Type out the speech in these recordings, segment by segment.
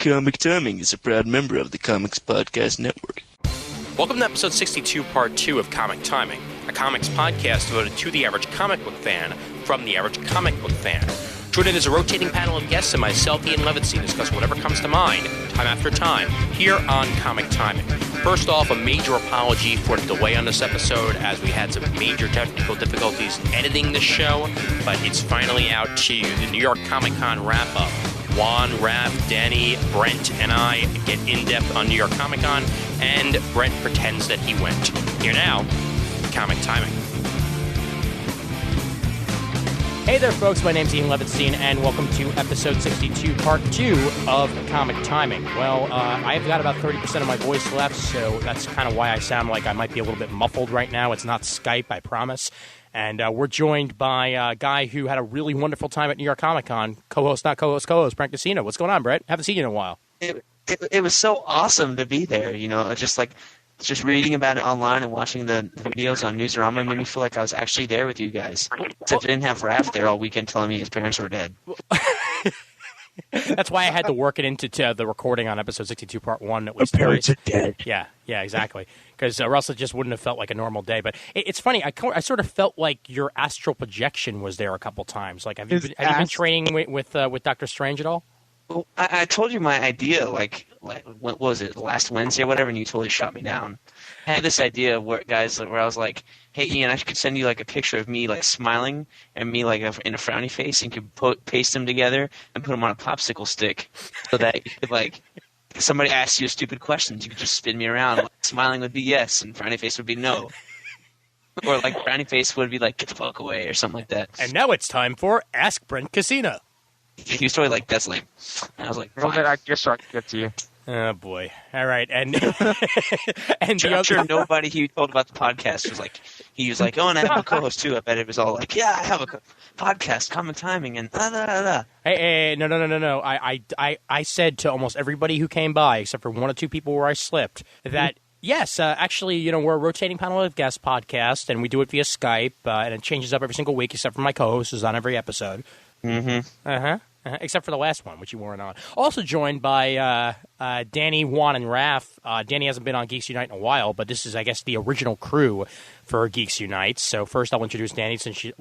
Comic Timing is a proud member of the Comics Podcast Network. Welcome to episode 62, part 2 of Comic Timing, a comics podcast devoted to the average comic book fan from the average comic book fan. Join in as a rotating panel of guests and myself, Ian Levinstein, discuss whatever comes to mind, time after time, here on Comic Timing. First off, a major apology for the delay on this episode, as we had some major technical difficulties editing the show, but it's finally out to you. The New York Comic Con wrap-up. Juan, Raph, Danny, Brent, and I get in-depth on New York Comic Con, and Brent pretends that he went. Here now, Comic Timing. Hey there, folks. My name's Ian Levinstein, and welcome to episode 62, part 2 of Comic Timing. Well, I've got about 30% of my voice left, so that's kind of why I sound like I might be a little bit muffled right now. It's not Skype, I promise. And we're joined by a guy who had a really wonderful time at New York Comic Con. Co-host, Brent Casino. What's going on, Brent? Haven't seen you in a while. It was so awesome to be there, you know, just reading about it online and watching the videos on Newsarama made me feel like I was actually there with you guys. Except I didn't have Raph there all weekend telling me his parents were dead. That's why I had to work it into the recording on episode 62, part 1. It was parents are dead. Yeah, exactly. Because Russell just wouldn't have felt like a normal day. But it's funny. I sort of felt like your astral projection was there a couple times. Like, have you been training with Dr. Strange at all? Well, I told you my idea, like what was it, last Wednesday or whatever, and you totally shot me down. I had this idea where I was like, hey, Ian, I could send you like a picture of me like smiling and me like in a frowny face, and you could paste them together and put them on a popsicle stick so that you could like, if somebody asks you stupid questions, you could just spin me around. Like, smiling would be yes, and frowny face would be no. Or like frowny face would be like, get the fuck away, or something like that. And now it's time for Ask Brent Casino. He was totally like, that's lame. And I was like, well, then I guess I can get to you. Oh, boy. All right. And I'm sure nobody he told about the podcast was like, oh, and I have a co-host too. I bet it was all like, yeah, I have a podcast, Comic Timing, and da. Hey, no. I said to almost everybody who came by, except for one or two people where I slipped, that yes, actually, you know, we're a rotating panel of guest podcast, and we do it via Skype, and it changes up every single week, except for my co-host who's on every episode. Mm-hmm. Except for the last one, which you weren't on. Also joined by Danny, Juan, and Raph. Danny hasn't been on Geeks Unite in a while, but this is, I guess, the original crew for Geeks Unite. So first I'll introduce Danny since you've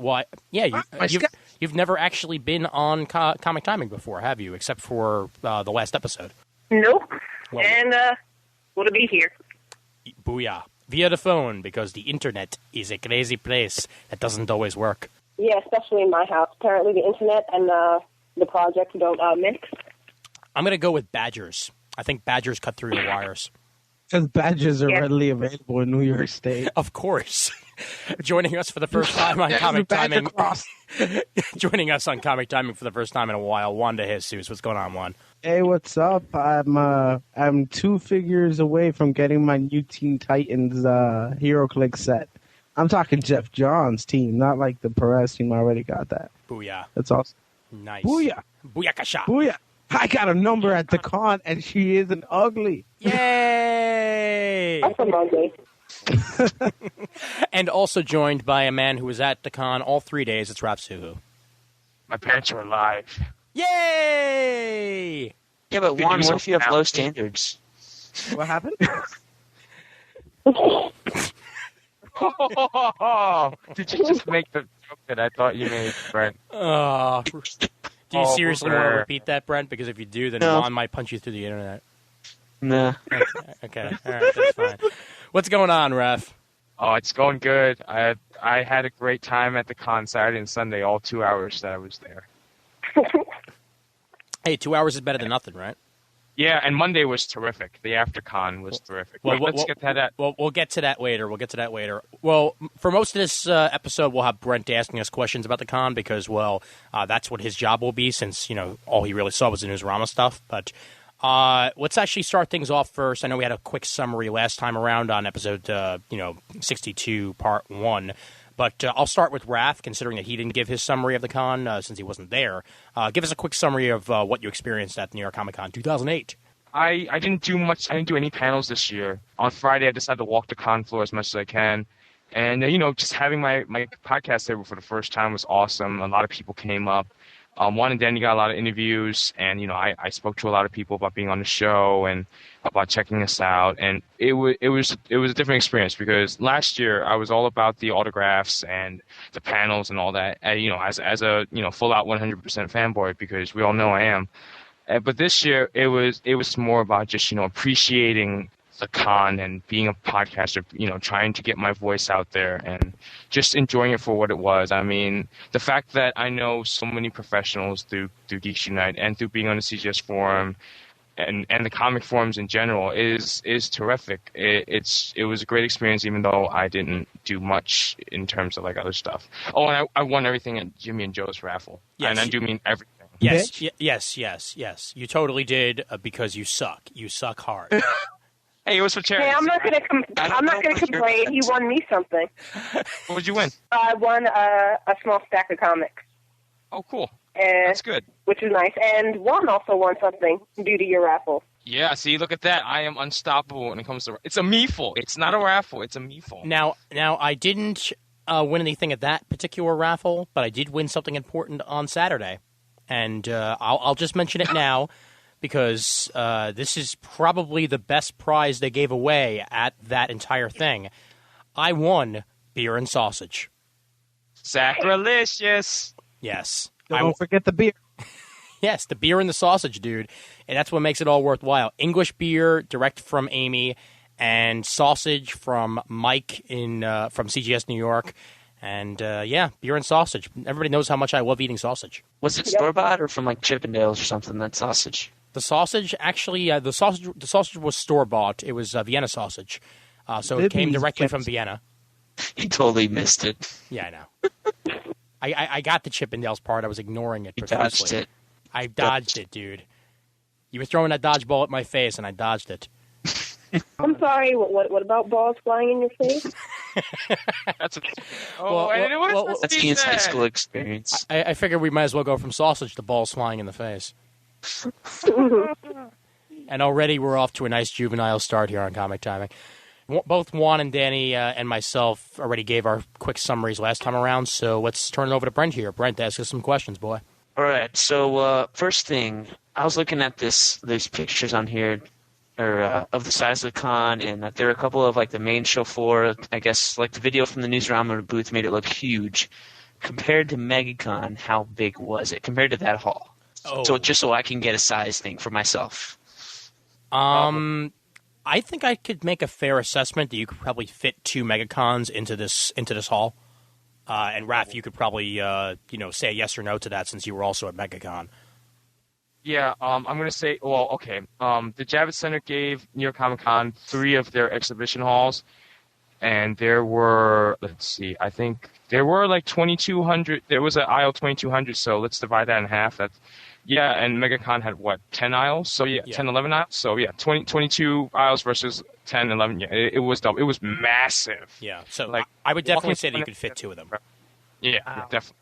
never actually been on Comic Timing before, have you? Except for the last episode. Nope. Well, and what to be here. Booyah. Via the phone, because the internet is a crazy place that doesn't always work. Yeah, especially in my house. Apparently the internet and the project don't mix. I'm going to go with badgers. I think badgers cut through the wires. Because badgers are readily available in New York State. Of course. Joining us for the first time on Comic Timing. Joining us on Comic Timing for the first time in a while, Juan de Jesus. What's going on, Juan? Hey, what's up? I'm 2 figures away from getting my new Teen Titans HeroClix set. I'm talking Jeff Johns' team, not like the Perez team. I already got that. Booyah. That's awesome. Nice. Booyah. Booyakasha. Booyah. I got a number at the con, and she isn't ugly. Yay! That's a ugly. And also joined by a man who was at the con all 3 days. It's Raph Suhu. My parents are alive. Yay! Yeah, but Juan, what if you have low standards? What happened? Did you just make the joke that I thought you made, Brent? Do you seriously want to repeat that, Brent? Because if you do, then Juan might punch you through the internet. Nah. Okay. All right, that's fine. What's going on, Raph? Oh, it's going good. I had a great time at the con Saturday and Sunday, all 2 hours that I was there. Hey, 2 hours is better than nothing, right? Yeah, and Monday was terrific. The after-con was terrific. Let's get to that. Well, we'll get to that later. Well, for most of this episode, we'll have Brent asking us questions about the con because, that's what his job will be since, you know, all he really saw was the Newsarama stuff. But let's actually start things off first. I know we had a quick summary last time around on episode, 62, part 1. But I'll start with Raph, considering that he didn't give his summary of the con since he wasn't there. Give us a quick summary of what you experienced at New York Comic Con 2008. I didn't do much. I didn't do any panels this year. On Friday, I decided to walk the con floor as much as I can. And, just having my podcast there for the first time was awesome. A lot of people came up. Juan and Danny got a lot of interviews, and I spoke to a lot of people about being on the show and about checking us out, and it was a different experience because last year I was all about the autographs and the panels and all that, as a full out 100% fanboy, because we all know I am. But this year it was more about just appreciating the con and being a podcaster, trying to get my voice out there and just enjoying it for what it was. I mean, the fact that I know so many professionals through Geeks Unite and through being on the CGS forum and the comic forums in general is terrific. It was a great experience, even though I didn't do much in terms of like other stuff. Oh, and I won everything at Jimmy and Joe's raffle. Yes. And I do mean everything. Yes, yes. You totally did because you suck. You suck hard. Hey, it was for charity. Hey, I'm not gonna complain. He won me something. What did you win? I won a small stack of comics. Oh, cool. That's good. Which is nice. And Juan also won something due to your raffle. Yeah, see, look at that. I am unstoppable when it comes to... It's a meeful. It's not a raffle. It's a meeful. Now, I didn't win anything at that particular raffle, but I did win something important on Saturday. And I'll just mention it now because this is probably the best prize they gave away at that entire thing. I won beer and sausage. Sacrilegious. Yes. Don't forget the beer. Yes, the beer and the sausage, dude. And that's what makes it all worthwhile. English beer, direct from Amy, and sausage from Mike from CGS New York. And, beer and sausage. Everybody knows how much I love eating sausage. Was it store-bought or from, like, Chippendales or something, that sausage? The sausage, actually, the sausage was store-bought. It was Vienna sausage. So it came directly from Vienna. You totally missed it. Yeah, I know. I got the Chippendales part. I was ignoring it. You dodged it. I dodged it, dude. You were throwing that dodgeball at my face, and I dodged it. I'm sorry. What about balls flying in your face? That's that's the high school experience. I figured we might as well go from sausage to balls flying in the face. And already we're off to a nice juvenile start here on Comic Timing. Both Juan and Danny and myself already gave our quick summaries last time around, so let's turn it over to Brent here. Brent, ask us some questions, boy. All right. So first thing, I was looking at these pictures on here, of the size of the con, and that there are a couple of like the main show floor. I guess like the video from the Newsarama booth made it look huge. Compared to MegaCon, how big was it compared to that hall? Oh. So just so I can get a size thing for myself. I think I could make a fair assessment that you could probably fit 2 MegaCons into this hall. And Raph, you could probably say yes or no to that since you were also at MegaCon. Yeah, I'm going to say, well, okay. The Javits Center gave New York Comic Con 3 of their exhibition halls, and there were, let's see, I think there were like 2,200. There was an aisle 2,200, so let's divide that in half. And MegaCon had, 10 aisles? So, 10, 11 aisles? So, 22 aisles versus 10, 11. Yeah, it was double. It was massive. Yeah, so like I would definitely say that you could fit 2 of them. Yeah, definitely.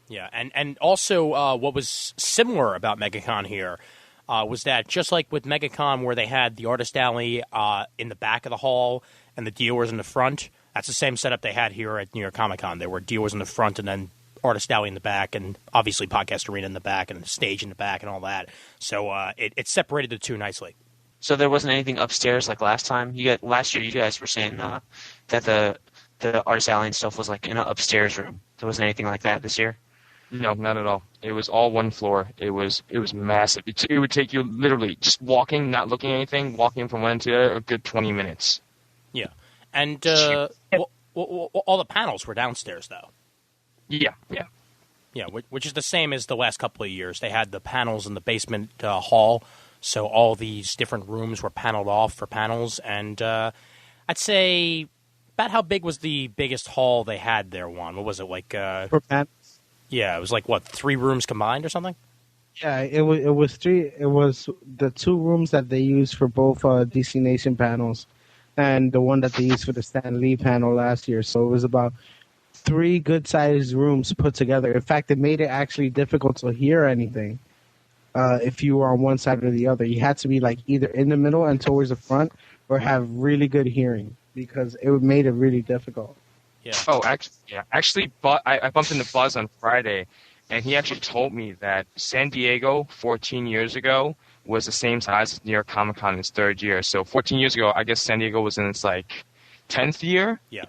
Yeah, and also what was similar about MegaCon here was that just like with MegaCon where they had the Artist Alley in the back of the hall and the dealers in the front, that's the same setup they had here at New York Comic Con. There were dealers in the front and then Artist Alley in the back and obviously Podcast Arena in the back and the stage in the back and all that. So it separated the 2 nicely. So there wasn't anything upstairs like last time? Last year you guys were saying that the Artist Alley and stuff was like in an upstairs room. There wasn't anything like that this year? No, not at all. It was all one floor. It was massive. It would take you literally just walking, not looking at anything, walking from one end to the other, a good 20 minutes. Yeah. And all the panels were downstairs, though. Yeah. Yeah, which is the same as the last couple of years. They had the panels in the basement hall, so all these different rooms were paneled off for panels. And I'd say about how big was the biggest hall they had there, Juan? What was it, like... For panels? Yeah, it was like, 3 rooms combined or something? Yeah, it was 3. It was the 2 rooms that they used for both DC Nation panels and the one that they used for the Stan Lee panel last year. So it was about 3 good-sized rooms put together. In fact, it made it actually difficult to hear anything if you were on one side or the other. You had to be like either in the middle and towards the front or have really good hearing because it made it really difficult. Yeah. Oh, actually, I bumped into Buzz on Friday, and he actually told me that San Diego 14 years ago was the same size as New York Comic Con in its third year. So 14 years ago, I guess San Diego was in its 10th year. Yeah.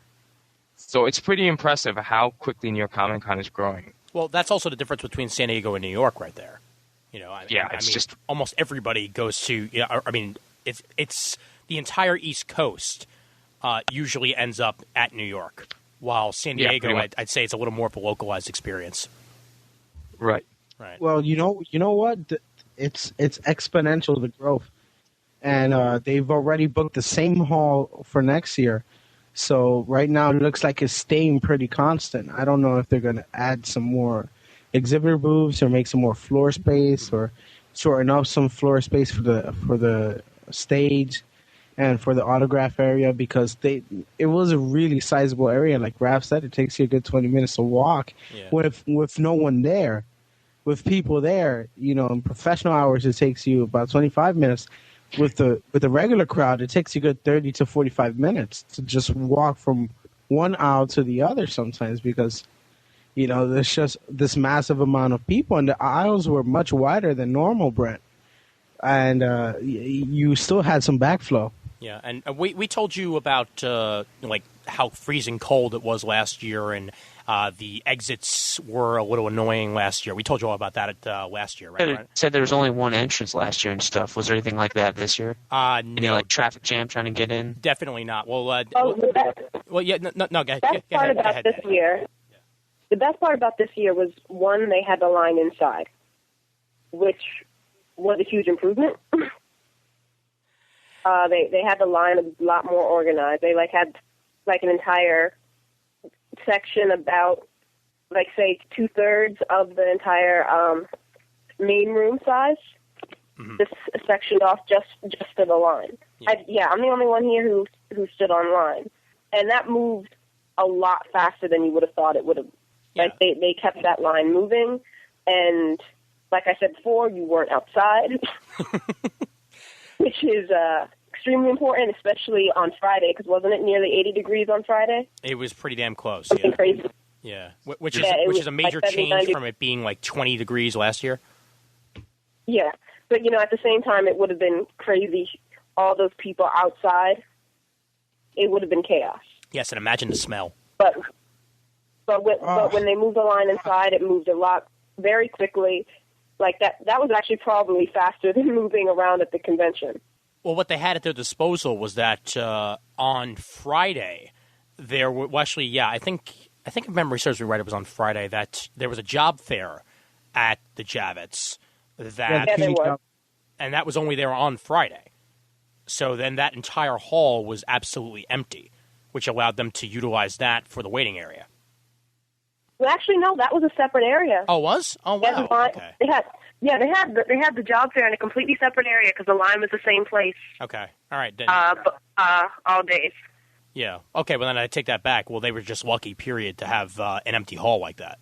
So it's pretty impressive how quickly New York Comic Con is growing. Well, that's also the difference between San Diego and New York, right there. I mean, just almost everybody goes to. I mean, it's the entire East Coast usually ends up at New York, while San Diego, I'd say it's a little more of a localized experience. Right. Right. Well, you know what? It's exponential, the growth, and they've already booked the same hall for next year. So right now it looks like it's staying pretty constant. I don't know if they're going to add some more exhibitor booths or make some more floor space or shorten up some floor space for the stage and for the autograph area, because it was a really sizable area. Like Raph said, it takes you a good 20 minutes to walk with no one there. With people there, in professional hours, it takes you about 25 minutes. With the regular crowd, it takes you a good 30 to 45 minutes to just walk from one aisle to the other sometimes, because, there's just this massive amount of people, and the aisles were much wider than normal, Brent. And you still had some backflow. Yeah, and we told you about how freezing cold it was last year, and the exits were a little annoying last year. We told you all about that last year, right? It said there was only one entrance last year and stuff. Was there anything like that this year? No. Any traffic jam trying to get in? Definitely not. Well, The best part about this year was, one, they had the line inside, which was a huge improvement. They had the line a lot more organized. They had an entire section about, say, 2/3 of the entire main room size. Mm-hmm. Just sectioned off just to the line. Yeah. I'm the only one here who stood on line, and that moved a lot faster than you would have thought it would have. Yeah. They kept that line moving, and like I said before, you weren't outside, which is extremely important, especially on Friday, because wasn't it nearly 80 degrees on Friday? It was pretty damn close. Something crazy. Yeah, which is a major change from it being 20 degrees last year. Yeah, but at the same time, it would have been crazy. All those people outside, it would have been chaos. Yes, and imagine the smell. But when they moved the line inside, it moved a lot very quickly. That was actually probably faster than moving around at the convention. Well, what they had at their disposal was that on Friday there were I think if memory serves me right, it was on Friday that there was a job fair at the Javits and that was only there on Friday. So then that entire hall was absolutely empty, which allowed them to utilize that for the waiting area. Well, actually, no, that was a separate area. Oh, it was? Oh, wow. Okay. They had the job fair in a completely separate area because the line was the same place. Okay. All right. Then. All days. Yeah. Okay, well, then I take that back. Well, they were just lucky, period, to have an empty hall like that.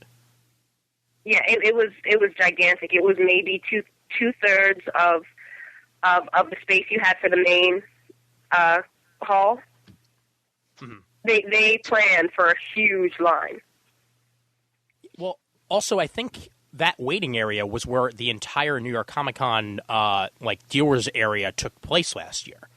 Yeah, it was gigantic. It was maybe 2/3 of the space you had for the main hall. Mm-hmm. They planned for a huge line. Well, also, I think that waiting area was where the entire New York Comic Con, dealers area took place last year.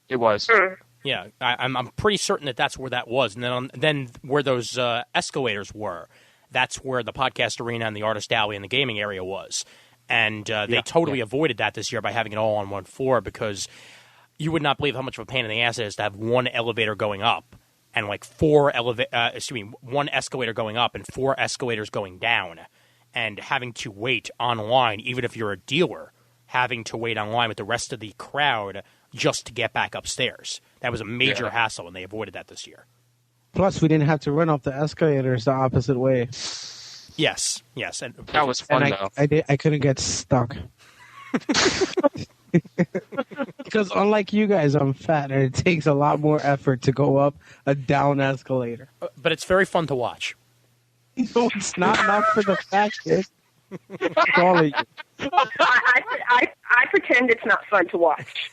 It was. Mm. Yeah, I'm pretty certain that's where that was. And then where those escalators were, that's where the podcast arena and the artist alley and the gaming area was. And they totally avoided that this year by having it all on one floor, because you would not believe how much of a pain in the ass it is to have one elevator going up and one escalator going up and 4 escalators going down, and having to wait online, even if you're a dealer, having to wait online with the rest of the crowd just to get back upstairs. That was a major hassle, and they avoided that this year. Plus, we didn't have to run up the escalators the opposite way. Yes, and that was fun, though. I couldn't get stuck. Because unlike you guys, I'm fat, and it takes a lot more effort to go up a down escalator. But it's very fun to watch. No, it's not for the fat kid. All of you. I pretend it's not fun to watch.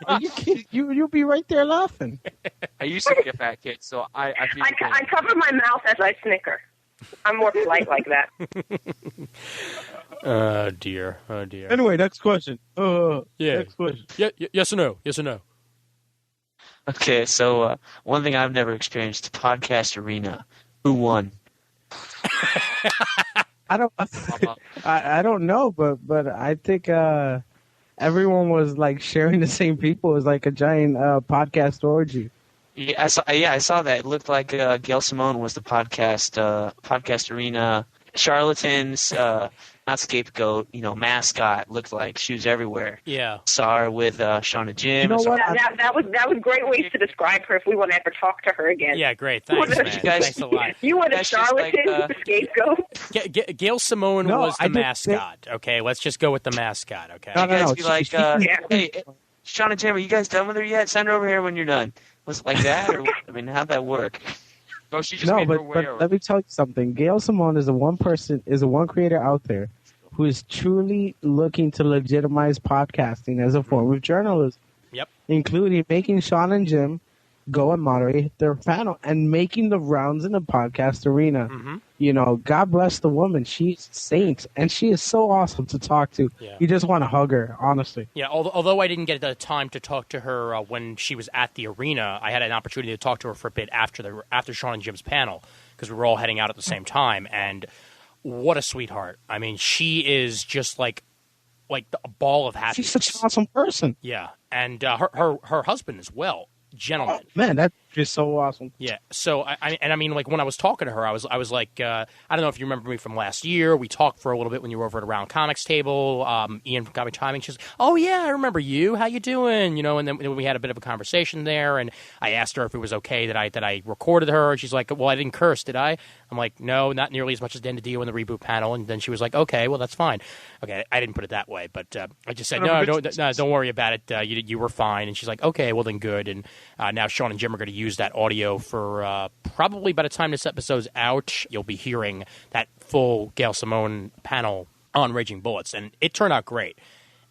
Are you kidding? You'll be right there laughing. I used to be a fat kid, so I feel I cover my mouth as I snicker. I'm more polite like that. Oh dear. Oh dear. Anyway, next question. Yeah. Next question. Yes or no? Yes or no? Okay, so one thing I've never experienced, the podcast arena. Who won? I don't. I don't know, but I think everyone was like sharing the same people. It was like a giant podcast orgy. Yeah, I saw that. It looked like Gail Simone was the podcast arena. Charlatans, not scapegoat, mascot. Looked like she was everywhere. Yeah. Saw her with Shauna Jim. You know what? That was great ways to describe her if we want to ever talk to her again. Yeah, great. Thanks, man. Thanks a lot. You were the That's just charlatan, like, the scapegoat. Gail Simone No, was I the didn't mascot. Okay, let's just go with the mascot. Okay. No, You guys no, be she- like, she- hey, Shauna Jim, are you guys done with her yet? Send her over here when you're done. Was it like that? Or, I mean, how'd that work? No, she just No, made her but aware. let me tell you something. Gail Simone is the one creator out there who is truly looking to legitimize podcasting as a form of journalism. Yep. Including making Sean and Jim go and moderate their panel and making the rounds in the podcast arena. Mm-hmm. God bless the woman. She's a saint, and she is so awesome to talk to. Yeah. You just want to hug her, honestly. Yeah, although I didn't get the time to talk to her when she was at the arena, I had an opportunity to talk to her for a bit after Sean and Jim's panel because we were all heading out at the same time. And what a sweetheart! I mean, she is just like a ball of happiness. She's such an awesome person. Yeah, and her husband as well, gentleman. Man, that's just so awesome. Yeah. So I mean, like when I was talking to her, I was like, I don't know if you remember me from last year. We talked for a little bit when you were over at Around Comics table. Ian got me timing. She's, oh yeah, I remember you. How you doing? And then we had a bit of a conversation there, and I asked her if it was okay that I recorded her. And she's like, well, I didn't curse, did I? I'm like, no, not nearly as much as Dan DiDio in the reboot panel. And then she was like, okay, well that's fine. Okay, I didn't put it that way, but I just said, no, don't worry about it. You were fine. And she's like, okay, well then good. And now Sean and Jim are going to use that audio for probably by the time this episode's out, you'll be hearing that full Gail Simone panel on Raging Bullets, and it turned out great.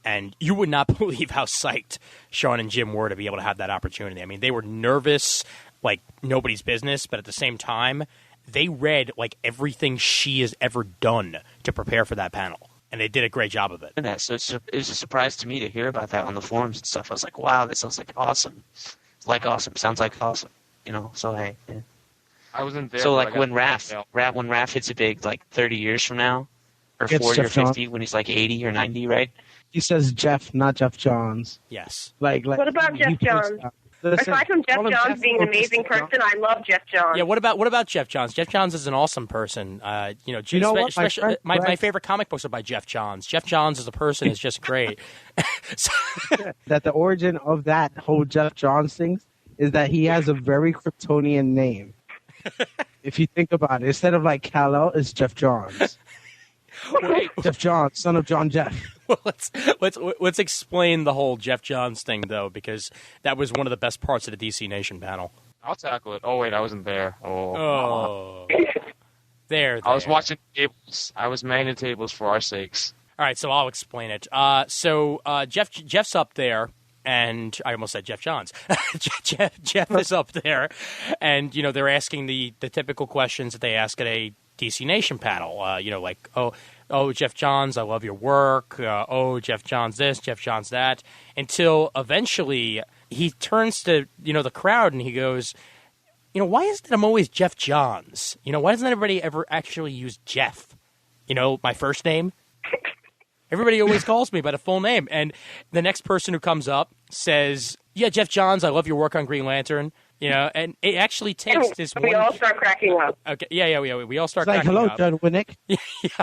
And you would not believe how psyched Sean and Jim were to be able to have that opportunity. I mean, they were nervous like nobody's business, but at the same time, they read like everything she has ever done to prepare for that panel, and they did a great job of it. And so it was a surprise to me to hear about that on the forums and stuff. I was like, wow, that sounds like awesome. Like awesome. Sounds like awesome. So hey. Yeah. I wasn't there. So but like I got when the Raph hits it big, like 30 years from now, or It's 40 or Jeff Johns. 50 when he's like 80 or 90, right? He says Jeff, not Jeff Johns. Yes. Like What about he Jeff puts Johns? out- Listen, Aside from Jeff call him Johns being an or amazing Mr. Johns. person, I love Jeff Johns. Yeah. What about Jeff Johns? Jeff Johns is an awesome person. You know what? My especially friend my Brett- favorite comic books are by Jeff Johns. Jeff Johns as a person is just great. So- That the origin of that whole Jeff Johns thing is that he has a very Kryptonian name. If you think about it, instead of like Kal-El, it's Jeff Johns. Jeff Johns, son of John Jeff. Well, let's explain the whole Jeff Johns thing though, because that was one of the best parts of the DC Nation panel. I'll tackle it. Oh wait, I wasn't there. Oh, there. I was watching tables. I was manning tables for our sakes. All right, so I'll explain it. So Jeff's up there, and I almost said Jeff Johns. Jeff is up there, and they're asking the typical questions that they ask at a DC Nation panel. Like oh Jeff Johns, I love your work. Oh Jeff Johns this, Jeff Johns that. Until eventually he turns to the crowd and he goes, why is it I'm always Jeff Johns? Why doesn't everybody ever actually use Jeff? My first name. Everybody always calls me by the full name. And the next person who comes up says, yeah, Jeff Johns, I love your work on Green Lantern. And it actually takes this we one... all start cracking up. Okay, yeah, we all start It's like, cracking hello, up. John Winnick. Yeah,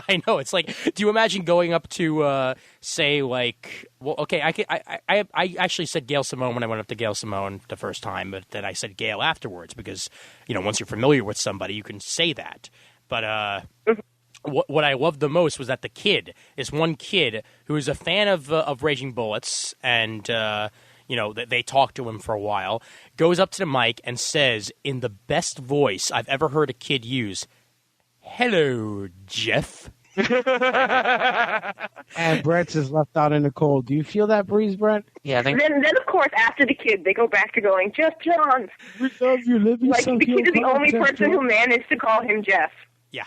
I know. It's like, do you imagine going up to, say, like... Well, okay, I actually said Gail Simone when I went up to Gail Simone the first time, but then I said Gail afterwards because, once you're familiar with somebody, you can say that. But... What I loved the most was that this one kid who is a fan of Raging Bullets, and they talked to him for a while, goes up to the mic and says in the best voice I've ever heard a kid use, "Hello, Jeff." And Brett's is left out in the cold. Do you feel that breeze, Brett? Yeah, I think Then of course, after the kid, they go back to going, Jeff Johns. We love you, living Like, the kid is the only person who managed to call him Jeff. Yeah,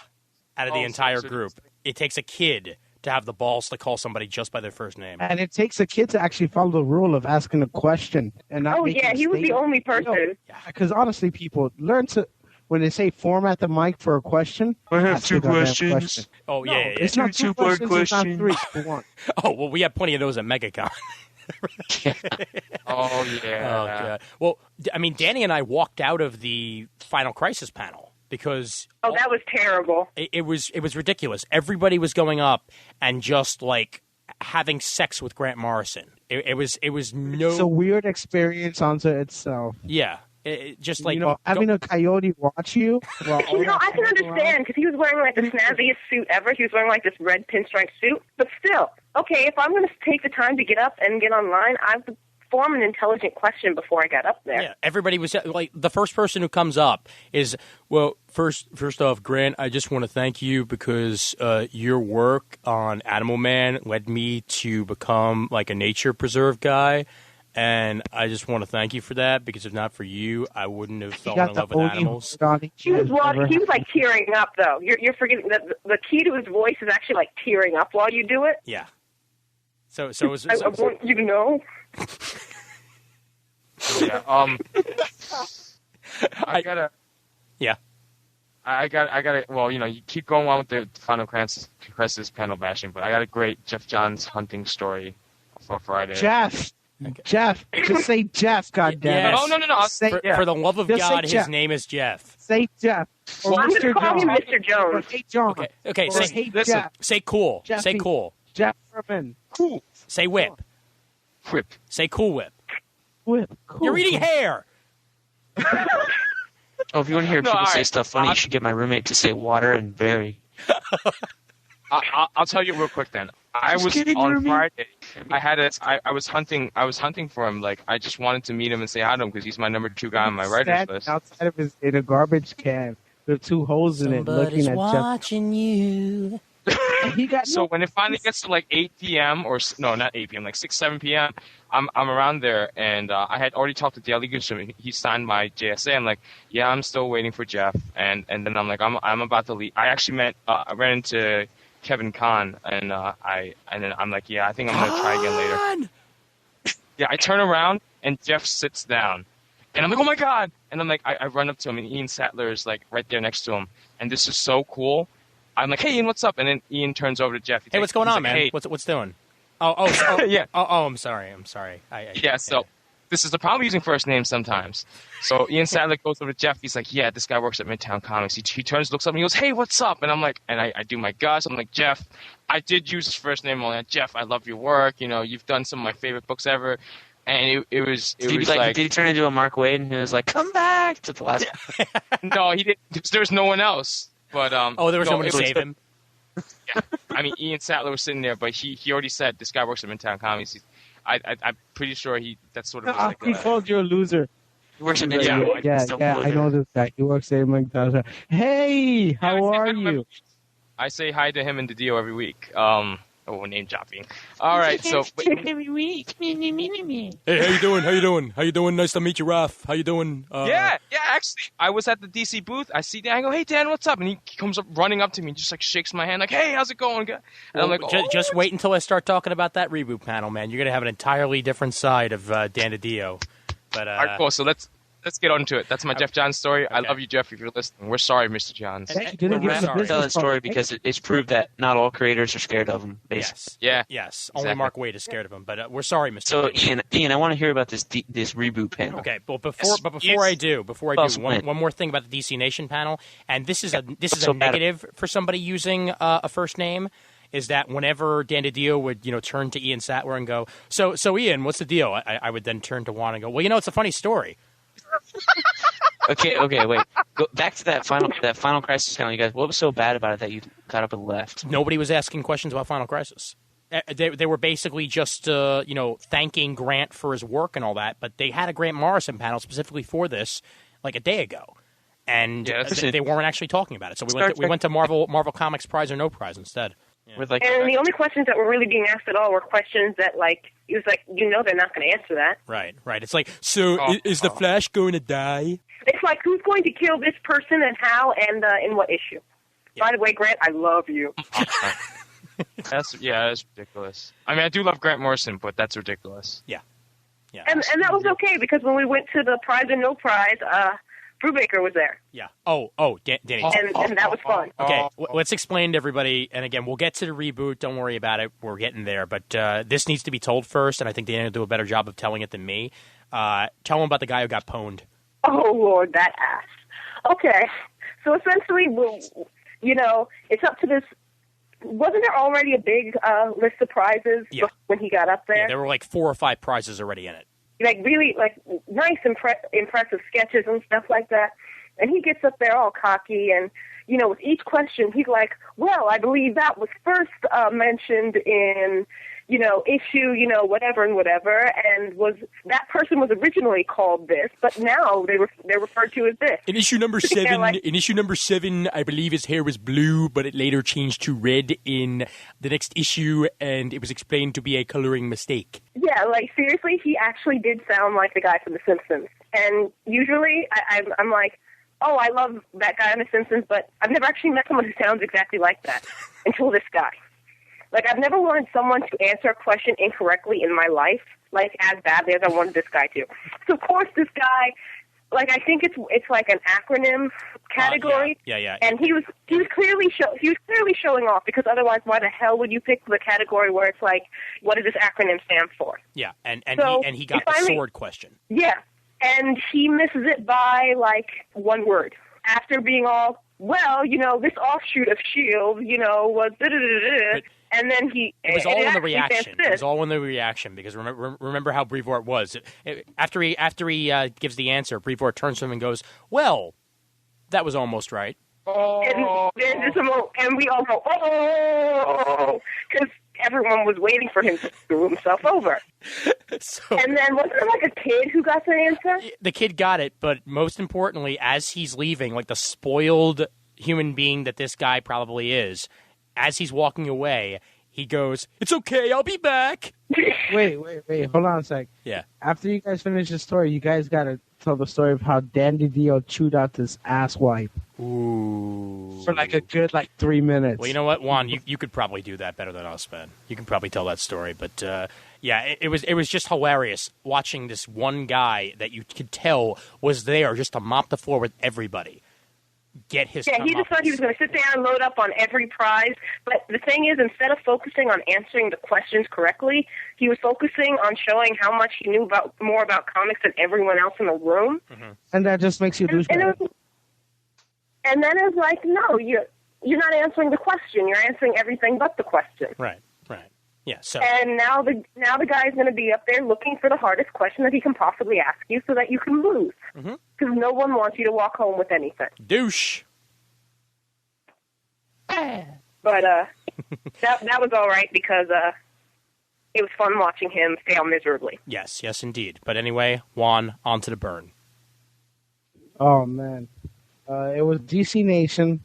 out of the entire group. It takes a kid to have the balls to call somebody just by their first name. And it takes a kid to actually follow the rule of asking a question and not. Oh making yeah, a he was the statement. only person. Because honestly, people learn to when they say format the mic for a question. I have ask two the goddamn questions. question. Oh, No, yeah. it's not two Two-part questions. It's not question. three. It's one. Oh, well, we have plenty of those at MegaCon. Oh yeah. Oh, God. Well, I mean, Danny and I walked out of the Final Crisis panel because Oh, that was terrible. it was ridiculous. Everybody was going up and just like having sex with Grant Morrison. It was no. It's a weird experience unto itself. Yeah. It just like having a coyote watch you. While all You know, that I can goes around. understand because he was wearing like the snazziest suit ever. He was wearing like this red pinstripe suit. But still, okay, if I'm going to take the time to get up and get online, I have to form an intelligent question before I got up there. Yeah, everybody was like the first person who comes up is, well, first off, Grant, I just want to thank you because your work on Animal Man led me to become like a nature preserve guy. And I just want to thank you for that because if not for you, I wouldn't have He fallen got in the love with only animals. Donnie He was ever he was had. like tearing up though. You're forgetting that the key to his voice is actually like tearing up while you do it. Yeah. So it was. I want you to know. Yeah. I gotta. Yeah. I got. Well, you keep going on with the Final Crisis panel bashing, but I got a great Jeff Johns hunting story for Friday. Jeff. Okay. Jeff. Just say Jeff. God damn Yes. it. Oh no! Say, For the love of Just say God, his Jeff. name is Jeff. say Jeff. Or I'm going to Mr. call him Jones. Mr. Or Jones. hey John. Okay. Or Say, hey listen. Jeff. say cool. Jeffy. Say cool. Jeff Furman. Cool. Say whip. Whip. Say cool whip. Whip. Cool. You're eating hair. Oh, if you want to hear No, people all say right. stuff funny, you should get my roommate to say water and berry. I'll tell you real quick then. I was kidding, on Rumi. Friday. I was hunting for him. Like I just wanted to meet him and say hi to him because he's my number 2 guy on my writers Standing list. outside of his in a garbage can with 2 holes in it, looking at watching you. Jeff. He got So when it finally gets to like 8 p.m. or no, not 8 p.m. like 6-7 p.m. I'm around there and I had already talked to Daly Goodson. He signed my JSA. I'm like, yeah, I'm still waiting for Jeff. And then I'm like, I'm about to leave. I actually I ran into Kevin Kahn and then I'm like, yeah, I think I'm gonna try again later. Yeah, I turn around and Jeff sits down, and I'm like, oh my god! And I'm like, I run up to him and Ian Sattler is like right there next to him, and this is so cool. I'm like, hey Ian, what's up? And then Ian turns over to Jeff. Hey, what's going on, man? Hey. What's doing? Oh, Yeah. Oh, I'm sorry. Yeah, so this is the problem using first names sometimes. So Ian Sadler goes over to Jeff. He's like, yeah, this guy works at Midtown Comics. He turns, looks up, and he goes, hey, what's up? And I'm like, and I do my guts. I'm like, Jeff, I did use his first name on that. Jeff, I love your work. You've done some of my favorite books ever. And it was Did he turn into a Mark Wade and he was like, come back to the last no, he didn't. There was no one else. But there was no one to it was- save him. Yeah, I mean, Ian Sattler was sitting there, but he already said this guy works at Midtown Comics. I'm pretty sure that's sort of was like he called you a loser. He works at Yeah, Midtown. Yeah, I know this guy. He works at McDonald's. Hey, how are you? I say hi to him and Didio every week. Name dropping. All right, so every week. Me. Hey, how you doing? How you doing? Nice to meet you, Raf. How you doing? yeah. Actually, I was at the DC booth. I see Dan. I go, hey Dan, what's up? And he comes up running up to me and just like shakes my hand, like, hey, how's it going? And I'm like, just wait until I start talking about that reboot panel, man. You're gonna have an entirely different side of Dan DiDio. But all right, cool. So let's get on to it. That's my Jeff Johns story. I Okay. love you, Jeff, if you're listening. We're sorry, Mr. Johns. Hey, you didn't We're give us a sorry. business Tell that story card. because it's proved that not all creators are scared of him, basically. yes, Yeah. yes. Only Exactly. Mark Wade is scared of him. But we're sorry, Mr. So Wade. Ian, I want to hear about this reboot panel. Okay, well Yes, before yes. I do, Awesome. one more thing about the DC Nation panel, and this is a So bad. negative for somebody using a first name, is that whenever Dan DiDio would turn to Ian Sattler and go, so Ian, what's the deal? I would then turn to Juan and go, well, it's a funny story. Okay, wait. Go back to that final crisis panel, you guys. What was so bad about it that you got up and left? Nobody was asking questions about Final Crisis. They were basically just thanking Grant for his work and all that, but they had a Grant Morrison panel specifically for this like a day ago, and Yeah, that's they weren't actually talking about it. So Star we went to Marvel Comics Prize or No Prize instead. With like, And the only questions that were really being asked at all were questions that, like, it was like, they're not going to answer that. Right. It's like, so is the Flash going to die? It's like, who's going to kill this person and how and in what issue? By the way, Grant, I love you. That's ridiculous. I mean, I do love Grant Morrison, but that's ridiculous. Yeah. And that was okay because when we went to the prize and no prize, Brubaker was there. Yeah. Danny. And that was fun. Okay, let's explain to everybody, and again, we'll get to the reboot. Don't worry about it. We're getting there. But this needs to be told first, and I think Danny will do a better job of telling it than me. Tell him about the guy who got pwned. Oh, Lord, that ass. Okay. So essentially, it's up to this. Wasn't there already a big list of prizes when he got up there? Yeah, there were like 4 or 5 prizes already in it. Like really, like nice, impressive sketches and stuff like that. And he gets up there all cocky, and with each question, he's like, "Well, I believe that was first mentioned in, issue, whatever and whatever, and that person was originally called this, but now they're referred to as this." In issue number 7, I believe his hair was blue, but it later changed to red in the next issue, and it was explained to be a coloring mistake. Yeah, like seriously, he actually did sound like the guy from The Simpsons. And usually, I'm like, oh, I love that guy on The Simpsons, but I've never actually met someone who sounds exactly like that until this guy. Like, I've never wanted someone to answer a question incorrectly in my life, like, as badly as I wanted this guy to. So, of course, this guy, like, I think it's like an acronym category. Yeah. And he was clearly showing off, because otherwise, why the hell would you pick the category where it's like, what does this acronym stand for? Yeah, and so he got the sword question. Yeah, and he misses it by, like, one word. After being all, well, this offshoot of S.H.I.E.L.D., was da-da-da-da-da. And then it was all in the reaction. It was all in the reaction, because remember how Brevoort was. After he gives the answer, Brevoort turns to him and goes, "Well, that was almost right." And we all go, "Oh," because everyone was waiting for him to screw himself over. And then wasn't there like a kid who got the answer? The kid got it, but most importantly, as he's leaving, like the spoiled human being that this guy probably is, as he's walking away, he goes, "It's okay, I'll be back." Wait. Hold on a sec. Yeah. After you guys finish the story, you guys got to tell the story of how Dandy Dio chewed out this ass wipe. Ooh. For like a good 3 minutes. Well, you know what, Juan? You could probably do that better than us, man. You can probably tell that story. But, it was just hilarious watching this one guy that you could tell was there just to mop the floor with everybody. Get his he just thought he was going to sit there and load up on every prize. But the thing is, instead of focusing on answering the questions correctly, he was focusing on showing how much he knew more about comics than everyone else in the room. Mm-hmm. And that just makes you lose. And then it's like, no, you're not answering the question. You're answering everything but the question. Right. Yeah. So. And now the guy's going to be up there looking for the hardest question that he can possibly ask you, so that you can lose. Because no one wants you to walk home with anything. Douche. But that was all right, because it was fun watching him fail miserably. Yes, indeed. But anyway, Juan, on to the burn. Oh man, it was DC Nation,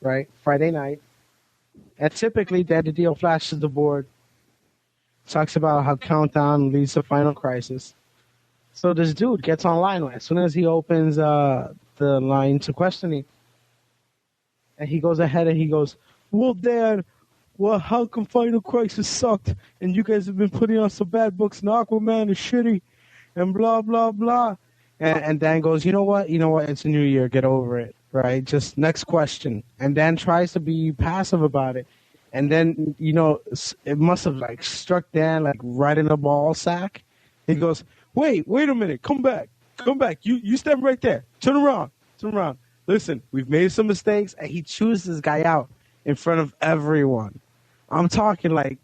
right? Friday night, and typically Dandy Dio flashes the board. Talks about how Countdown leads to Final Crisis. So this dude gets online as soon as he opens the line to questioning. And he goes ahead and he goes, "Well, Dad, how come Final Crisis sucked? And you guys have been putting on some bad books, and Aquaman is shitty, and blah, blah, blah." And Dan goes, you know what? It's a new year. Get over it, right? Just next question. And Dan tries to be passive about it. And then, it must have struck Dan right in the ball sack. He goes, wait a minute. Come back. You stand right there. Turn around. Listen, we've made some mistakes. And he chews this guy out in front of everyone. I'm talking like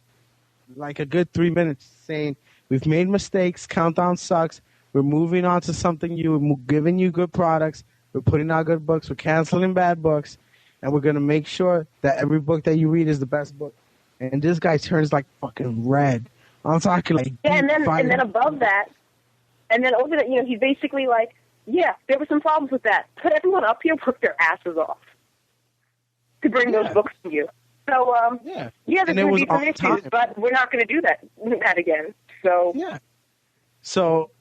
a good 3 minutes saying, we've made mistakes. Countdown sucks. We're moving on to something new. We're giving you good products. We're putting out good books. We're canceling bad books. And we're going to make sure that every book that you read is the best book. And this guy turns fucking red. I'm talking and then above that, and then over that, he's basically like, yeah, there were some problems with that. Put everyone up here, work their asses off to bring those books to you. So, there's going to be some issues, but we're not going to do that again. So, yeah. So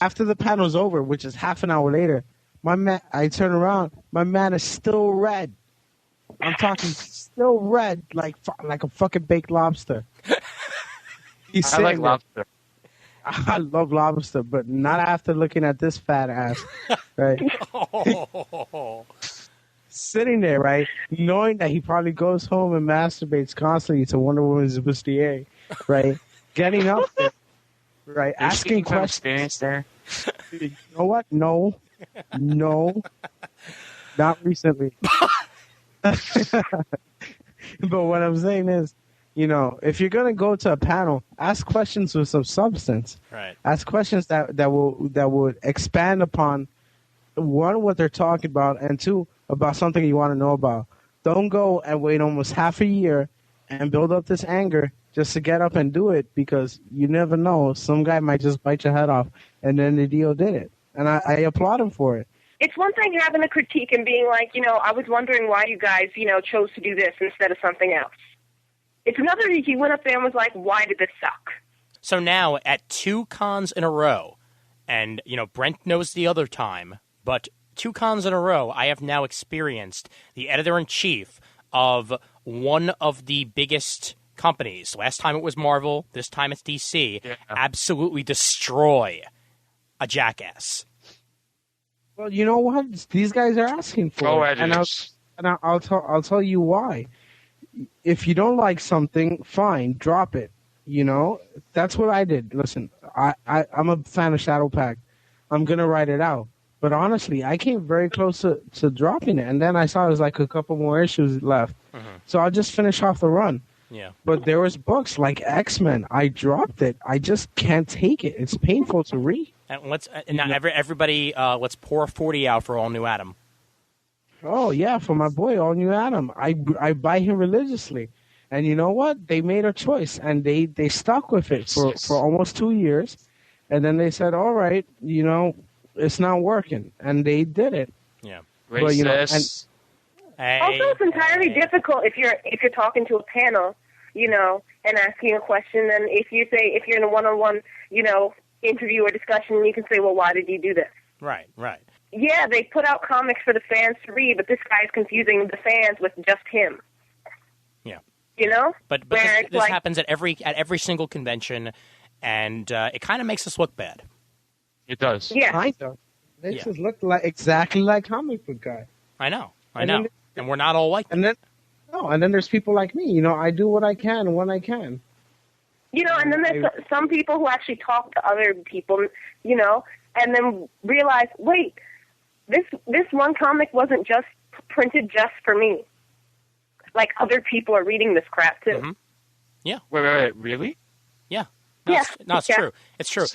after the panel's over, which is half an hour later, I turn around. My man is still red. I'm talking still red, like a fucking baked lobster. He's I like sitting there. lobster. I love lobster, but not after looking at this fat ass, right? Oh. Sitting there, right, knowing that he probably goes home and masturbates constantly to Wonder Woman's bustier, right? Getting up there, right? You're Asking speaking from questions. experience there. You know what? No, not recently. But what I'm saying is, you know, if you're gonna go to a panel, ask questions with some substance. Right. Ask questions that would expand upon one, what they're talking about, and two, about something you want to know about. Don't go and wait almost half a year and build up this anger just to get up and do it, because you never know. Some guy might just bite your head off, and then the deal did it. And I applaud him for it. It's one thing having a critique and being like, you know, I was wondering why you guys, you know, chose to do this instead of something else. It's another thing he went up there and was like, why did this suck? So now at 2 cons in a row, and, you know, Brent knows the other time, but 2 cons in a row, I have now experienced the editor-in-chief of one of the biggest companies. Last time it was Marvel, this time it's DC. Yeah. Absolutely destroy a jackass. Well, you know what? These guys are asking for Go it. editors. I'll tell you why. If you don't like something, fine, drop it. You know, that's what I did. Listen, I'm a fan of Shadow Pact. I'm gonna write it out. But honestly, I came very close to dropping it, and then I saw there was like a couple more issues left. So I'll just finish off the run. Yeah. But there was books like X-Men. I dropped it. I just can't take it. It's painful to read. And let's now everybody let's pour 40 out for All New Adam. Oh yeah, for my boy, All New Adam. I buy him religiously, and you know what? They made a choice, and they stuck with it for almost 2 years, and then they said, all right, you know, it's not working, and they did it. Yeah. Racist. Well, you know, Also, it's entirely difficult if you're talking to a panel, you know, and asking a question. And if you're in a one-on-one, you know, interview or discussion, you can say, well, why did you do this? Right. Yeah, they put out comics for the fans to read, but this guy's confusing the fans with just him. Yeah. You know? But Where this happens at every single convention, and it kind of makes us look bad. It does. Yeah. Kind of. They Yeah. just look like exactly like comic book guy. I know. And then- And we're not all like that. And then there's people like me. You know, I do what I can when I can. You know, and then there's some people who actually talk to other people, you know, and then realize, wait, this one comic wasn't just printed just for me. Like, other people are reading this crap, too. Mhm. Wait, really? Yeah. Yeah. It's Yeah. true. It's true.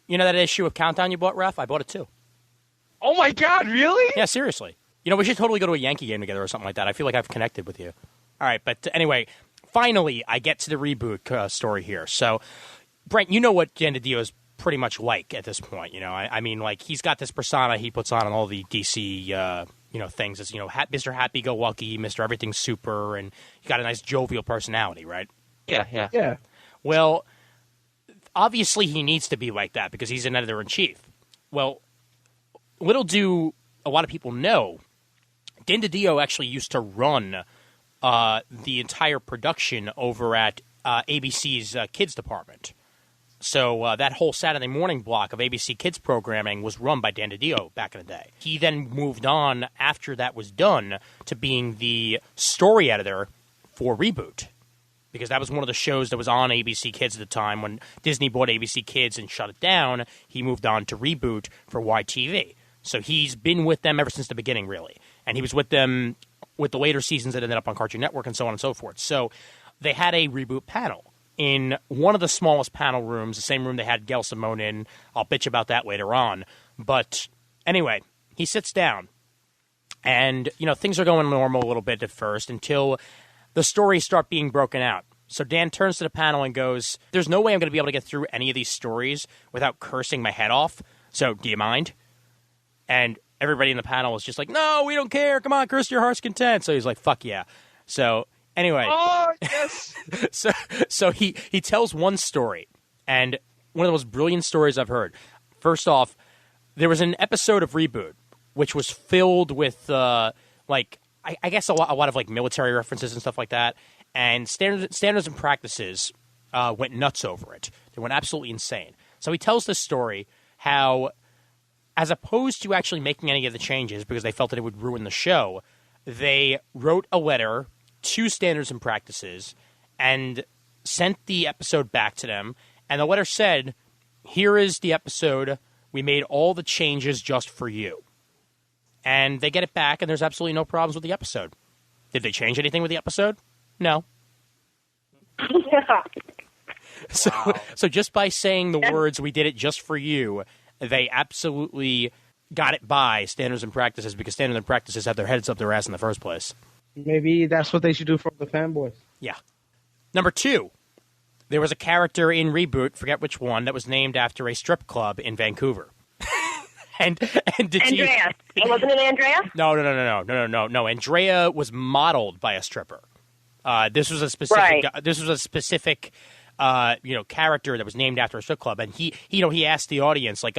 You know that issue of Countdown you bought, Ref? I bought it too. Oh my God, really? Yeah, seriously. You know, we should totally go to a Yankee game together or something like that. I feel like I've connected with you. All right, but anyway, finally, I get to the reboot story here. So, Brent, you know what Dan DiDio is pretty much like at this point. You know, I mean, like, he's got this persona he puts on all the DC, you know, things. It's, you know, Mr. Happy-Go-Lucky, Mr. Everything's Super, and he got a nice jovial personality, right? Yeah. Yeah. Well, obviously he needs to be like that because he's an editor-in-chief. Well, little do a lot of people know, Dan DiDio actually used to run the entire production over at ABC's Kids Department. So that whole Saturday morning block of ABC Kids programming was run by Dan DiDio back in the day. He then moved on after that was done to being the story editor for Reboot, because that was one of the shows that was on ABC Kids at the time. When Disney bought ABC Kids and shut it down, he moved on to Reboot for YTV. So he's been with them ever since the beginning, really. And he was with them with the later seasons that ended up on Cartoon Network and so on and so forth. So they had a Reboot panel in one of the smallest panel rooms, the same room they had Gail Simone in. I'll bitch about that later on. But anyway, he sits down. And, you know, things are going normal a little bit at first until the stories start being broken out. So Dan turns to the panel and goes, there's no way I'm going to be able to get through any of these stories without cursing my head off. So do you mind? And everybody in the panel was just like, no, we don't care. Come on, curse your heart's content. So he's like, fuck yeah. So anyway. Oh, yes. So he tells one story, and one of the most brilliant stories I've heard. First off, there was an episode of Reboot which was filled with, like, I guess a lot of like military references and stuff like that. And standards and practices went nuts over it. They went absolutely insane. So he tells this story how, as opposed to actually making any of the changes because they felt that it would ruin the show, they wrote a letter to standards and practices and sent the episode back to them. And the letter said, "Here is the episode. We made all the changes just for you." And they get it back, and there's absolutely no problems with the episode. Did they change anything with the episode? No. Yeah. So just by saying the words, "We did it just for you," they absolutely got it by standards and practices because standards and practices have their heads up their ass in the first place. Maybe that's what they should do for the fanboys. Yeah. Number 2, there was a character in Reboot, forget which one, that was named after a strip club in Vancouver. and did Andrea. Wasn't it Andrea? No. Andrea was modeled by a stripper. This was a specific. Right. This was a specific. Character that was named after a strip club, and he asked the audience, like,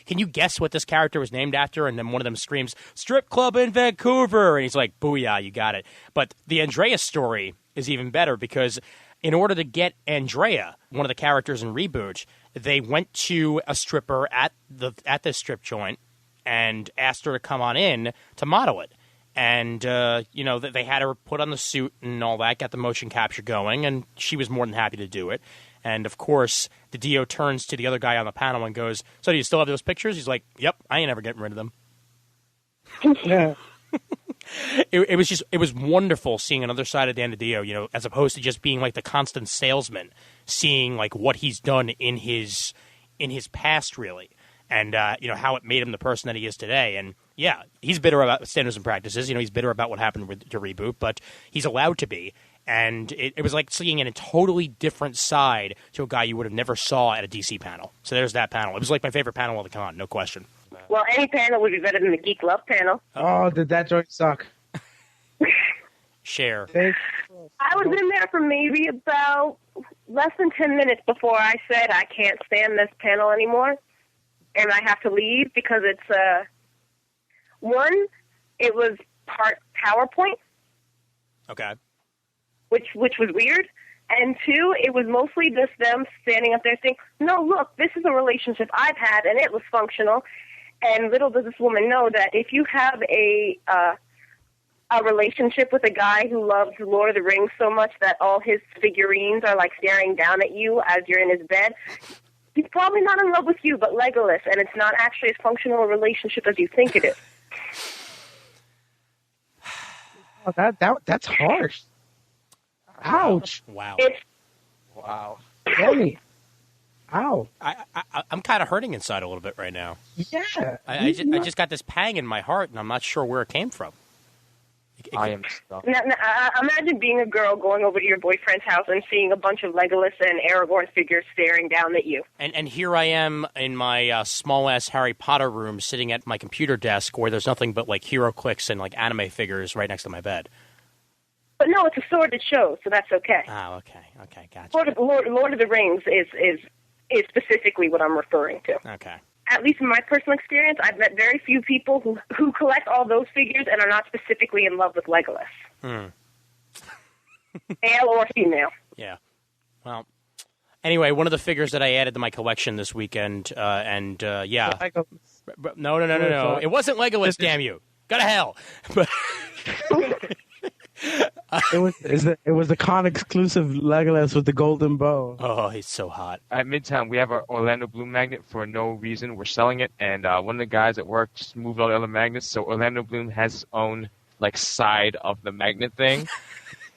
can you guess what this character was named after? And then one of them screams, "Strip club in Vancouver," and he's like, "Booyah, you got it." But the Andrea story is even better because in order to get Andrea, one of the characters in Reboot, they went to a stripper at this strip joint and asked her to come on in to model it. And, they had her put on the suit and all that, got the motion capture going, and she was more than happy to do it. And, of course, the DO turns to the other guy on the panel and goes, "So do you still have those pictures?" He's like, "Yep, I ain't ever getting rid of them." Yeah. It was wonderful seeing another side of Dan DiDio, as opposed to just being like the constant salesman, seeing like what he's done in his past, really. And, how it made him the person that he is today. And, yeah, he's bitter about standards and practices. He's bitter about what happened to Reboot, but he's allowed to be. And it was like seeing a totally different side to a guy you would have never saw at a DC panel. So there's that panel. It was like my favorite panel of the con, no question. Well, any panel would be better than the Geek Love panel. Oh, did that joint suck? Share. I was in there for maybe about less than 10 minutes before I said I can't stand this panel anymore. And I have to leave because it's, one, it was part PowerPoint. Okay. Which was weird. And two, it was mostly just them standing up there saying, "No, look, this is a relationship I've had, and it was functional." And little does this woman know that if you have a relationship with a guy who loves Lord of the Rings so much that all his figurines are like staring down at you as you're in his bed, he's probably not in love with you, but Legolas, and it's not actually as functional a relationship as you think it is. Oh, that's harsh. Ouch. Wow. Wow. Jenny. Ow. I'm kind of hurting inside a little bit right now. Yeah. I just got this pang in my heart, and I'm not sure where it came from. I am stuck. Now, imagine being a girl going over to your boyfriend's house and seeing a bunch of Legolas and Aragorn figures staring down at you. And here I am in my small-ass Harry Potter room sitting at my computer desk where there's nothing but, like, HeroClix and, like, anime figures right next to my bed. But no, it's a sordid show, so that's okay. Oh, okay, gotcha. Lord of the Rings is specifically what I'm referring to. Okay. At least in my personal experience, I've met very few people who collect all those figures and are not specifically in love with Legolas. Male or female. Yeah. Well, anyway, one of the figures that I added to my collection this weekend, yeah. No. It wasn't Legolas, damn you. Go to hell. But It was the con exclusive Legolas with the golden bow. oh, he's so hot. At Midtown, we have our Orlando Bloom magnet for no reason. We're selling it, and one of the guys at work just moved all the other magnets, so Orlando Bloom has his own like side of the magnet thing.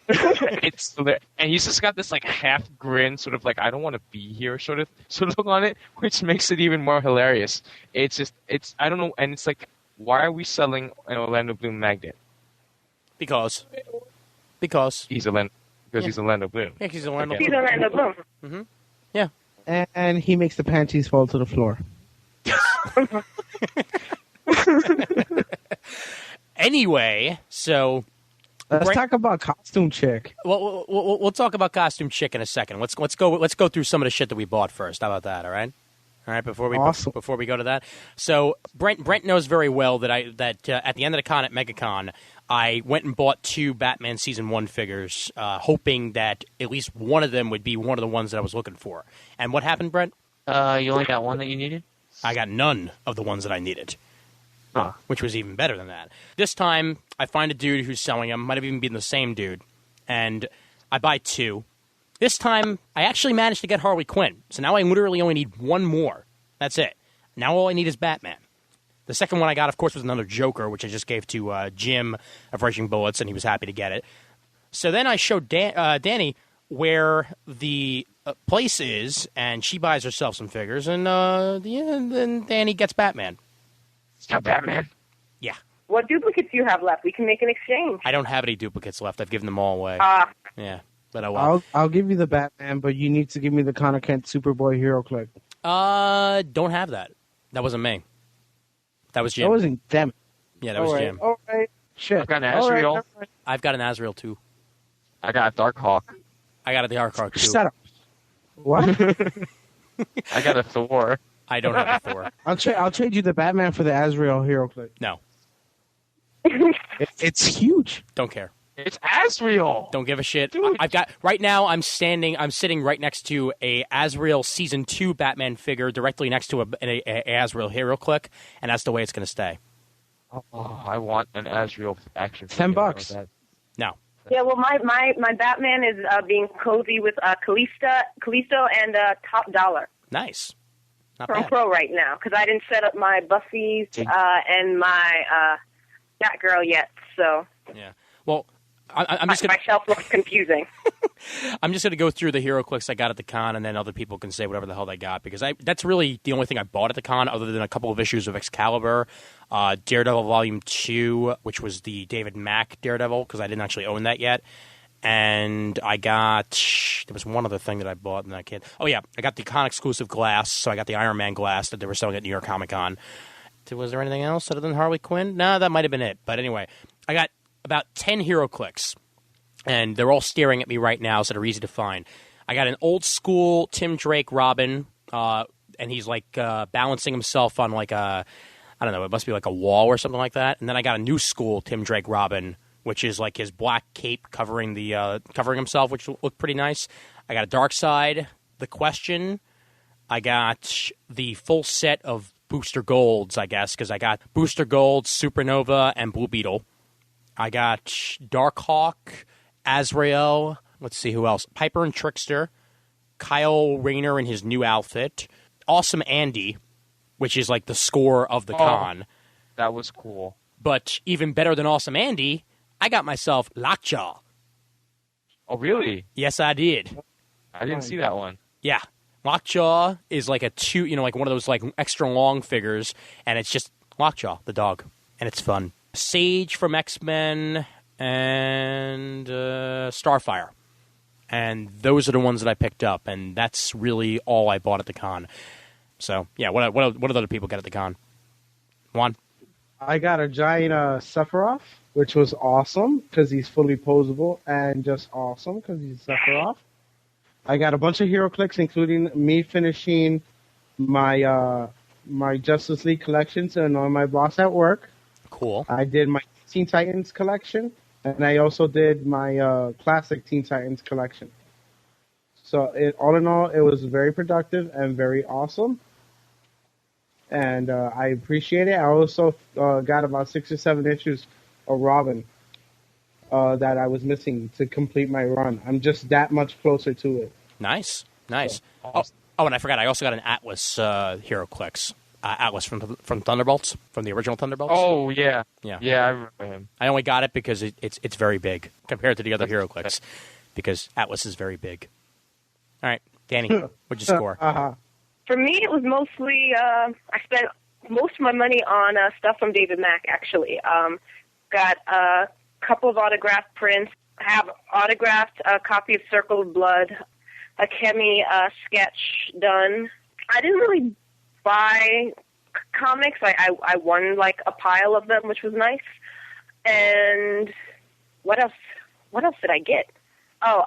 And he's just got this like half grin, sort of like I don't want to be here, sort of look on it, which makes it even more hilarious. It's I don't know, and it's like, why are we selling an Orlando Bloom magnet? Because he's Orlando Bloom. Yeah, he's Orlando Okay. He's Orlando Bloom. Mm-hmm. Yeah. And he makes the panties fall to the floor. Anyway, so Let's talk about Costume Chick. we'll talk about Costume Chick in a second. Let's go through some of the shit that we bought first. How about that? All right. All right, before we Awesome. before we go to that, so Brent knows very well that at the end of the con at MegaCon, I went and bought 2 Batman Season 1 figures, hoping that at least one of them would be one of the ones that I was looking for. And what happened, Brent? You only got one that you needed? I got none of the ones that I needed, Huh. which was even better than that. This time, I find a dude who's selling them, might have even been the same dude, and I buy 2. This time, I actually managed to get Harley Quinn, so now I literally only need one more. That's it. Now all I need is Batman. The second one I got, of course, was another Joker, which I just gave to Jim of Rushing Bullets, and he was happy to get it. So then I showed Danny where the place is, and she buys herself some figures, and then Danny gets Batman. It's got Batman. Yeah. What duplicates do you have left? We can make an exchange. I don't have any duplicates left. I've given them all away. Yeah. But oh well. I'll give you the Batman, but you need to give me the Connor Kent Superboy Hero Click. Don't have that. That wasn't me. That was Jim. That wasn't them. Yeah, that was Jim. All right. Shit. I've got an All right, Azrael. all right. I've got an Azrael too. I got a Darkhawk. I got a Darkhawk too. Shut up. What? I got a Thor. I don't have a Thor. I'll trade you the Batman for the Azrael Hero Click. No, It's huge. don't care. It's Azrael. Don't give a shit. Dude. I've got right now. I'm sitting right next to a Azrael Season 2 Batman figure, directly next to a Azrael Hero Click, and that's the way it's going to stay. Oh, I want an Azrael action. $10. No, Yeah, well, my Batman is being cozy with Callisto and Top Dollar nice. Not from bad. Pro right now because I didn't set up my Buffy's and my Batgirl yet, so Yeah. Well, I'm just gonna my shelf looks confusing. I'm just gonna go through the hero clicks I got at the con, and then other people can say whatever the hell they got because that's really the only thing I bought at the con, other than a couple of issues of Excalibur, Daredevil Volume 2, which was the David Mack Daredevil because I didn't actually own that yet, and I got there was one other thing that I bought and I can't. Oh yeah, I got the con exclusive glass, so I got the Iron Man glass that they were selling at New York Comic Con. Was there anything else other than Harley Quinn? No, that might have been it. But anyway, I got about 10 hero clicks, and they're all staring at me right now, so they're easy to find. I got an old school Tim Drake Robin, and he's like balancing himself on like I don't know, it must be like a wall or something like that. And then I got a new school Tim Drake Robin, which is like his black cape covering himself, which looked pretty nice. I got a Darkseid, The Question. I got the full set of Booster Golds, I guess, because I got Booster Gold, Supernova, and Blue Beetle. I got Darkhawk, Azrael, let's see who else, Piper and Trickster, Kyle Rayner in his new outfit, Awesome Andy, which is like the score of the con. That was cool. But even better than Awesome Andy, I got myself Lockjaw. Oh, really? Yes, I did. I didn't see that one. Yeah. Lockjaw is like like one of those like extra long figures, and it's just Lockjaw, the dog, and it's fun. Sage from X-Men and Starfire. And those are the ones that I picked up, and that's really all I bought at the con. So, yeah, what did other people get at the con? Juan? I got a giant Sephiroth, which was awesome because he's fully posable, and just awesome because he's Sephiroth. I got a bunch of hero clicks, including me finishing my my Justice League collection to annoy my boss at work. Cool. I did my Teen Titans collection, and I also did my classic Teen Titans collection. So, all in all, it was very productive and very awesome. And I appreciate it. I also got about 6 or 7 issues of Robin that I was missing to complete my run. I'm just that much closer to it. Nice. Awesome. Oh, and I forgot, I also got an Atlas hero clicks. Atlas from Thunderbolts, from the original Thunderbolts. Oh, yeah. Yeah. Yeah, I remember him. I only got it because it's very big compared to the other hero clicks, because Atlas is very big. All right, Danny, what'd you score? For me, it was mostly I spent most of my money on stuff from David Mack. Actually, got a couple of autographed prints. Have autographed a copy of Circle of Blood, a Kemi sketch done. I didn't really buy comics. I won like a pile of them, which was nice. And what else? What else did I get? Oh,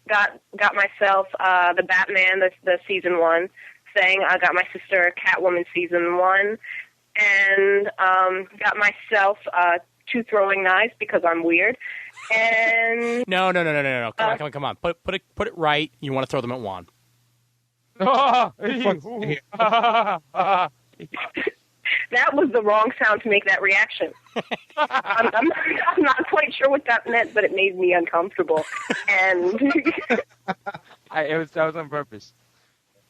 got myself the Batman, the season 1 saying, I got my sister Catwoman season 1, and got myself 2 throwing knives because I'm weird. And No. Come on. Put it right. You want to throw them at Juan. that was the wrong sound to make that reaction. I'm not quite sure what that meant, but it made me uncomfortable. And that was on purpose.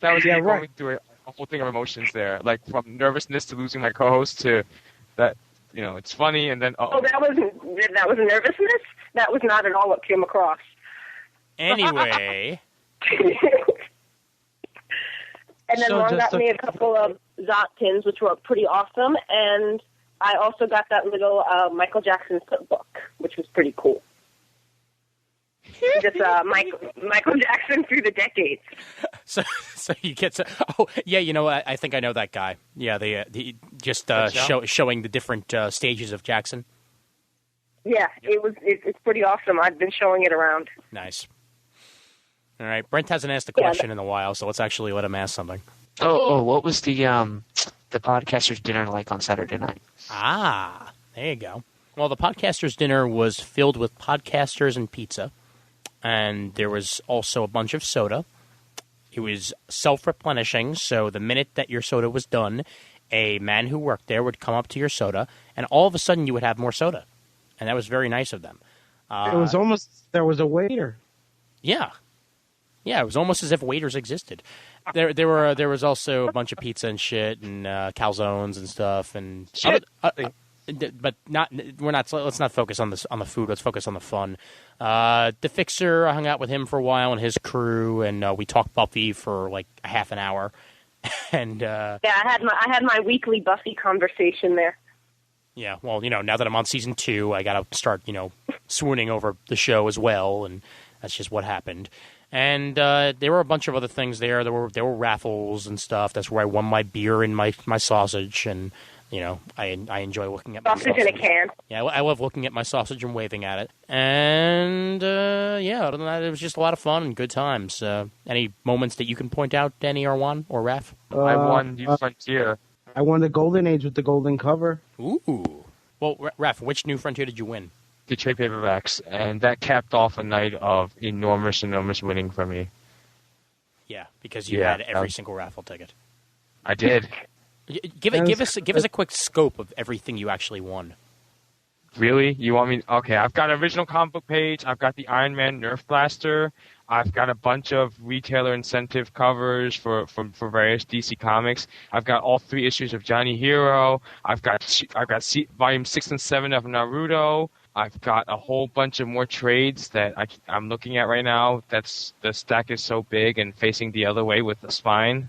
That was me going through a whole thing of emotions there, like from nervousness to losing my co-host to that. It's funny, and then oh, that was nervousness. That was not at all what came across. Anyway. And then Ron got me a couple of Zot pins, which were pretty awesome, and I also got that little Michael Jackson book, which was pretty cool. Just Michael Jackson through the decades. So you get to. Oh yeah, I think I know that guy. Yeah, showing the different stages of Jackson. Yeah, it's pretty awesome. I've been showing it around. Nice. All right, Brent hasn't asked a question in a while, so let's actually let him ask something. What was the podcasters' dinner like on Saturday night? Ah, there you go. Well, the podcasters' dinner was filled with podcasters and pizza, and there was also a bunch of soda. It was self-replenishing, so the minute that your soda was done, a man who worked there would come up to your soda, and all of a sudden you would have more soda. And that was very nice of them. It was almost, there was a waiter. Yeah. Yeah, it was almost as if waiters existed. There was also a bunch of pizza and shit and calzones and stuff and shit. But let's not focus on the food. Let's focus on the fun. The Fixer, I hung out with him for a while and his crew, and we talked Buffy for like a half an hour. And I had my weekly Buffy conversation there. Yeah, well, now that I'm on season 2, I got to start, swooning over the show as well, and that's just what happened. And there were a bunch of other things there. There were raffles and stuff. That's where I won my beer and my sausage, and I enjoy looking at my sausage in a can. Yeah, I love looking at my sausage and waving at it. And other than that, it was just a lot of fun and good times. Any moments that you can point out, Denny or Juan or Raph? I won New Frontier. I won the Golden Age with the golden cover. Ooh. Well, Raph, which New Frontier did you win? The trade paperbacks, and that capped off a night of enormous winning for me. Yeah, because you had every single raffle ticket. I did. Give us a quick scope of everything you actually won. Really? You want me? Okay, I've got an original comic book page. I've got the Iron Man Nerf blaster. I've got a bunch of retailer incentive covers for various DC comics. I've got all 3 issues of Johnny Hero. I've got volume 6 and 7 of Naruto. I've got a whole bunch of more trades that I'm looking at right now. The stack is so big and facing the other way with the spine.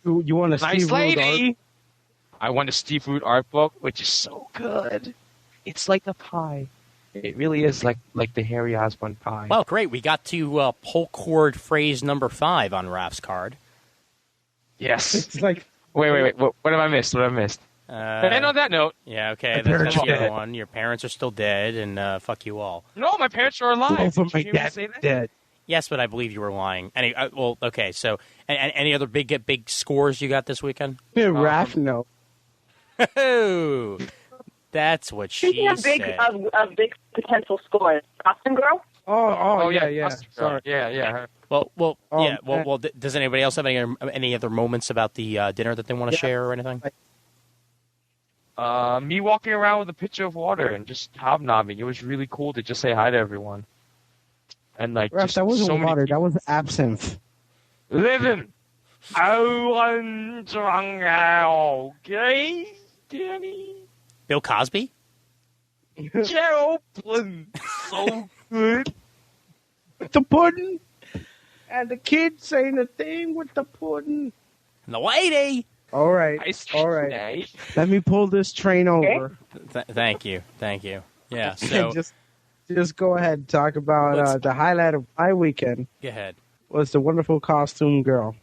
You want a nice Steve lady. Root I want a Steve Root art book, which is so good. It's like a pie. It really is like the Harry Osborn pie. Well, great. We got to pull cord phrase number 5 on Raph's card. Yes. It's like... Wait. What have I missed? And on that note... Yeah, okay. That's the other one. Your parents are still dead, and fuck you all. No, my parents are alive. Both of my dad's dead. Yes, but I believe you were lying. Okay, so any other big scores you got this weekend? Yeah, Raph, no. Oh, that's what she said. Of big potential scores. Boston Girl? Oh yeah. Sorry. Yeah. Well. Does anybody else have any other moments about the dinner that they want to share or anything? Me walking around with a pitcher of water and just hobnobbing. It was really cool to just say hi to everyone. And Raph, that wasn't water. That was absinthe. Listen, I'm drunk now, okay, Danny? Bill Cosby? Gerald so good. The pudding. And the kid saying the thing with the pudding. And the lady. All right. Let me pull this train over. Thank you. Yeah, so... Just go ahead and talk about the highlight of my weekend. Go ahead. Was the wonderful costume girl.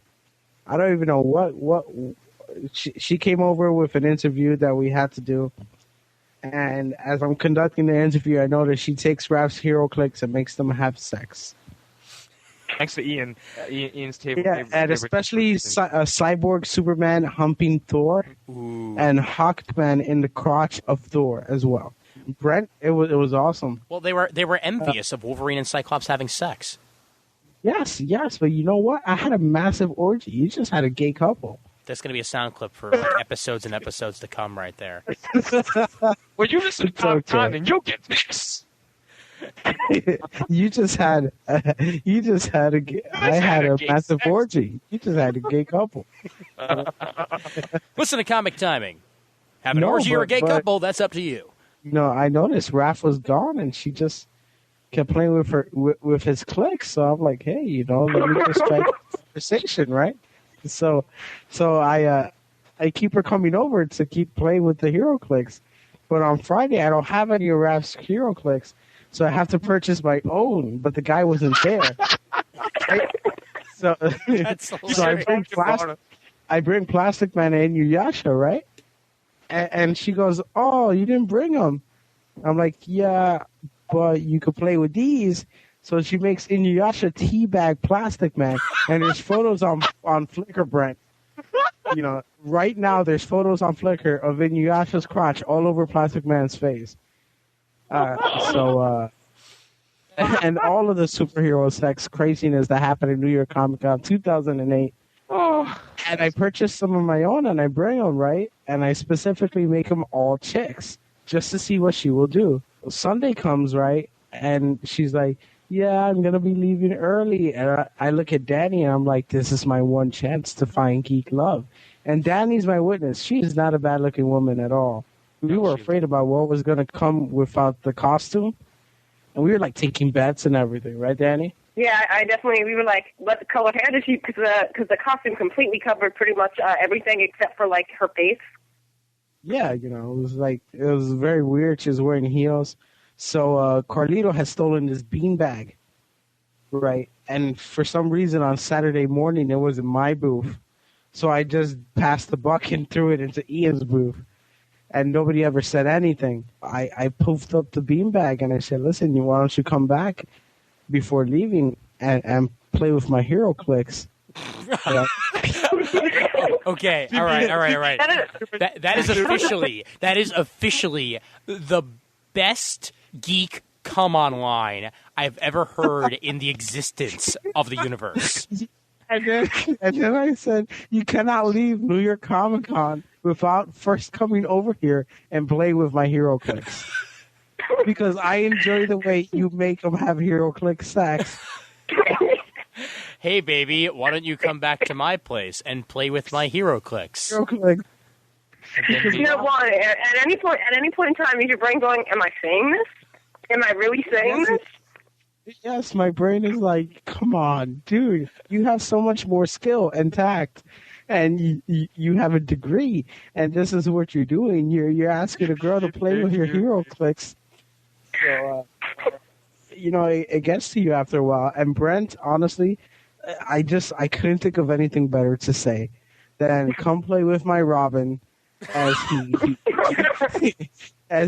I don't even know what she came over with an interview that we had to do. And as I'm conducting the interview, I noticed she takes Raph's hero clicks and makes them have sex. Thanks to Ian. Ian's table. Yeah, and especially Cyborg Superman humping Thor, and Hawkman in the crotch of Thor as well. Brent, it was awesome. Well, they were envious of Wolverine and Cyclops having sex. Yes, but you know what? I had a massive orgy. You just had a gay couple. That's going to be a sound clip for like, episodes and episodes to come right there. Well, you listen to Comic Time and you'll get this. You just had a massive orgy. You just had a gay couple. Listen to Comic Timing. Have an orgy or a gay couple, that's up to you. No, I noticed Raph was gone, and she just kept playing with his clicks. So I'm like, hey, let me just try conversation, right? So I keep her coming over to keep playing with the hero clicks. But on Friday, I don't have any of Raph's hero clicks, so I have to purchase my own. But the guy wasn't there. Right? So I bring Plastic Man and Inuyasha, right? And she goes, "Oh, you didn't bring them." I'm like, "Yeah, but you could play with these." So she makes Inuyasha teabag Plastic Man, and there's photos on Flickr, Brent. Right now there's photos on Flickr of Inuyasha's crotch all over Plastic Man's face. And all of the superhero sex craziness that happened in New York Comic Con 2008. And I purchased some of my own, and I bring them, right? And I specifically make them all chicks, just to see what she will do. Sunday comes, right? And she's like, yeah, I'm going to be leaving early. And I look at Danny, and I'm like, this is my one chance to find geek love. And Danny's my witness. She is not a bad-looking woman at all. We were afraid about what was going to come without the costume. And we were, like, taking bets and everything. Right, Danny? Yeah, we were like, what color hair does she, because the costume completely covered pretty much everything except for, like, her face. Yeah, it was very weird. She was wearing heels. So Carlito has stolen this beanbag, right? And for some reason on Saturday morning, it was in my booth. So I just passed the buck and threw it into Ian's booth. And nobody ever said anything. I poofed up the beanbag and I said, listen, why don't you come back before leaving and play with my hero clicks? Okay, all right. That is officially the best geek come online I've ever heard in the existence of the universe. And then I said, you cannot leave New York Comic Con without first coming over here and play with my hero clicks. Because I enjoy the way you make them have hero click sex. Hey, baby, why don't you come back to my place and play with my hero clicks? Hero clicks. You know what? At any point in time, is your brain going, am I saying this? Am I really saying this? Yes, my brain is like, come on, dude. You have so much more skill and tact, and you have a degree, and this is what you're doing. You're asking a girl to play with your hero clicks. So, it gets to you after a while. And Brent, honestly, I couldn't think of anything better to say than come play with my Robin as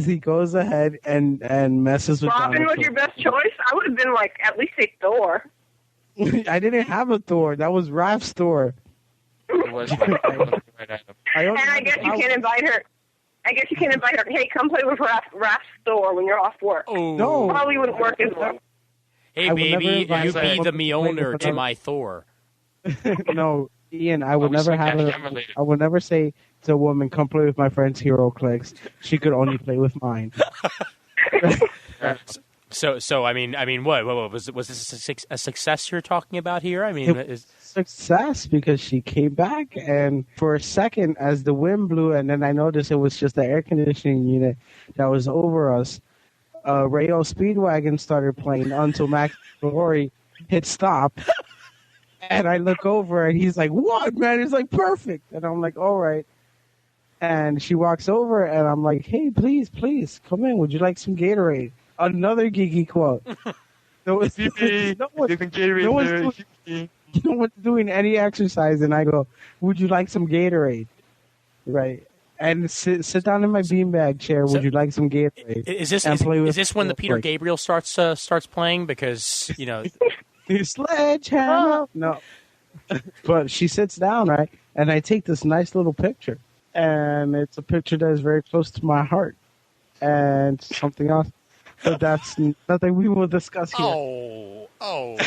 he goes ahead and messes with Robin was your best choice? I would have been like, at least say Thor. I didn't have a Thor. That was Raph's Thor. It was And I guess you can't invite her. Hey, come play with Raph's Thor when you're off work. Oh. No. Probably wouldn't work as well. Hey, I baby, you be the Mjolnir to my Thor. No, Ian, I would never I would never say to a woman, come play with my friend's hero clicks. She could only play with mine. So I mean, what was this a success you're talking about here? I mean, success because she came back, and for a second, as the wind blew, and then I noticed it was just the air conditioning unit that was over us. Rayo Speedwagon started playing until Max Glory hit stop, and I look over, and he's like, "What, man?" It's like perfect, and I'm like, "All right." And she walks over, and I'm like, "Hey, please, come in. Would you like some Gatorade?" Another geeky quote. No one's doing any exercise, and I go, "Would you like some Gatorade?" Right. And sit down in my beanbag chair. Would you like some Gatorade? Is this when the Peter Gabriel starts playing? Because You sledgehammer. No. But she sits down, right? And I take this nice little picture. And it's a picture that is very close to my heart. And something else. But that's nothing we will discuss here. Oh.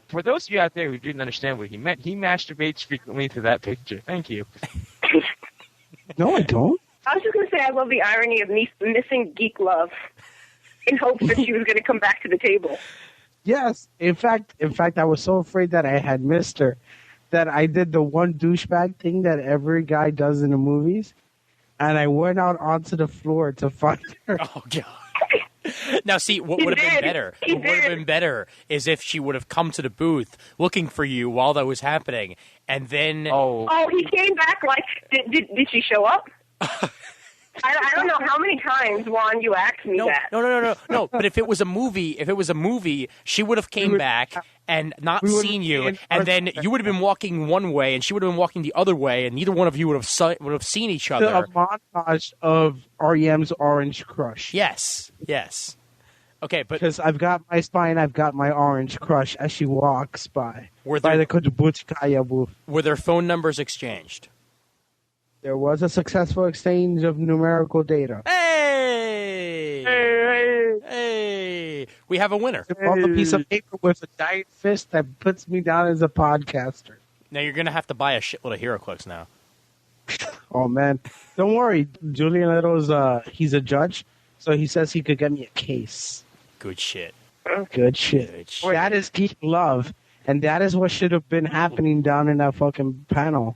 For those of you out there who didn't understand what he meant, he masturbates frequently to that picture. Thank you. No, I don't. I was just going to say I love the irony of me missing Geek Love in hopes that she was going to come back to the table. Yes. In fact, I was so afraid that I had missed her that I did the one douchebag thing that every guy does in the movies. And I went out onto the floor to find her. Oh, God. Now, see, what would have been better? What would have been better is if she would have come to the booth looking for you while that was happening, and then... Oh, he came back like, did she show up? I don't know how many times, Juan, you asked me that. No. But if it was a movie, she would have came back and not seen you, and then you would have been walking one way, and she would have been walking the other way, and neither one of you would have seen each other. A montage of REM's Orange Crush. Yes. Okay, but because I've got my spine, I've got my orange crush as she walks by. Were the Kutubutskaya booth. Were their phone numbers exchanged? There was a successful exchange of numerical data. Hey! We have a winner. Off a piece of paper with a giant fist that puts me down as a podcaster. Now you're gonna have to buy a shitload of HeroClix now. Oh man, don't worry. Julian Little's he's a judge, so he says he could get me a case. Good shit. Good shit. That is Geek Love, and that is what should have been happening down in that fucking panel.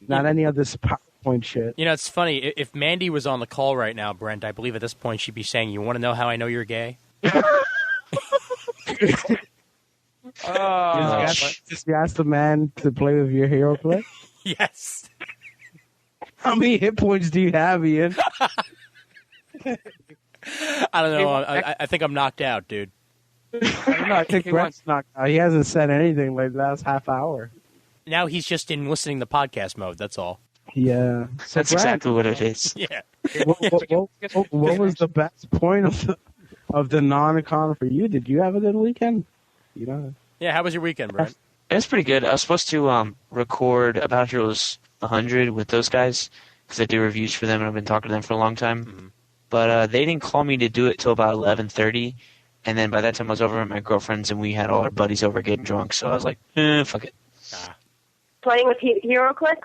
Not any of this PowerPoint shit. You know, it's funny. If Mandy was on the call right now, Brent, I believe at this point she'd be saying, "You want to know how I know you're gay?" Just ask the man to play with your HeroClix? Yes. How many hit points do you have, Ian? I don't know. I think I'm knocked out, dude. I think Brent's knocked out. He hasn't said anything like the last half hour. Now he's just in listening to podcast mode, that's all. Yeah. That's exactly what it is. Yeah. What was the best point of the non-con for you? Did you have a good weekend? You know. Yeah, how was your weekend, Brent? It was pretty good. I was supposed to record About Heroes 100 with those guys because I do reviews for them and I've been talking to them for a long time. Mm-hmm. But they didn't call me to do it till about 11:30, and then by that time I was over at my girlfriend's and we had all our buddies over getting drunk. So I was like, fuck it. Playing with HeroClix?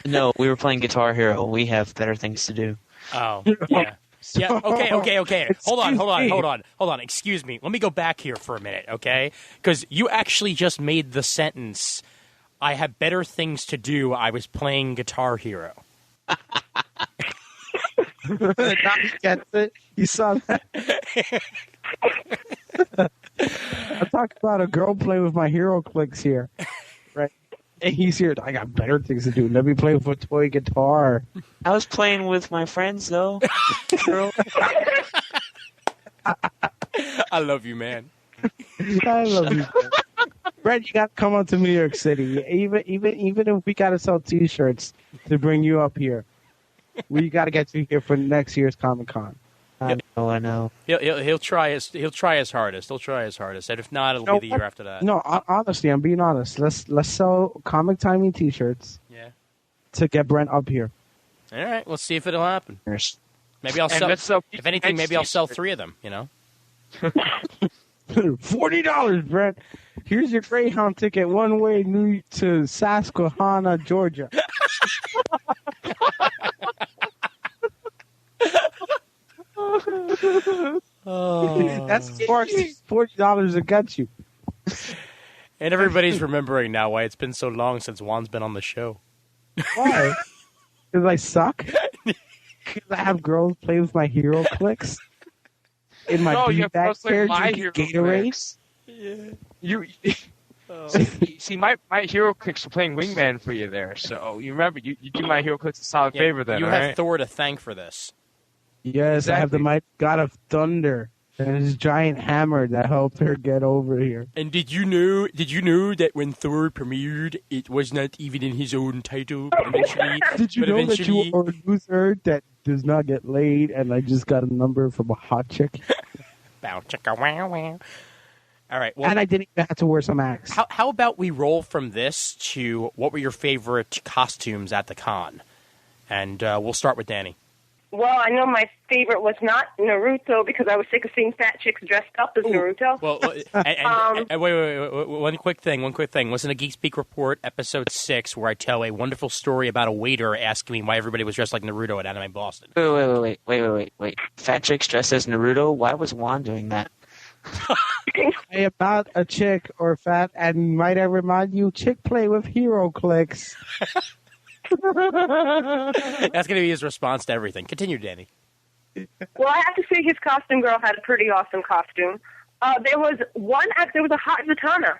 No, we were playing Guitar Hero. We have better things to do. Oh, yeah. Yeah, okay. Hold on. Excuse me. Let me go back here for a minute, okay? Because you actually just made the sentence, I have better things to do. I was playing Guitar Hero. Now he gets it. You saw that? I'm talking about a girl playing with my HeroClix here. Right? And he's here. I got better things to do. Let me play with a toy guitar. I was playing with my friends, though. I love you, man. I love you. Brett, you got to come up to New York City. Even if we got to sell T-shirts to bring you up here, we got to get you here for next year's Comic-Con. I know. He'll try his hardest. He'll try his hardest, and if not, it'll be the year after that. No, honestly, I'm being honest. Let's sell Comic Timing T-shirts. Yeah. To get Brent up here. All right, let's see if it'll happen. Maybe I'll sell. If anything, maybe I'll sell 3 of them. You know. $40, Brent. Here's your Greyhound ticket, one way to Susquehanna, Georgia. That's $40 to get you. And everybody's remembering now why it's been so long since Juan's been on the show. Why? Because I suck? Because I have girls play with my HeroClix? In my beanbag chair drinking Gatorade? Yeah. See, my HeroClix were playing Wingman for you there, so you remember, you do my HeroClix a solid favor then, You have have Thor to thank for this. Yes, exactly. I have the mighty God of Thunder and his giant hammer that helped her get over here. And did you know that when Thor premiered, it was not even in his own title, but eventually... Did you know that you are a loser that does not get laid, and I just got a number from a hot chick? Bow chicka wow wow. All right. Well, And I didn't even have to wear some axe. how about we roll from this to what were your favorite costumes at the con? And we'll start with Danny. Well, I know my favorite was not Naruto because I was sick of seeing fat chicks dressed up as Naruto. Well, and wait, one quick thing. Listen to Geek Speak Report, episode 6, where I tell a wonderful story about a waiter asking me why everybody was dressed like Naruto at Anime Boston. Wait. Fat chicks dressed as Naruto? Why was Juan doing that? I am not a chick or fat, and might I remind you, chick play with hero clicks. That's going to be his response to everything. Continue, Danny. Well, I have to say his costume girl had a pretty awesome costume. There was a hot Zatanna.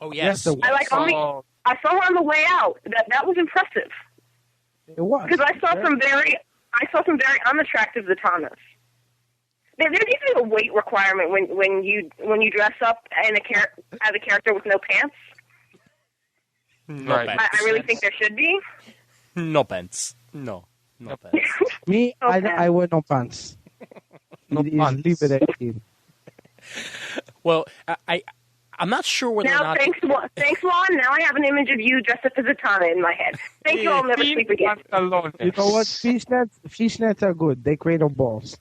Oh, yes. Yes, I saw her on the way out. That was impressive. It was. Because I saw some very unattractive Zatannas. There needs to be a weight requirement when you dress up as a character with no pants. No Right. pants. I really think there should be. No pants. No pants. Me, Okay. I wear no pants. No It is pants. leave it at it. Well, I'm not sure whether or Now, not... thanks, Lon. Now I have an image of you dressed up as Zatanna in my head. Thank you. I'll never sleep again. You know what? Fishnets are good. They cradle balls.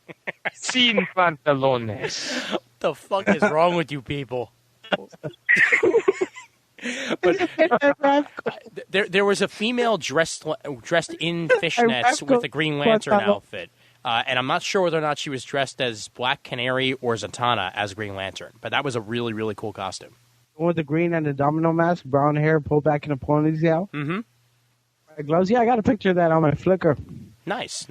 Sin pantalones. What the fuck is wrong with you people? But there was a female dressed in fishnets with a Green Lantern outfit, and I'm not sure whether or not she was dressed as Black Canary or Zatanna as Green Lantern. But that was a really, really cool costume. With the green and the domino mask, brown hair pulled back in a ponytail. Mm-hmm. Gloves. Yeah, I got a picture of that on my Flickr. Nice.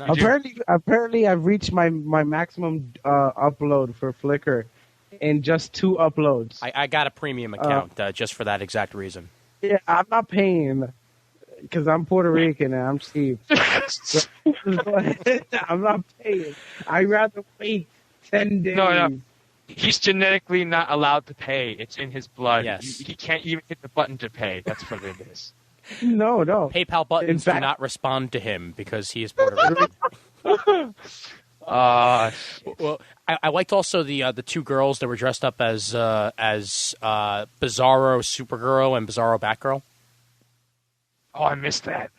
Apparently, I've reached my maximum upload for Flickr in just 2 uploads. I got a premium account just for that exact reason. Yeah, I'm not paying because I'm Puerto Rican and I'm cheap. I'm not paying. I'd rather wait 10 days. No. He's genetically not allowed to pay. It's in his blood. Yes. He can't even hit the button to pay. That's what it is. No. PayPal buttons In fact- do not respond to him because he is Puerto Rican. Well, I liked also the 2 girls that were dressed up as Bizarro Supergirl and Bizarro Batgirl. Oh, I missed that.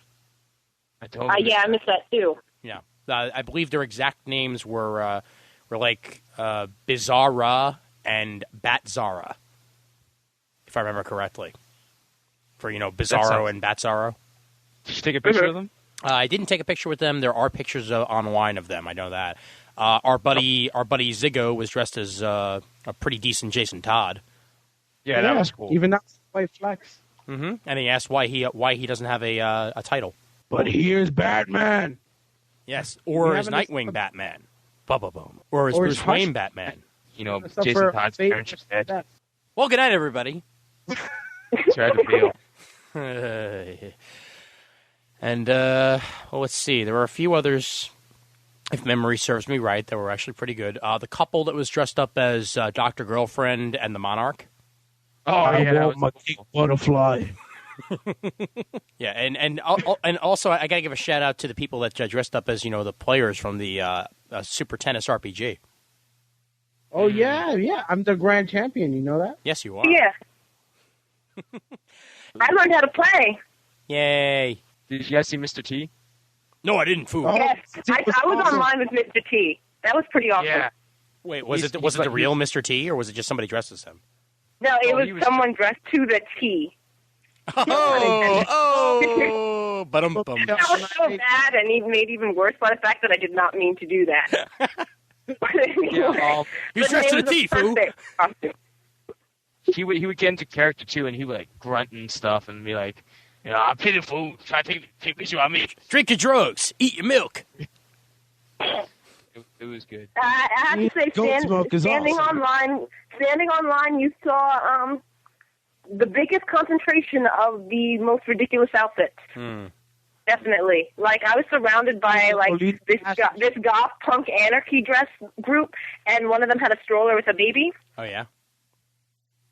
I totally Yeah, I missed that too. Yeah, I believe their exact names were like Bizarra and Batzara, if I remember correctly. For Bizarro and Batzaro. Did you take a picture of them? I didn't take a picture with them. There are pictures online of them. I know that. Our buddy Ziggo was dressed as a pretty decent Jason Todd. Yeah, that was cool. Even not white flex. Mm-hmm. And he asked why he doesn't have a title. But here's Batman. Yes, or We his haven't- Nightwing Batman, Boom, or his Or Bruce his Wayne Hush- Batman. So Jason for Todd's fate- parents are dead. Well, good night, everybody. Try to feel. And well, let's see. There were a few others, if memory serves me right, that were actually pretty good. The couple that was dressed up as Dr. Girlfriend and the Monarch. Oh, yeah, that want my was pink cool. butterfly. Yeah, and also I got to give a shout out to the people that dressed up as the players from the Super Tennis RPG. Oh yeah. I'm the grand champion. You know that? Yes, you are. Yeah. I learned how to play. Yay! Did you guys see Mr. T? No, I didn't fool. Oh, Yes, I was awesome. online with Mr. T. That was pretty awesome. Yeah. Wait, was He's- it the he's real Mr. T, or was it just somebody dressed as him? No, it Oh, was he was- someone dressed to the T. Oh, bum. That was so bad and even made even worse by the fact that I did not mean to do that. But anyway, Yeah, He's but dressed to it the was a T, fool. perfect costume. he would get into character too, and he would like grunt and stuff, and be like, I'm pitiful. Try to take a picture of me. Drink your drugs, eat your milk. It was good. I have to say, Goat smoke is standing awesome. online, you saw the biggest concentration of the most ridiculous outfits. Definitely. Like, I was surrounded by, like, this goth punk anarchy dress group, and one of them had a stroller with a baby. Oh yeah.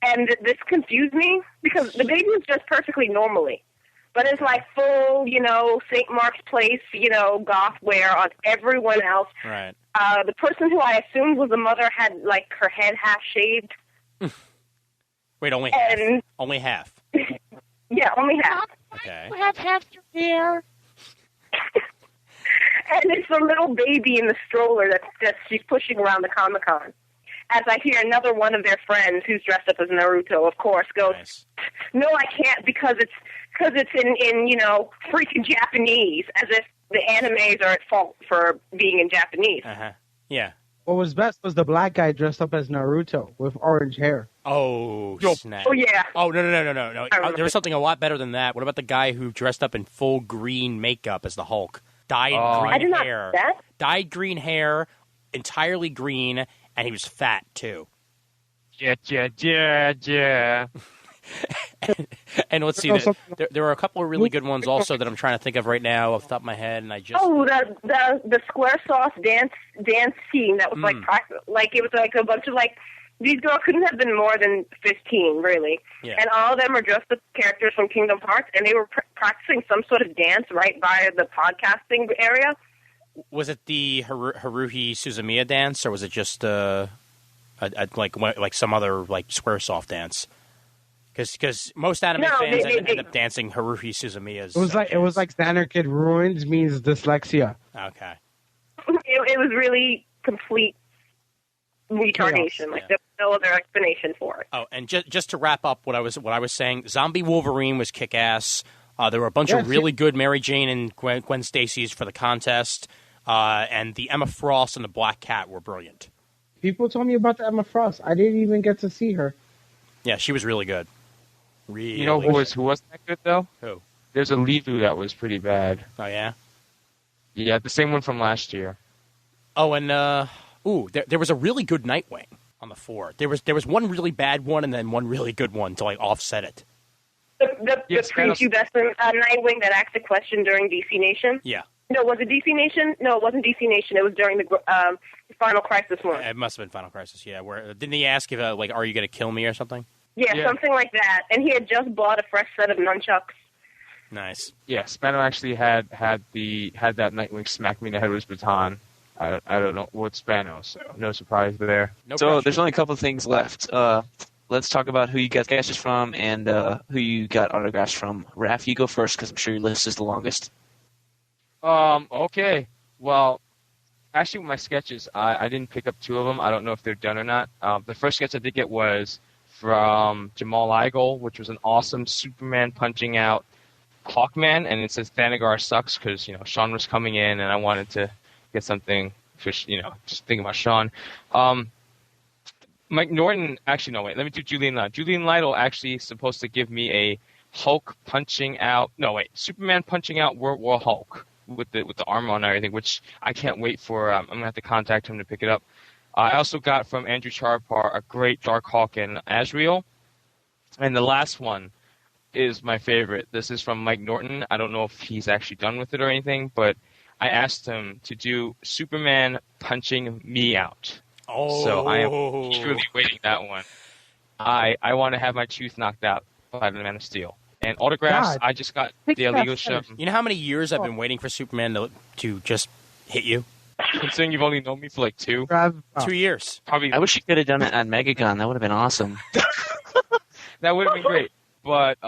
And this confused me, because the baby was just perfectly normally. But it's like full, St. Mark's Place, goth wear on everyone else. Right. The person who I assumed was the mother had, like, her head half shaved. Wait, only half. And Only half. yeah, only half. Okay. You have half your hair. And it's a little baby in the stroller that she's pushing around the Comic-Con. As I hear another one of their friends who's dressed up as Naruto, of course, goes, Nice. "No, I can't because it's in freaking Japanese," as if the animes are at fault for being in Japanese. Uh-huh. Yeah. What was best was the black guy dressed up as Naruto with orange hair. Oh, snap. Oh yeah, Oh, no. I remember. There was something a lot better than that. What about the guy who dressed up in full green makeup as the Hulk? Dyed green I did not hair. see that. Dyed green hair, entirely green, and he was fat, too. Yeah. And let's see, there are a couple of really good ones also that I'm trying to think of right now off the top of my head, and I just... Oh, the Square Sauce dance team that was like it was like a bunch of like these girls couldn't have been more than 15 really, Yeah. and all of them were dressed as characters from Kingdom Hearts, and they were practicing some sort of dance right by the podcasting area. Was it the Haruhi Suzumiya dance, or was it just like some other like Squaresoft dance? Because most anime fans end up dancing Haruhi Suzumiya's. It was like Standard Kid Ruins means dyslexia. Okay. It was really complete retardation. Like there was no other explanation for it. Oh, and just to wrap up what I was saying, Zombie Wolverine was kick-ass. There were a bunch of really good Mary Jane and Gwen Stacy's for the contest, and the Emma Frost and the Black Cat were brilliant. People told me about the Emma Frost. I didn't even get to see her. Yeah, she was really good. Really. You know who was that good though? Who? There's a Levu that was pretty bad. Oh yeah. Yeah, the same one from last year. Oh, and there was a really good Nightwing on the 4. There was one really bad one and then one really good one to like offset it. The prepubescent Nightwing that asked a question during DC Nation. Yeah. No, was it DC Nation? No, it wasn't DC Nation. It was during the Final Crisis one. It must have been Final Crisis. Yeah. Where didn't he ask if are you going to kill me or something? Yeah, something like that. And he had just bought a fresh set of nunchucks. Nice. Yeah, Spano actually had that Nightwing smack me in the head with his baton. I don't know what Spano, so no surprise there. No So pressure. there's only a couple of things left. Let's talk about who you got sketches from and who you got autographs from. Raph, you go first because I'm sure your list is the longest. Okay. Well, actually, with my sketches, I didn't pick up 2 of them. I don't know if they're done or not. The first sketch I did get was from Jamal Igle, which was an awesome Superman punching out Hawkman, and it says Thanagar sucks because Sean was coming in, and I wanted to get something for just thinking about Sean. Mike Norton, actually no wait, let me do Julian Lytle. Julian Lytle actually is supposed to give me a Hulk punching out. No wait, Superman punching out World War Hulk with the armor on and everything, which I can't wait for. I'm gonna have to contact him to pick it up. I also got from Andrew Charpar a great Dark Hawk and Azrael. And the last one is my favorite. This is from Mike Norton. I don't know if he's actually done with it or anything, but I asked him to do Superman punching me out. Oh. So I am truly waiting that one. I want to have my tooth knocked out by the Man of Steel. And autographs, God. I just got Daily Ocean. You know how many years I've been waiting for Superman to just hit you? Considering you've only known me for like 2, 2 years. probably I wish you could have done it on Megagon. That would have been awesome. that would have been great. But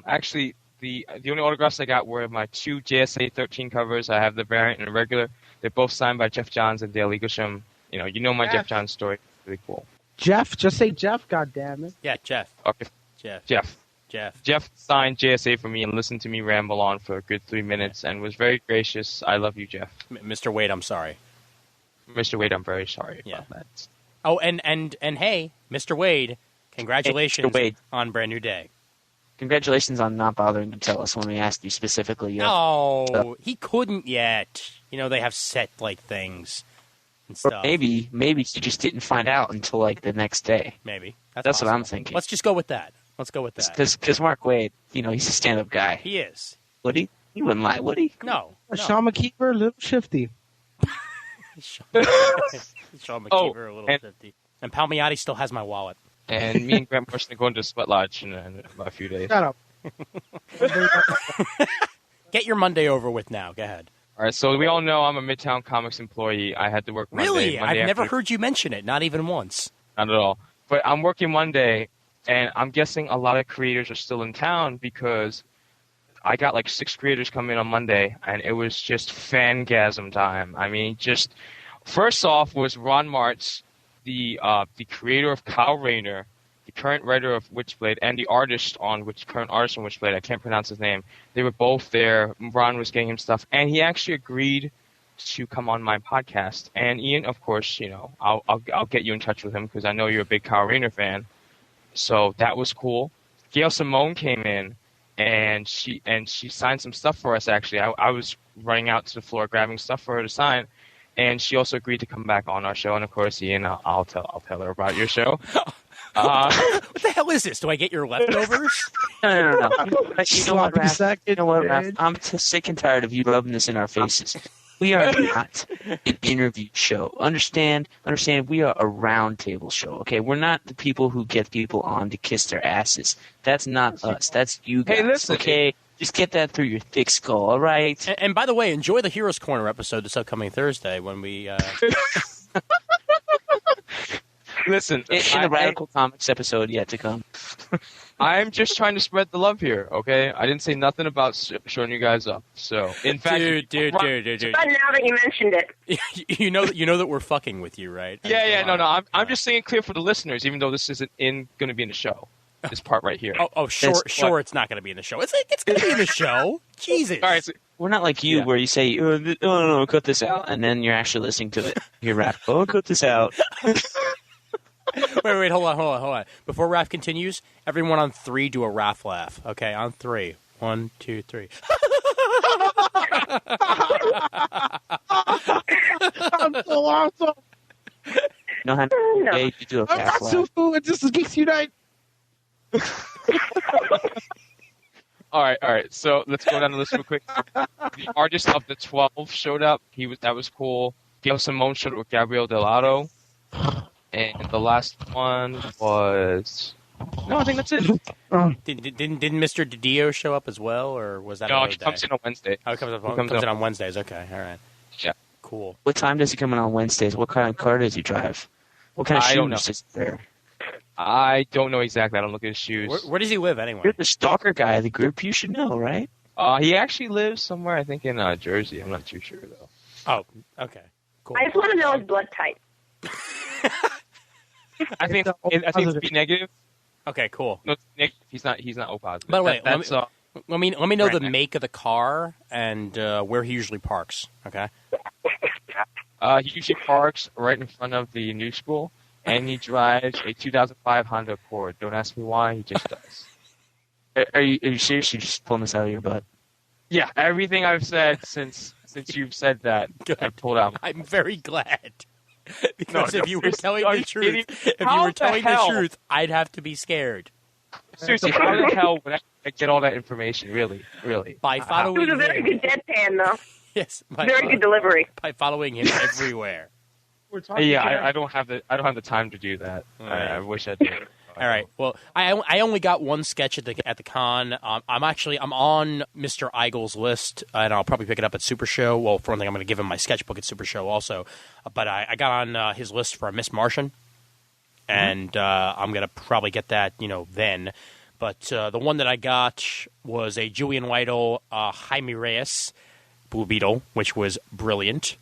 actually, the only autographs I got were my 2 JSA 13 covers. I have the variant and the regular. They're both signed by Jeff Johns and Dale Eaglesham. You know my Jeff Johns story. Really cool. Jeff, just say Jeff, goddammit. Yeah, Jeff. Okay, Jeff. Jeff signed JSA for me and listened to me ramble on for a good 3 minutes and was very gracious. I love you, Jeff. Mr. Wade, I'm sorry. Mr. Wade, I'm very sorry Yeah. about that. Oh, and hey, Mr. Wade, congratulations Mr. Wade. on Brand New Day. Congratulations on not bothering to tell us when we asked you specifically. No, he couldn't yet. They have set like things and Or stuff. maybe you just didn't find out until like the next day. Maybe. That's possible. what I'm thinking. Let's just go with that. Because Mark Wade, he's a stand-up guy. He is. Would he? He wouldn't lie, would he? No. Sean McKeever, a little shifty. Sean McKeever, Oh, a little and- 50. And Palmiotti still has my wallet. And me and Grant Morrison are going to Sweat Lodge in about a few days. Shut up. Get your Monday over with now. Go ahead. All right, so we all know I'm a Midtown Comics employee. I had to work Monday. Really? Monday I've never after- heard you mention it. Not even once. Not at all. But I'm working Monday, and I'm guessing a lot of creators are still in town because I got like 6 creators come in on Monday, and it was just fangasm time. I mean, just first off was Ron Martz, the creator of Kyle Rayner, the current writer of Witchblade, and the current artist on Witchblade. I can't pronounce his name. They were both there. Ron was getting him stuff, and he actually agreed to come on my podcast. And Ian, of course, you know, I'll get you in touch with him because I know you're a big Kyle Rayner fan. So that was cool. Gail Simone came in, and she signed some stuff for us. Actually, I was running out to the floor grabbing stuff for her to sign, and she also agreed to come back on our show. And of course, Ian, I'll tell her about your show. What the hell is this? Do I get your leftovers? No. But you know what, Raph? Sloppy You know what, seconds, Raph? I'm sick and tired of you rubbing this in our faces. We are not an interview show. Understand? We are a round table show, okay? We're not the people who get people on to kiss their asses. That's not us. That's you guys, listen. okay? Just get that through your thick skull, all right? And by the way, enjoy the Heroes Corner episode this upcoming Thursday when we... Listen, In the Radical Comics episode yet to come. I'm just trying to spread the love here, okay? I didn't say nothing about showing you guys up. So, in fact, Dude. But now that you mentioned it, you know that we're fucking with you, right? no. I'm just saying it clear for the listeners, even though this isn't going to be in the show. This part right here. Sure, it's not going to be in the show. It's going to be in the show. Jesus. All right. So, We're not like you where you say, no, cut this out, and then you're actually listening to it. You're rap. Oh, cut this out. Wait, hold on. Before Raph continues, everyone on 3 do a Raph laugh. Okay, on 3. 1, 2, 3. I'm so awesome. No, honey, No. yeah, you do a I'm rap not so fool. It just makes you nice. all right. So let's go down the list real quick. The artist of the 12 showed up. That was cool. Gail Simone showed up with Gabriel Delato. And the last one was... No, I think that's it. Didn't Mr. DiDio show up as well, or was that No, another he day? comes in on Wednesday. Oh, he comes in on Wednesdays. Okay, all right. Yeah. Cool. What time does he come in on Wednesdays? What kind of car does he drive? What kind of I don't shoes is there? I don't know exactly. I don't look at his shoes. Where does he live anyway? You're the stalker guy of the group. You should know, right? He actually lives somewhere, I think, in Jersey. I'm not too sure, though. Oh, okay. Cool. I just want to know his blood type. I think it's B negative. Okay, cool. No, it's negative. He's not O positive. By the way, that's let me know the Right. make of the car and where he usually parks. Okay. he usually parks right in front of the new school, and he drives a 2005 Honda Accord. Don't ask me why. He just does. Are you serious? You're just pulling this out of your butt? Yeah, everything I've said since you've said that, Good. I've pulled out. I'm very glad. Because No, if you were telling are the you truth, kidding? I'd have to be scared. Seriously, how the hell would I get all that information? Really? By It following was a very him. good deadpan, though. Yes, Very good delivery. by following him everywhere. Yeah, I don't have the time to do that. I wish I did. All right. Well, I only got one sketch at the con. I'm on Mr. Eigel's list, and I'll probably pick it up at Super Show. Well, for one thing, I'm going to give him my sketchbook at Super Show also. But I got on his list for a Miss Martian, and I'm going to probably get that then. But the one that I got was a Julian Weidel Jaime Reyes Blue Beetle, which was brilliant.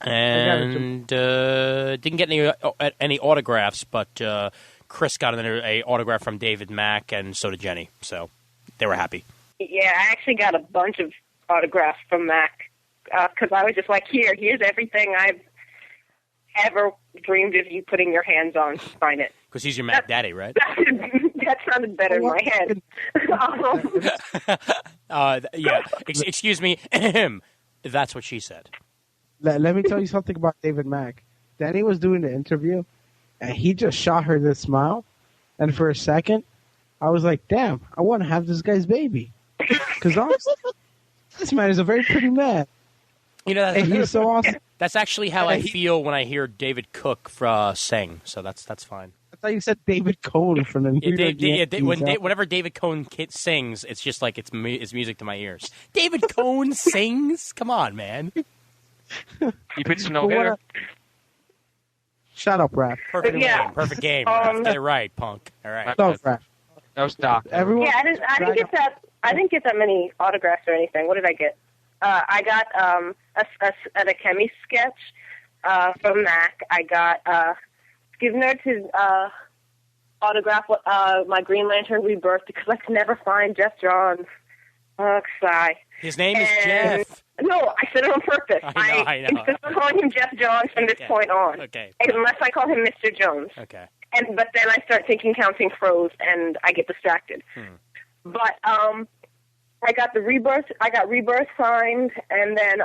And didn't get any autographs, but Chris got an autograph from David Mack, and so did Jenny. So they were happy. Yeah, I actually got a bunch of autographs from Mac because I was just like, here's everything I've ever dreamed of you putting your hands on. Sign it. Because he's your Mac Daddy, right? That sounded better in my head. Yeah. Excuse me. That's what she said. Let me tell you something about David Mack. Danny was doing the interview, and he just shot her this smile. And for a second, I was like, damn, I want to have this guy's baby. Because honestly, this man is a very pretty man. And he's so awesome. That's actually how I feel when I hear David Cook sing. So that's fine. I thought you said David Cohn from the New York Yankees. Whenever David Cohn sings, it's just like it's music to my ears. David Cohn sings? Come on, man. He puts no hitter. Shut up, Raph. Perfect Yeah. game. Perfect game. Raph. Get it right, punk. All right. Shut up, Raph. That was Doc. Everyone. Yeah, I didn't get that many autographs or anything. What did I get? I got an Akemi sketch from Mac. I got give Nerds his autograph my Green Lantern Rebirth because I could never find Jeff Johns. Sigh. His name is And- Jeff. No, I said it on purpose. I know. insist on calling him Jeff Johns from this Okay. point on. Okay. Unless I call him Mr. Jones. Okay. But then I start thinking counting crows and I get distracted. But I got the Rebirth. I got Rebirth signed, and then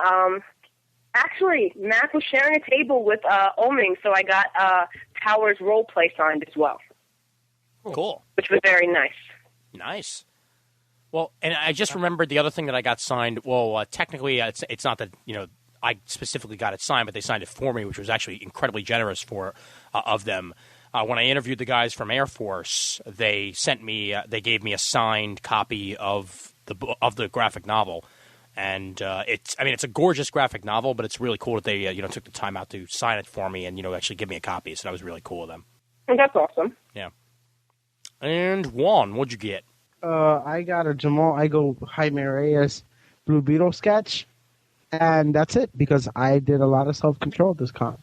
actually Mac was sharing a table with Oming, so I got Powers roleplay signed as well, Cool. which was very nice. Nice. Well, and I just remembered the other thing that I got signed. Well, technically, it's not that I specifically got it signed, but they signed it for me, which was actually incredibly generous of them. When I interviewed the guys from Air Force, they sent me, they gave me a signed copy of the graphic novel, and it's a gorgeous graphic novel, but it's really cool that they took the time out to sign it for me and actually give me a copy. So that was really cool of them. That's awesome. Yeah. And Juan, what'd you get? I got a Jamal Igo Jaime Reyes Blue Beetle sketch, and that's it because I did a lot of self-control this con.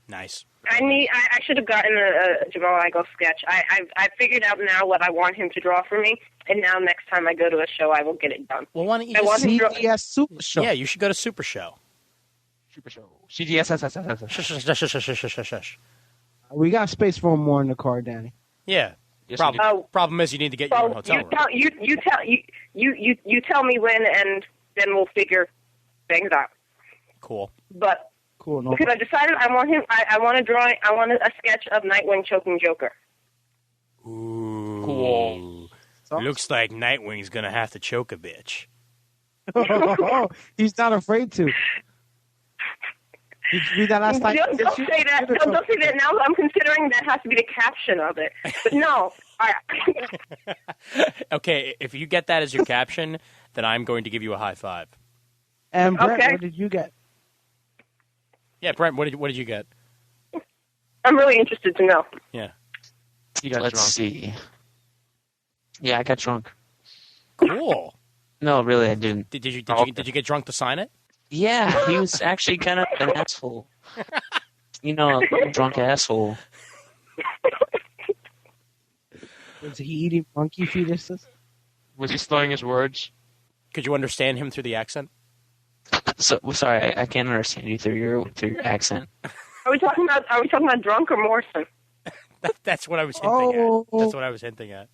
Nice. I should have gotten a Jamal Igo sketch. I figured out now what I want him to draw for me, and now next time I go to a show, I will get it done. Well, why don't you I want him to draw. CBS Super Show. Yeah, you should go to Super Show. Super Show. CGS. Shush, shush, shush, shush, shush, shush, shush. We got space for more in the car, Danny. Yeah. Yes, Problem is you need to get your own hotel room. You tell me when, and then we'll figure things out. Cool. But Cool. No. because I decided I want him, I want a drawing. I want a sketch of Nightwing choking Joker. Ooh. Cool. Looks like Nightwing's gonna have to choke a bitch. He's not afraid to. Did you read that last night? Don't say that. Don't say that now. I'm considering that has to be the caption of it. But no. Okay, if you get that as your caption, then I'm going to give you a high five. And Brent, Okay. what did you get? Yeah, Brent, what did you get? I'm really interested to know. Yeah. You got Let's drunk. see. Yeah, I got drunk. Cool. No, really, I didn't. Did you get drunk to sign it? Yeah, he was actually kind of an asshole. A little drunk asshole. Was he eating monkey fetuses? Was he slurring his words? Could you understand him through the accent? So sorry, I can't understand you through your accent. Are we talking about drunk or Morrison? That's what I was hinting at. That's what I was hinting at.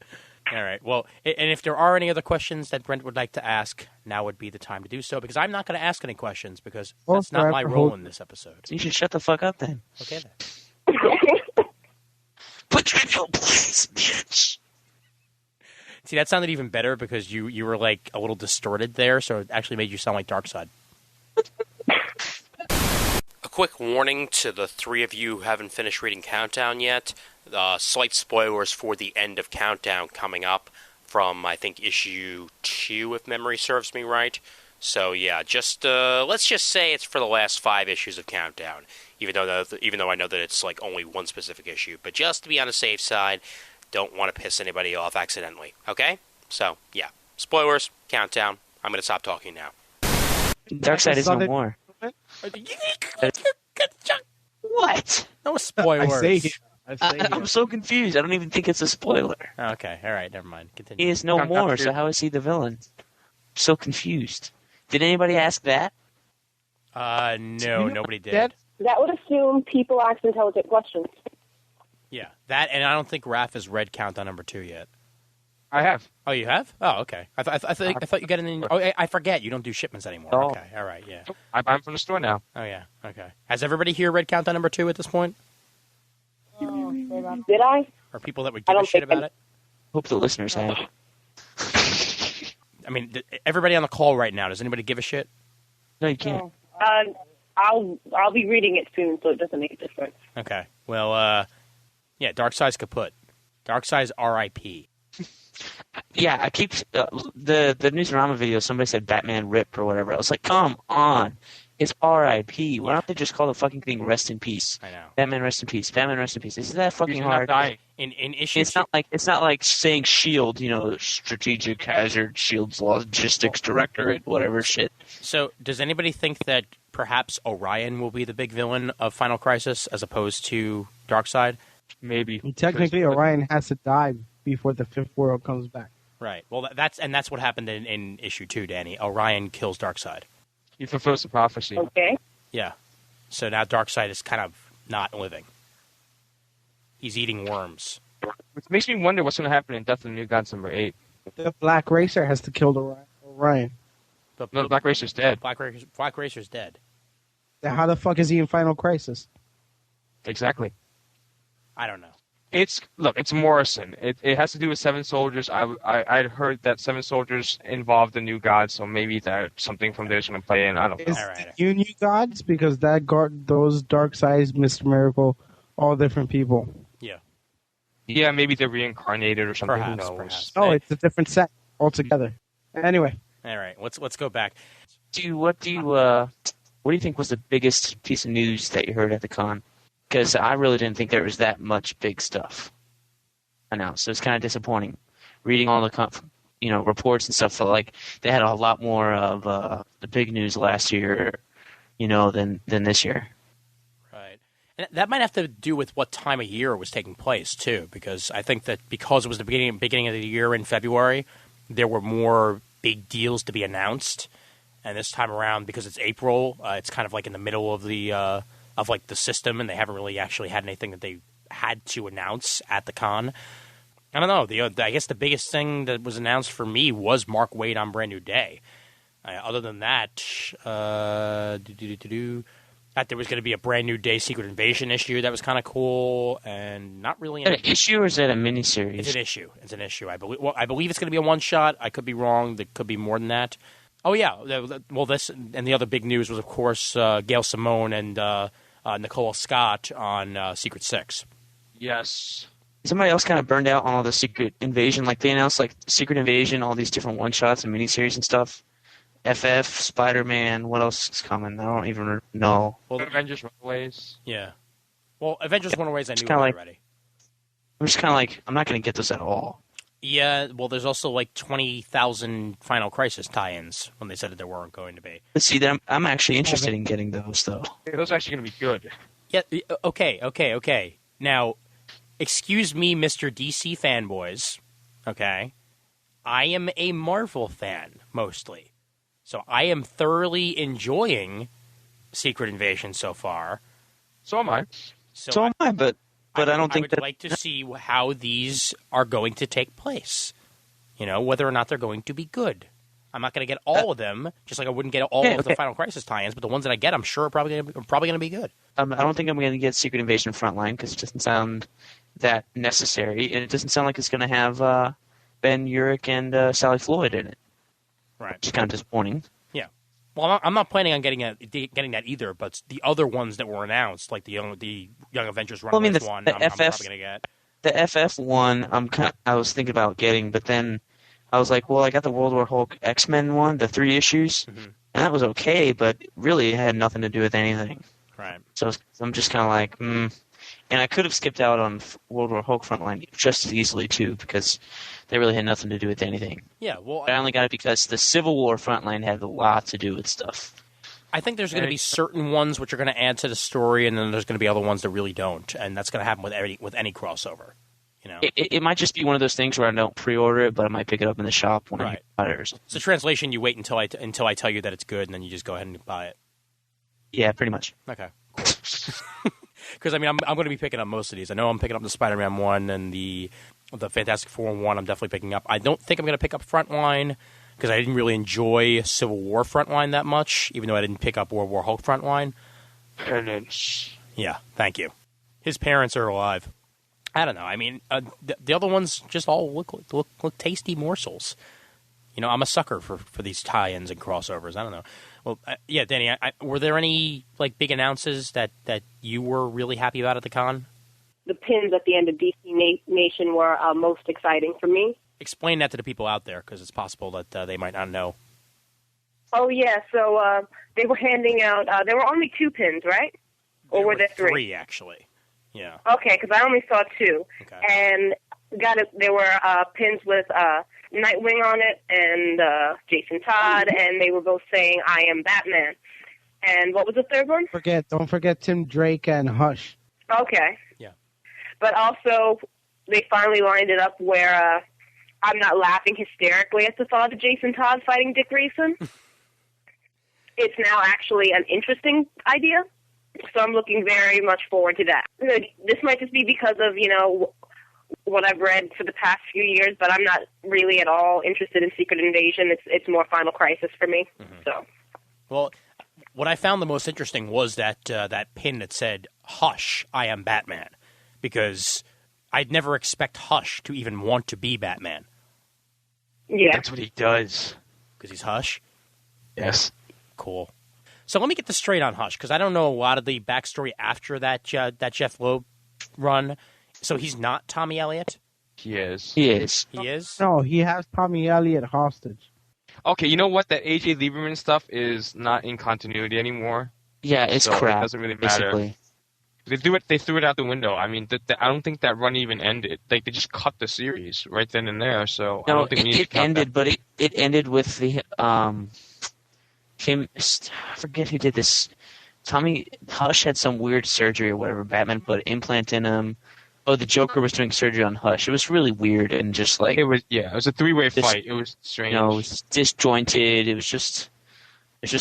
All right. Well, and if there are any other questions that Brent would like to ask, now would be the time to do so, because I'm not going to ask any questions because that's not my role in this episode. So you should shut the fuck up then. Okay, then. Put your in your place, bitch. See, that sounded even better because you were like a little distorted there, so it actually made you sound like Darkseid. A quick warning to the three of you who haven't finished reading Countdown yet. Slight spoilers for the end of Countdown coming up from, I think, issue 2, if memory serves me right. So, yeah, just let's just say it's for the last 5 issues of Countdown, even though I know that it's like only one specific issue. But just to be on the safe side, don't want to piss anybody off accidentally, okay? So, yeah, spoilers, Countdown. I'm going to stop talking now. Darkseid is no more. What? No spoilers. I say it. I'm so confused. I don't even think it's a spoiler. Okay, all right, never mind. Continue. He is no more, so how is he the villain? I'm so confused. Did anybody ask that? No, nobody did. That would assume people ask intelligent questions. Yeah, that, and I don't think Raph has read Countdown number 2 yet. I have. Oh, you have? Oh, okay. I thought you got it in. Oh, I forget. You don't do shipments anymore. Oh. Okay, all right, yeah. I buy them from the store now. Oh, yeah, okay. Has everybody here read Countdown number 2 at this point? Did I? Or people that would I give a don't shit think about it? Hope the listeners have. I mean, everybody on the call right now, does anybody give a shit? No, you can't. I'll be reading it soon, so it doesn't make a difference. Okay. Well, yeah, Darkseid's kaput. Darkseid's R.I.P. Yeah, I keep the Newsarama video. Somebody said Batman ripped or whatever. I was like, come on! It's R.I.P. Why don't they just call the fucking thing Rest in Peace? I know. Batman Rest in Peace. Batman Rest in Peace. Isn't that fucking He's hard? not dying. In issue It's not like saying Shield, Strategic Hazard Shield's Logistics Directorate, whatever shit. So, does anybody think that perhaps Orion will be the big villain of Final Crisis as opposed to Darkseid? Maybe. Technically, Orion has to die before the Fifth World comes back. Right. Well, that's what happened in issue 2, Danny. Orion kills Darkseid. He fulfills the prophecy. Okay. Yeah. So now Darkseid is kind of not living. He's eating worms. Which makes me wonder what's going to happen in Death of the New Gods number 8. The Black Racer has to kill Orion. But No, the Black Racer's dead. Black Racer's dead. Then how the fuck is he in Final Crisis? Exactly. I don't know. It's Morrison. It has to do with Seven Soldiers. I'd heard that Seven Soldiers involved the New Gods, so maybe that something from there's going to play in. I don't know. Is All right. you New Gods? Because those Darkseid, Mr. Miracle, all different people. Yeah. Yeah, maybe they're reincarnated or something. Perhaps, Who knows? perhaps. Oh, it's a different set altogether. Anyway, All right. Let's go back. What do you think was the biggest piece of news that you heard at the con? Because I really didn't think there was that much big stuff announced. So it's kind of disappointing. Reading all the reports and stuff, felt like they had a lot more of the big news last year, than this year. Right. And that might have to do with what time of year it was taking place too, because I think that because it was the beginning of the year in February, there were more big deals to be announced. And this time around, because it's April, it's kind of like in the middle of the system, and they haven't really actually had anything that they had to announce at the con. I don't know. I guess the biggest thing that was announced for me was Mark Waid on Brand New Day. Other than that, that there was going to be a Brand New Day Secret Invasion issue that was kind of cool, and not really Is that an issue or is that a miniseries? It's an issue. It's an issue. I believe it's going to be a one shot. I could be wrong. There could be more than that. Oh yeah. Well, this and the other big news was, of course, Gail Simone and Nicola Scott on Secret Six. Yes. Somebody else kind of burned out on all the Secret Invasion. Like they announced Secret Invasion, all these different one shots and miniseries and stuff. FF, Spider-Man. What else is coming? I don't even know. Well, Avengers Runaways. Yeah. Well, Avengers Runaways I knew kinda like- already. I'm just kind of like, I'm not going to get this at all. Yeah. Well, there's also like 20,000 Final Crisis tie-ins when they said that there weren't going to be. Let's see, I'm actually interested in getting those though. Yeah, those are actually going to be good. Yeah. Okay. Now, excuse me, Mr. DC fanboys. Okay. I am a Marvel fan mostly. So I am thoroughly enjoying Secret Invasion so far. So am I. So am I, but I don't think I would that. like to see how these are going to take place. Whether or not they're going to be good. I'm not going to get all of them, just like I wouldn't get all of the Final Crisis tie-ins. But the ones that I get, I'm sure are probably going to be good. I don't think I'm going to get Secret Invasion Frontline because it doesn't sound that necessary, and it doesn't sound like it's going to have Ben Urich and Sally Floyd in it. Right. Which is kind of disappointing. Yeah. Well, I'm not planning on getting that either. But the other ones that were announced, like the Young Avengers Runaways one, I'm probably going to get. The FF one, I was thinking about getting, but then I was like, well, I got the World War Hulk X-Men one, the 3 issues, and that was okay, but really it had nothing to do with anything. Right. So I'm just kind of like, And I could have skipped out on World War Hulk Frontline just as easily, too, because they really had nothing to do with anything. Yeah, well, But I only got it because the Civil War Frontline had a lot to do with stuff. I think there's going to be certain ones which are going to add to the story, and then there's going to be other ones that really don't, and that's going to happen with any crossover. It might just be one of those things where I don't pre-order it, but I might pick it up in the shop when I buy it or something. So translation, you wait until I tell you that it's good, and then you just go ahead and buy it. Yeah, pretty much. Okay. Because I'm going to be picking up most of these. I know I'm picking up the Spider-Man one and the Fantastic Four one. I'm definitely picking up. I don't think I'm going to pick up Frontline because I didn't really enjoy Civil War Frontline that much, even though I didn't pick up World War Hulk Frontline. Penance. Yeah, thank you. His parents are alive. I don't know. I mean, the other ones just all look tasty morsels. I'm a sucker for these tie-ins and crossovers. I don't know. Well, yeah, Danny, were there any big announces that you were really happy about at the con? The pins at the end of DC Nation were most exciting for me. Explain that to the people out there, because it's possible that they might not know. Oh, yeah. So they were handing out, there were only 2 pins, right? Or were there 3? 3, actually. Yeah. Okay, because I only saw 2. Okay. And there were pins with Nightwing on it and Jason Todd, and they were both saying, "I am Batman." And what was the third one? Don't forget Tim Drake and Hush. Okay. Yeah. But also, they finally lined it up where I'm not laughing hysterically at the thought of Jason Todd fighting Dick Grayson. It's now actually an interesting idea, so I'm looking very much forward to that. This might just be because of, what I've read for the past few years, but I'm not really at all interested in Secret Invasion. It's more Final Crisis for me. Mm-hmm. So, well, what I found the most interesting was that that pin that said "Hush, I am Batman," because I'd never expect Hush to even want to be Batman. Yeah, that's what he does. Because he's Hush. Yes. Cool. So let me get this straight on Hush, because I don't know a lot of the backstory after that Jeff Loeb run. So he's not Tommy Elliott? He is. He is. He is? No, he has Tommy Elliott hostage. Okay, you know what? That AJ Lieberman stuff is not in continuity anymore. Yeah, it's crap. It doesn't really matter. Basically. They threw it out the window. I mean, I don't think that run even ended. They just cut the series right then and there. So no, I don't think we need to count ended, that. but it ended with the I forget who did this. Tommy Hush had some weird surgery or whatever. Batman put an implant in him. Oh, the Joker was doing surgery on Hush. It was really weird and just like it was a 3-way fight. It was strange. It was disjointed. It's just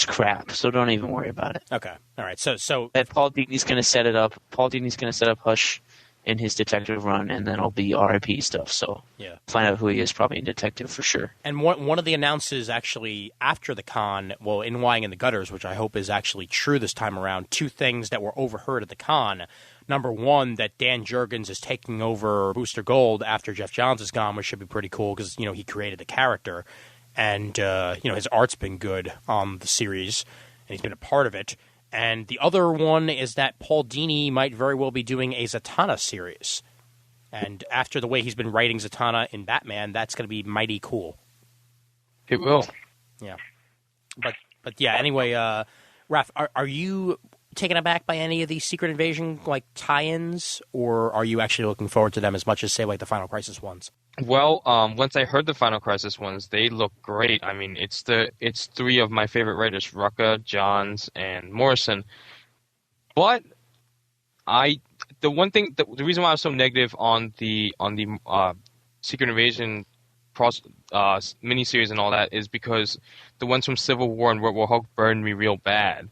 crap. So don't even worry about it. Okay. All right. So that Paul Dini's going to set it up. Paul Dini's going to set up Hush in his detective run, and then it'll be RIP stuff. So yeah, find out who he is. Probably a detective for sure. And one of the announces actually after the con, well, in Lying in the Gutters, which I hope is actually true this time around, 2 things that were overheard at the con. Number one, that Dan Jurgens is taking over Booster Gold after Jeff Johns is gone, which should be pretty cool because, he created the character. And, his art's been good on the series, and he's been a part of it. And the other one is that Paul Dini might very well be doing a Zatanna series. And after the way he's been writing Zatanna in Batman, that's going to be mighty cool. It will. Yeah. But yeah, anyway, Raph, are you taken aback by any of these Secret Invasion tie-ins, or are you actually looking forward to them as much as, say, the Final Crisis ones? Well, once I heard the Final Crisis ones, they look great. I mean, it's 3 of my favorite writers, Rucka, Johns, and Morrison. But the reason why I was so negative on the Secret Invasion miniseries and all that is because the ones from Civil War and World War Hulk burned me real bad.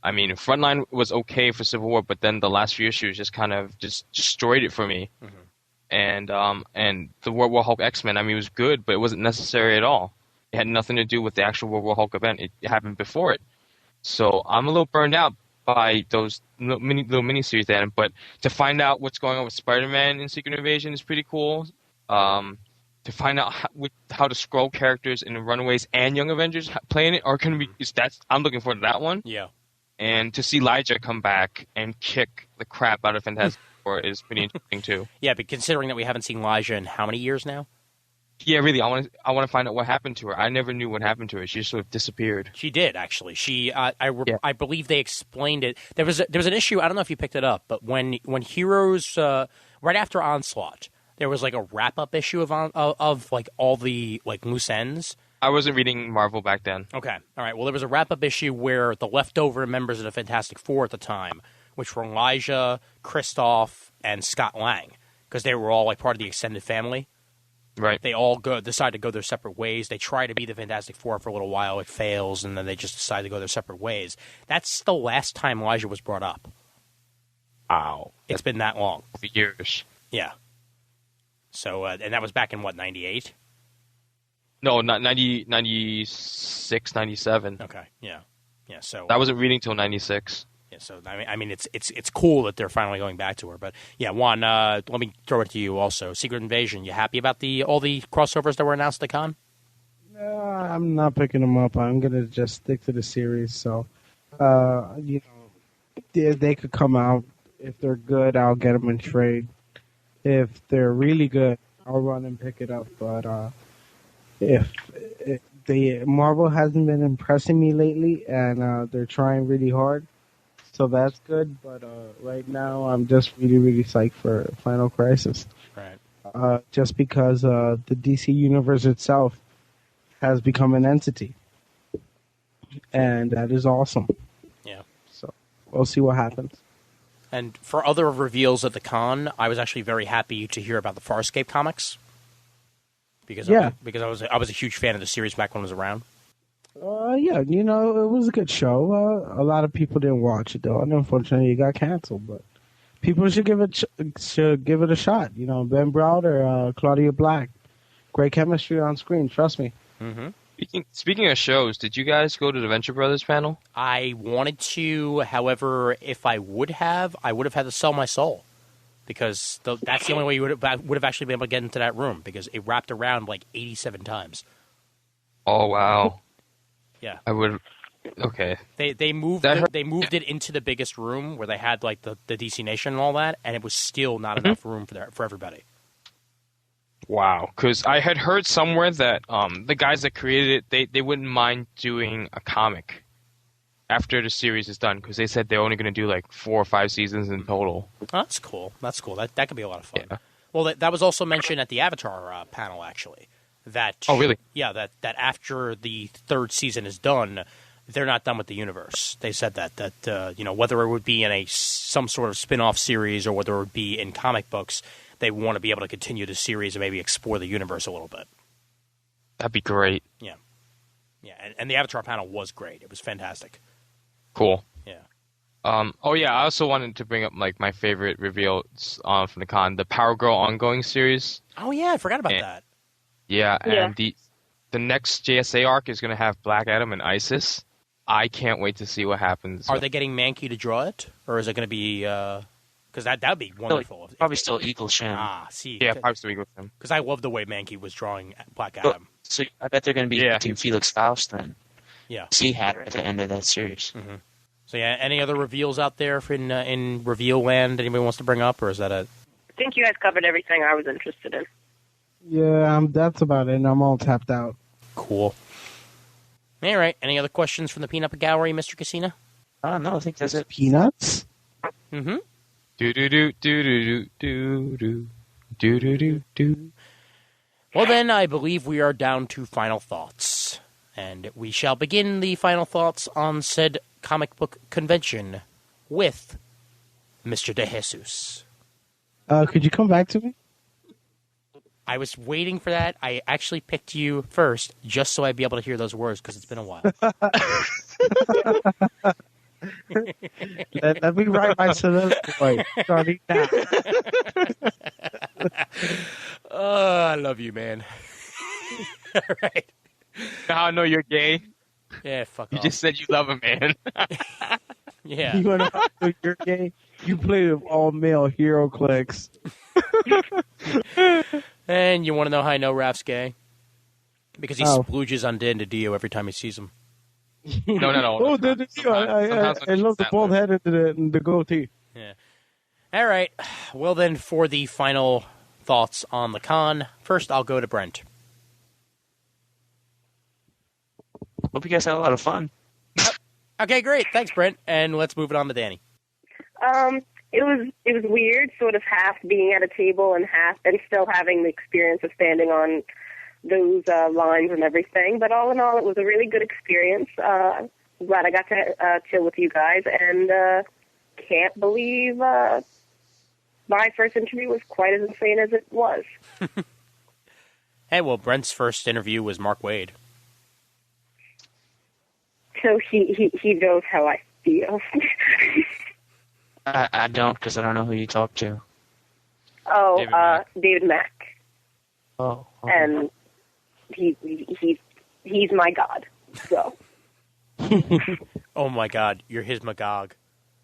I mean, Frontline was okay for Civil War, but then the last few issues just kind of just destroyed it for me. Mm-hmm. And the World War Hulk X-Men, I mean, it was good, but it wasn't necessary at all. It had nothing to do with the actual World War Hulk event. It happened before it. So I'm a little burned out by those little miniseries then. But to find out what's going on with Spider-Man in Secret Invasion is pretty cool. To find out how the Skrull characters in the Runaways and Young Avengers playing it are going to be, I'm looking forward to that one. Yeah. And to see Elijah come back and kick the crap out of Fantastic Four is pretty interesting too. Yeah, but considering that we haven't seen Elijah in how many years now? Yeah, really. I want to find out what happened to her. I never knew what happened to her. She just sort of disappeared. She did actually. I believe they explained it. There was an issue. I don't know if you picked it up, but when Heroes right after Onslaught, there was a wrap up issue of all the loose ends. I wasn't reading Marvel back then. Okay. All right. Well, there was a wrap-up issue where the leftover members of the Fantastic Four at the time, which were Elijah, Kristoff, and Scott Lang, because they were all part of the extended family. Right. They all decide to go their separate ways. They try to be the Fantastic Four for a little while. It fails, and then they just decide to go their separate ways. That's the last time Elijah was brought up. Wow. It's been that long. For years. Yeah. So, and that was back in, 98? No, not 96, 97. Okay, yeah. So I wasn't reading till 96. Yeah, so I mean, it's cool that they're finally going back to her. But yeah, Juan, let me throw it to you also. Secret Invasion. You happy about all the crossovers that were announced at the con? I'm not picking them up. I'm gonna just stick to the series. So, they could come out. If they're good, I'll get them in trade. If they're really good, I'll run and pick it up. But if Marvel hasn't been impressing me lately, and they're trying really hard, so that's good. But right now, I'm just really psyched for Final Crisis. Right. Just because the DC universe itself has become an entity, and that is awesome. Yeah. So we'll see what happens. And for other reveals at the con, I was actually very happy to hear about the Farscape comics. Because I was a huge fan of the series back when it was around. Yeah, it was a good show. A lot of people didn't watch it though, and unfortunately, it got canceled. But people should give it a shot. Ben Browder, Claudia Black, great chemistry on screen. Trust me. Mm-hmm. Speaking of shows, did you guys go to the Venture Brothers panel? I wanted to, however, if I would have had to sell my soul. Because that's the only way you would have actually been able to get into that room, because it wrapped around like 87 times. Oh wow! Yeah, I would. Okay. They moved it into the biggest room where they had like the DC Nation and all that, and it was still not enough room for everybody. Wow, because I had heard somewhere that the guys that created it they wouldn't mind doing a comic after the series is done, because they said they're only going to do like 4 or 5 seasons in total. Oh, that's cool. That could be a lot of fun. Yeah. Well, that was also mentioned at the Avatar panel, actually. Oh, really? Yeah, that after the 3rd season is done, they're not done with the universe. They said that whether it would be in some sort of spin-off series or whether it would be in comic books, they want to be able to continue the series and maybe explore the universe a little bit. That'd be great. Yeah. Yeah, and the Avatar panel was great. It was fantastic. Cool. Yeah. Oh yeah, I also wanted to bring up like my favorite reveals from the con, the Power Girl ongoing series. Oh yeah, I forgot about that. Yeah, and the next JSA arc is going to have Black Adam and Isis. I can't wait to see what happens. Are they getting Mankey to draw it, or is it going to be? Because that would be wonderful. Probably still Eagle Shem. See. Yeah, probably still Eagle Shem. Because I love the way Mankey was drawing Black Adam. So I bet they're going to be Team Felix Faust then. Yeah. See Hatter at the end of that series. Mm-hmm. So yeah, any other reveals out there in Reveal Land anybody wants to bring up, or is that it? I think you guys covered everything I was interested in. Yeah, that's about it. I'm all tapped out. Cool. All right. Any other questions from the Peanut Gallery, Mr. Casino? No, I think that's it. Peanuts? Mm-hmm. Do. Well, then, I believe we are down to final thoughts. And we shall begin the final thoughts on said comic book convention with Mr. De Jesus. Could you come back to me? I was waiting for that. I actually picked you first just so I'd be able to hear those words because it's been a while. Let me write my soliloquy starting now. Oh, I love you, man. All right. Now I know you're gay. Yeah, fuck You off. just said you love a man. Yeah. You want to know you're gay? You play with all male hero clicks. And you want to know how I know Raph's gay? Because he Oh. splooges on Dan DiDio every time he sees him. No. Oh, I love the bald head and the goatee. Yeah. All right. Well, then, for the final thoughts on the con, first I'll go to Brent. Hope you guys had a lot of fun. Okay, great. Thanks, Brent. And let's move it on to Danny. It was weird, sort of half being at a table and still having the experience of standing on those lines and everything. But all in all, it was a really good experience. Glad I got to chill with you guys, and can't believe my first interview was quite as insane as it was. Hey, well, Brent's first interview was Mark Waid. So he knows how I feel. I don't, because I don't know who you talk to. Oh, David Mack. Oh. And he's my god. So. Oh, my God. You're his Magog.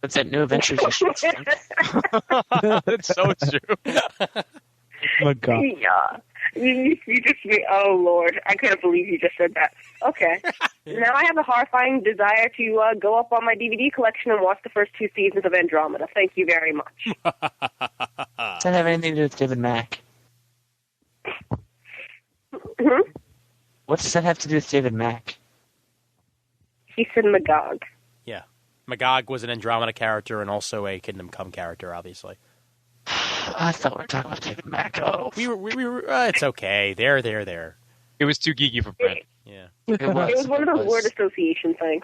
That's that new Adventures of Shit. That's so true. My God. Yeah. You just, oh Lord, I can't believe you just said that. Okay. Now I have a horrifying desire to go up on my DVD collection and watch the first 2 seasons of Andromeda. Thank you very much. Does that have anything to do with David Mack? Hmm? What does that have to do with David Mack? He said Magog. Yeah. Magog was an Andromeda character and also a Kingdom Come character, obviously. I thought we were talking about David Mack. Oh, We were it's okay. There. It was too geeky for Brent. Yeah. it It was one of those word association things.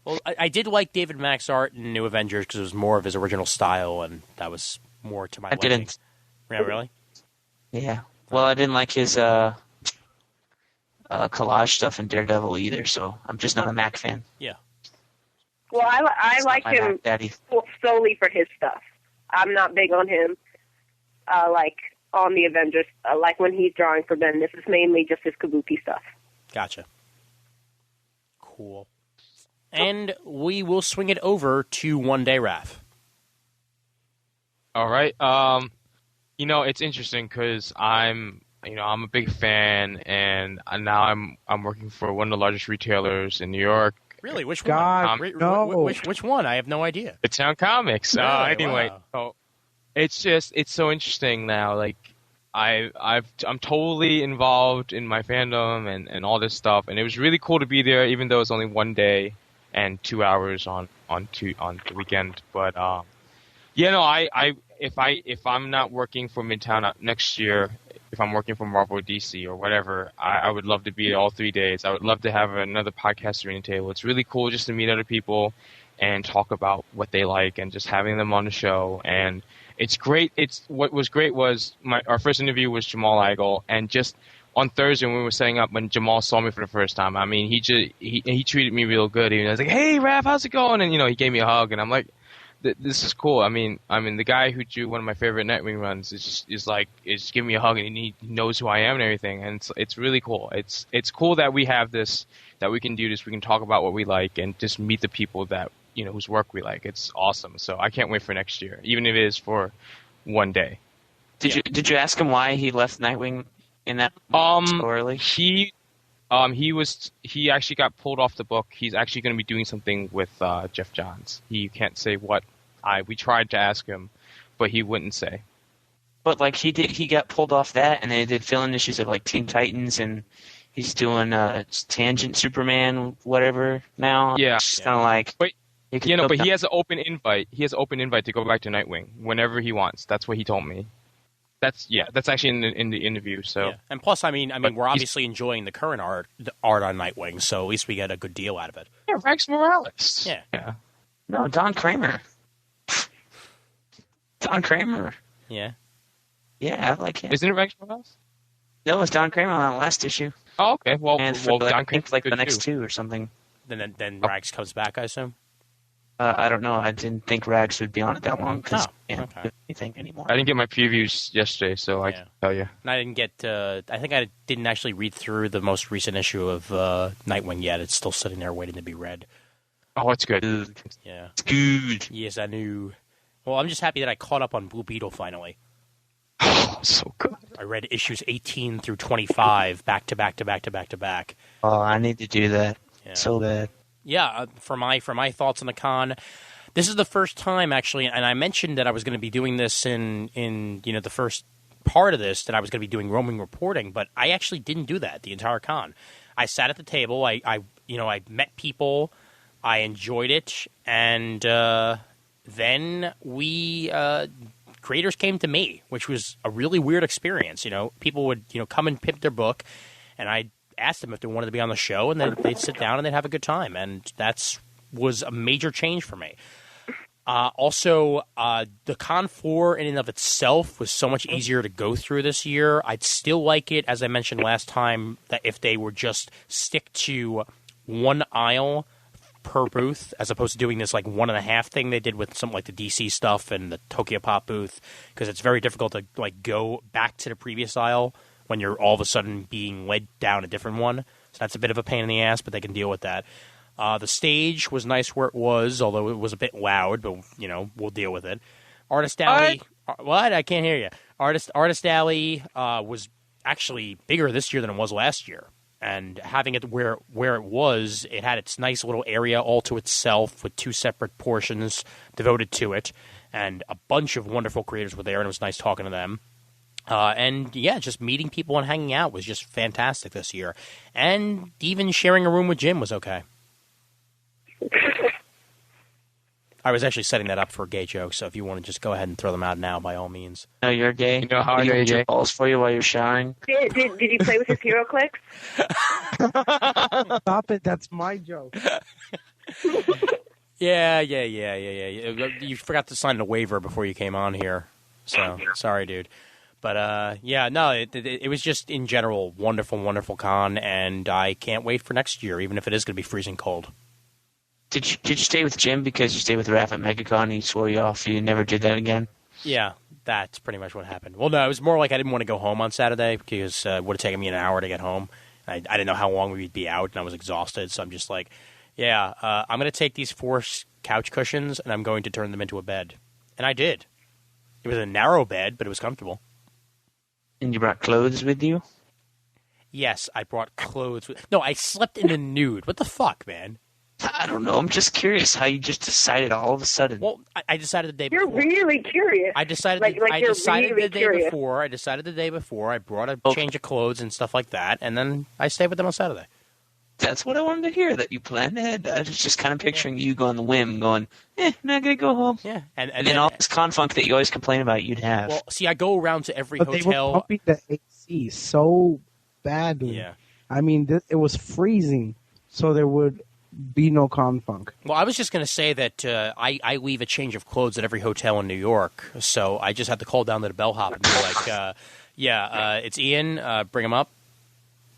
Well, I did like David Mack's art in New Avengers because it was more of his original style, and that was more to my I liking. didn't. Yeah, really? Yeah. Well, I didn't like his collage stuff in Daredevil either, so I'm just not a Mac fan. Yeah. Well, I like My him Mac Daddy. solely for his stuff. I'm not big on him, like on the Avengers, like when he's drawing for Ben. This is mainly just his Kabuki stuff. Gotcha. Cool. And we will swing it over to One Day Raph. All right. It's interesting because I'm a big fan, and now I'm working for one of the largest retailers in New York, Really? Which God, one? no. Which one? I have no idea. Midtown Comics. Really? Anyway, Wow. so it's so interesting now. Like I'm totally involved in my fandom and all this stuff, and it was really cool to be there, even though it's only one day and 2 hours on the weekend. But if I'm not working for Midtown next year, if I'm working for Marvel or DC or whatever, I would love to be all 3 days. I would love to have another podcast arena table. It's really cool just to meet other people and talk about what they like and just having them on the show. And it's great. What was great was our first interview was Jamal Igle, and just on Thursday when we were setting up, when Jamal saw me for the first time, I mean, he treated me real good. He was like, "Hey, Raph, how's it going?" And he gave me a hug, and I'm like, this is cool. I mean, the guy who drew one of my favorite Nightwing runs is giving me a hug, and he knows who I am and everything, and it's really cool. It's cool that we have this, that we can do this. We can talk about what we like and just meet the people that whose work we like. It's awesome. So I can't wait for next year, even if it is for one day. Did you ask him why he left Nightwing in that so early? He actually got pulled off the book. He's actually going to be doing something with Jeff Johns. He can't say what. We tried to ask him, but he wouldn't say. But like he got pulled off that, and they did fill-in issues of like Teen Titans, and he's doing Tangent Superman, whatever now. Yeah. It's kind of like. But he has an open invite. He has an open invite to go back to Nightwing whenever he wants. That's what he told me. That's actually in the interview. So Yeah. And plus, I mean, we're obviously enjoying the current art on Nightwing, so at least we get a good deal out of it. yeah, Rex Morales. Yeah. No, Don Kramer. Don Kramer. Yeah. Yeah, I like him. Isn't it Rex Morales? That was Don Kramer on the last issue, Oh, okay. Well, and for Don I think like Kramer's the good next too. two or something. Then Rags comes back, I assume. I don't know. I didn't think Rags would be on it that long because Oh, I can't okay. do anything anymore. I didn't get my previews yesterday, so I Yeah. can tell you. And I didn't get. I think I didn't actually read through the most recent issue of Nightwing yet. It's still sitting there waiting to be read. Oh, it's good. Yeah. It's good. Yes, I knew. Well, I'm just happy that I caught up on Blue Beetle finally. Oh, so good. I read issues 18 through 25 back to back to back to back to back. Oh, I need to do that Yeah. so bad. Yeah, for my thoughts on the con, this is the first time actually, and I mentioned that I was going to be doing this in the first part of this, that I was going to be doing roaming reporting, but I actually didn't do that the entire con. I sat at the table, I met people, I enjoyed it, and then we creators came to me, which was a really weird experience. People would come and pimp their book, and I asked them if they wanted to be on the show, and then they'd sit down and they'd have a good time, and was a major change for me. Also, the Con 4 in and of itself was so much easier to go through this year. I'd still like it, as I mentioned last time, that if they would just stick to one aisle per booth, as opposed to doing this like 1.5 thing they did with something like the DC stuff and the Tokyo Pop booth, because it's very difficult to like go back to the previous aisle when you're all of a sudden being led down a different one. So that's a bit of a pain in the ass, but they can deal with that. The stage was nice where it was, although it was a bit loud, but we'll deal with it. Artist Alley, what? I can't hear you. Artist Alley was actually bigger this year than it was last year. And having it where it was, it had its nice little area all to itself with 2 separate portions devoted to it. And a bunch of wonderful creators were there, and it was nice talking to them. And yeah, just meeting people and hanging out was just fantastic this year. And even sharing a room with Jim was okay. I was actually setting that up for a gay joke, so if you want to just go ahead and throw them out now, by all means. No, you're gay. You know how I Did know you you're hold your gay? balls for you while you're showering? Did you play with his hero clicks? Stop it. That's my joke. Yeah. You forgot to sign a waiver before you came on here, so sorry, dude. But yeah, no, it was just in general wonderful, wonderful con, and I can't wait for next year, even if it is going to be freezing cold. Did you stay with Jim because you stayed with Raph at MegaCon and he swore you off? You never did that again? Yeah, that's pretty much what happened. Well, no, it was more like I didn't want to go home on Saturday because it would have taken me an hour to get home. I didn't know how long we'd be out, and I was exhausted, so I'm just like, yeah, I'm going to take these 4 couch cushions, and I'm going to turn them into a bed. And I did. It was a narrow bed, but it was comfortable. And you brought clothes with you? Yes, I brought clothes. No, I slept in the nude. What the fuck, man? I don't know. I'm just curious how you just decided all of a sudden. Well, I decided the day You're before. really curious. I decided. I you're decided really the day curious. before. I decided the day before. I brought a Okay. change of clothes and stuff like that, and then I stayed with them on Saturday. That's what I wanted to hear, that you planned ahead. I was just kind of picturing you going on the whim, going, not going to go home. Yeah, and And then all this confunk that you always complain about, you'd have. well, see, I go around to every But they were hotel. pumping the AC so badly. Yeah. I mean, it was freezing, so there would be no confunk. Well, I was just going to say that I leave a change of clothes at every hotel in New York, so I just had to call down to the bellhop and be like, it's Ian, bring him up,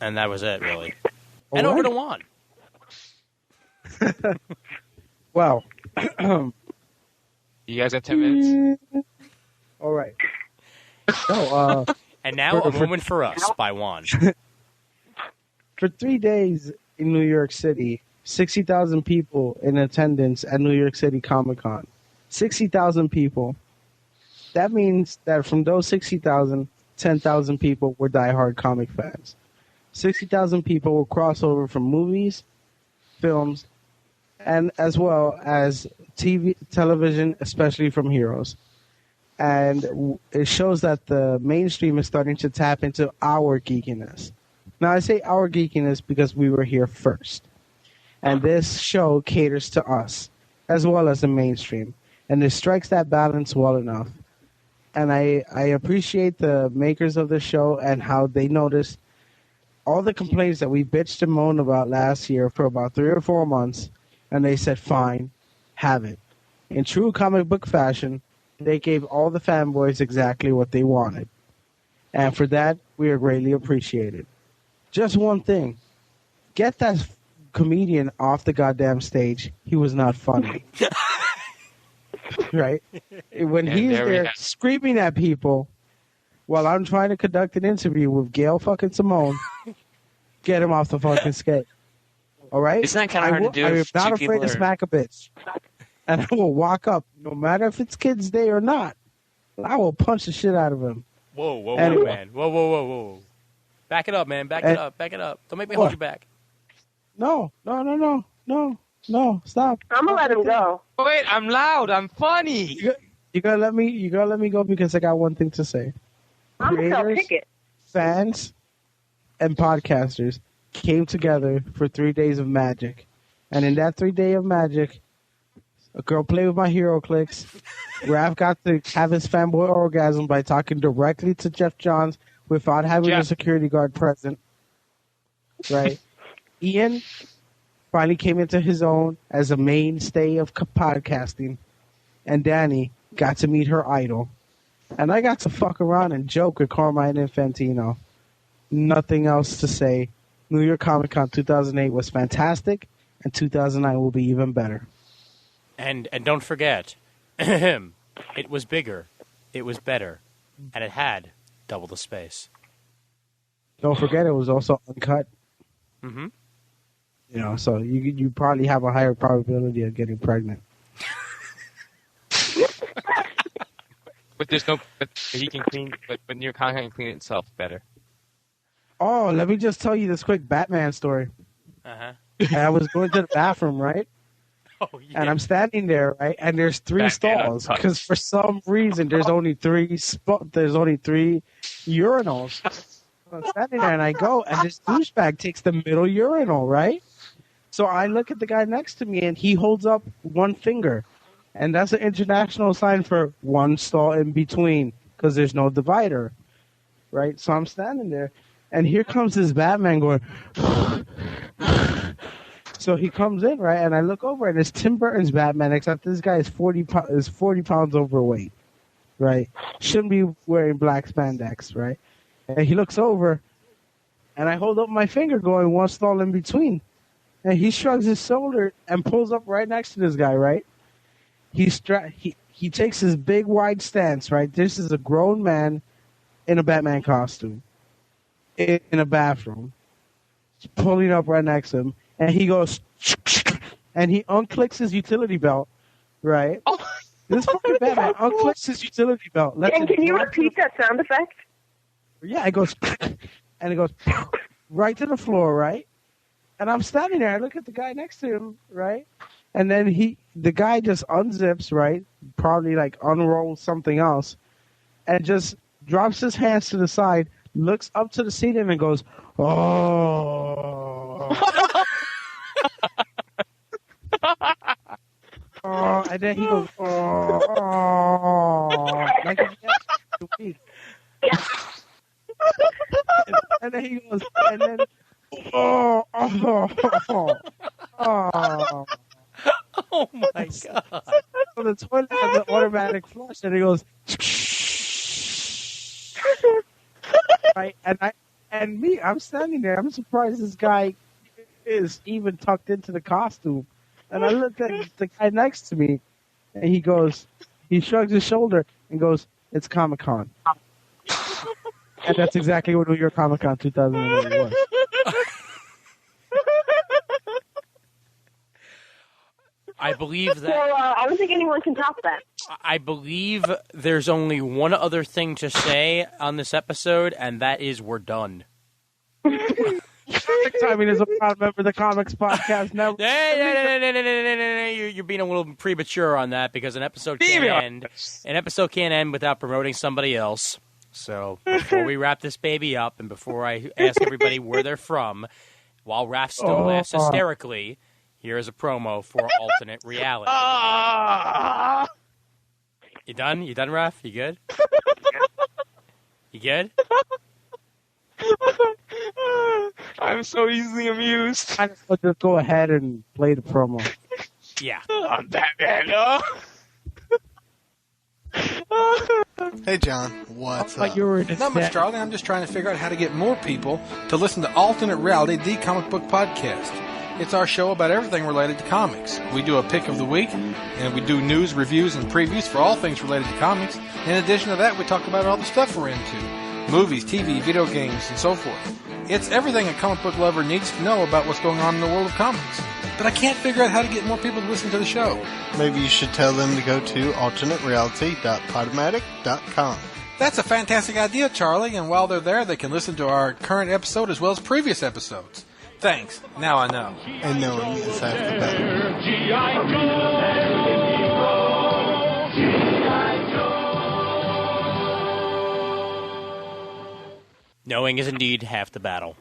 and that was it, really. And over to Juan. Well, You guys have 10 minutes? all right. So, And now a For- moment for us by Juan. for 3 days in New York City, 60,000 people in attendance at New York City Comic Con. 60,000 people. That means that from those 60,000, 10,000 people were diehard comic fans. 60,000 people will cross over from movies, films, and as well as television, especially from Heroes. And it shows that the mainstream is starting to tap into our geekiness. Now, I say our geekiness because we were here first. And this show caters to us, as well as the mainstream. And it strikes that balance well enough. And I appreciate the makers of the show and how they noticed all the complaints that we bitched and moaned about last year for about 3 or 4 months. And they said, fine, have it. In true comic book fashion, they gave all the fanboys exactly what they wanted. And for that, we are greatly appreciated. Just one thing. Get that comedian off the goddamn stage. He was not funny. Right? When And he's there we there have- screaming at people while I'm trying to conduct an interview with Gail fucking Simone, get him off the fucking stage. All right? Isn't that kinda hard to do I am if not two afraid people to are- smack a bitch. And I will walk up, no matter if it's Kids Day or not. I will punch the shit out of him. Whoa, Anyway. man. Whoa. Back it up, man. Back it up. Don't make me What? hold you back. No, stop. I'm gonna let him go. Wait, I'm loud. I'm funny. You gotta let me go because I got one thing to say. I'm gonna sell Creators, tickets. fans, and podcasters came together for 3 days of magic. And in that 3 day of magic, a girl played with my hero clicks. Raph got to have his fanboy orgasm by talking directly to Jeff Johns without having a Jeff. security guard present. Right? Ian finally came into his own as a mainstay of podcasting. And Danny got to meet her idol. And I got to fuck around and joke with Carmine Infantino. Nothing else to say. New York Comic Con 2008 was fantastic, and 2009 will be even better. And don't forget, it was bigger, it was better, and it had double the space. Don't forget, it was also uncut. Mm-hmm. You know, so you probably have a higher probability of getting pregnant. But there's no. But he can clean. But your content can clean itself better. Oh, let me just tell you this quick Batman story. Uh-huh. I was going to the bathroom, right? Oh, yeah. And I'm standing there, right? And there's three Batman stalls Uncut. because for some reason there's only three urinals. I'm standing there and I go, and this douchebag takes the middle urinal, right? So I look at the guy next to me and he holds up one finger, and that's an international sign for one stall in between because there's no divider, right? So I'm standing there, and here comes this Batman going. So he comes in, right, and I look over, and it's Tim Burton's Batman, except this guy is 40 pounds overweight, right? Shouldn't be wearing black spandex, right? And he looks over, and I hold up my finger going one stall in between. And he shrugs his shoulder and pulls up right next to this guy, right? He takes his big, wide stance, right? This is a grown man in a Batman costume in a bathroom, pulling up right next to him. And he goes, and he unclicks his utility belt, right? Oh. This fucking Batman unclicks his utility belt. And can you repeat that sound effect? Yeah, it goes, and it goes right to the floor, right? And I'm standing there. I look at the guy next to him, right? And then the guy just unzips, right? Probably like unrolls something else, and just drops his hands to the side, looks up to the ceiling, and goes, "Oh." Oh, and then he goes, "Oh," like if he asked to weep. And then he goes, and then, "Oh, oh, oh, oh." Oh my god! So the toilet has an automatic flush, and he goes, right, and I'm standing there. I'm surprised this guy is even tucked into the costume. And I looked at the guy next to me, and he shrugs his shoulder and goes, "It's Comic-Con." And that's exactly what New York Comic-Con 2008 was. I believe So that. I don't think anyone can top that. I believe there's only one other thing to say on this episode, and that is we're done. Timing is a proud member of the Comics Podcast Network. No, you're being a little premature on that because an episode can't end without promoting somebody else. So before we wrap this baby up, and before I ask everybody where they're from, while Raph still laughs hysterically, here is a promo for Alternate Reality. You done? You done, Raph? You good? You good? I'm so easily amused. I just want to go ahead and play the promo. Yeah. I'm Batman. Hey, John. What's Like up? you were in a Not much, set. Charlie. I'm just trying to figure out how to get more people to listen to Alternate Reality, the comic book podcast. It's our show about everything related to comics. We do a pick of the week, and we do news, reviews, and previews for all things related to comics. In addition to that, we talk about all the stuff we're into. Movies, TV, video games, and so forth. It's everything a comic book lover needs to know about what's going on in the world of comics. But I can't figure out how to get more people to listen to the show. Maybe you should tell them to go to alternatereality.podomatic.com. That's a fantastic idea, Charlie, and while they're there, they can listen to our current episode as well as previous episodes. Thanks. Now I know. And knowing is half the battle. Knowing is indeed half the battle.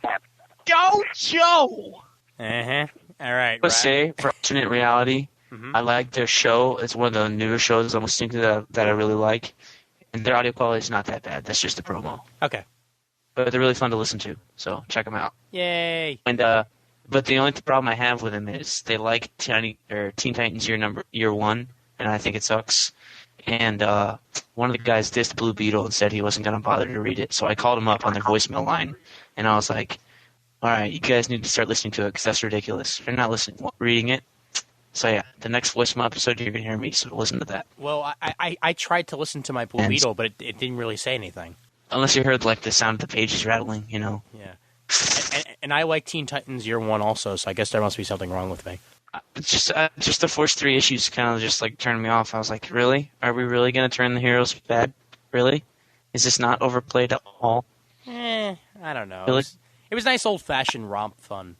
Go, Joe! Uh-huh. All right. Let's say for Alternate Reality, Mhm. I like their show. It's one of the newer shows I'm listening to that I really like. And their audio quality is not that bad. That's just a promo. Okay. But they're really fun to listen to. So check them out. Yay. And but the only problem I have with them is they like Teen Titans Year One, and I think it sucks. And one of the guys dissed Blue Beetle and said he wasn't going to bother to read it. So I called him up on their voicemail line, and I was like, "All right, you guys need to start listening to it because that's ridiculous. If you're not reading it." So yeah, the next voicemail episode you're going to hear me. So listen to that. Well, I tried to listen to my Blue Beetle, but it didn't really say anything. Unless you heard like the sound of the pages rattling, you know. Yeah. And I like Teen Titans Year One also, so I guess there must be something wrong with me. Just the first 3 issues kind of just like turned me off. I was like, really? Are we really going to turn the heroes bad? Really? Is this not overplayed at all? I don't know. Really? It was nice old-fashioned romp fun.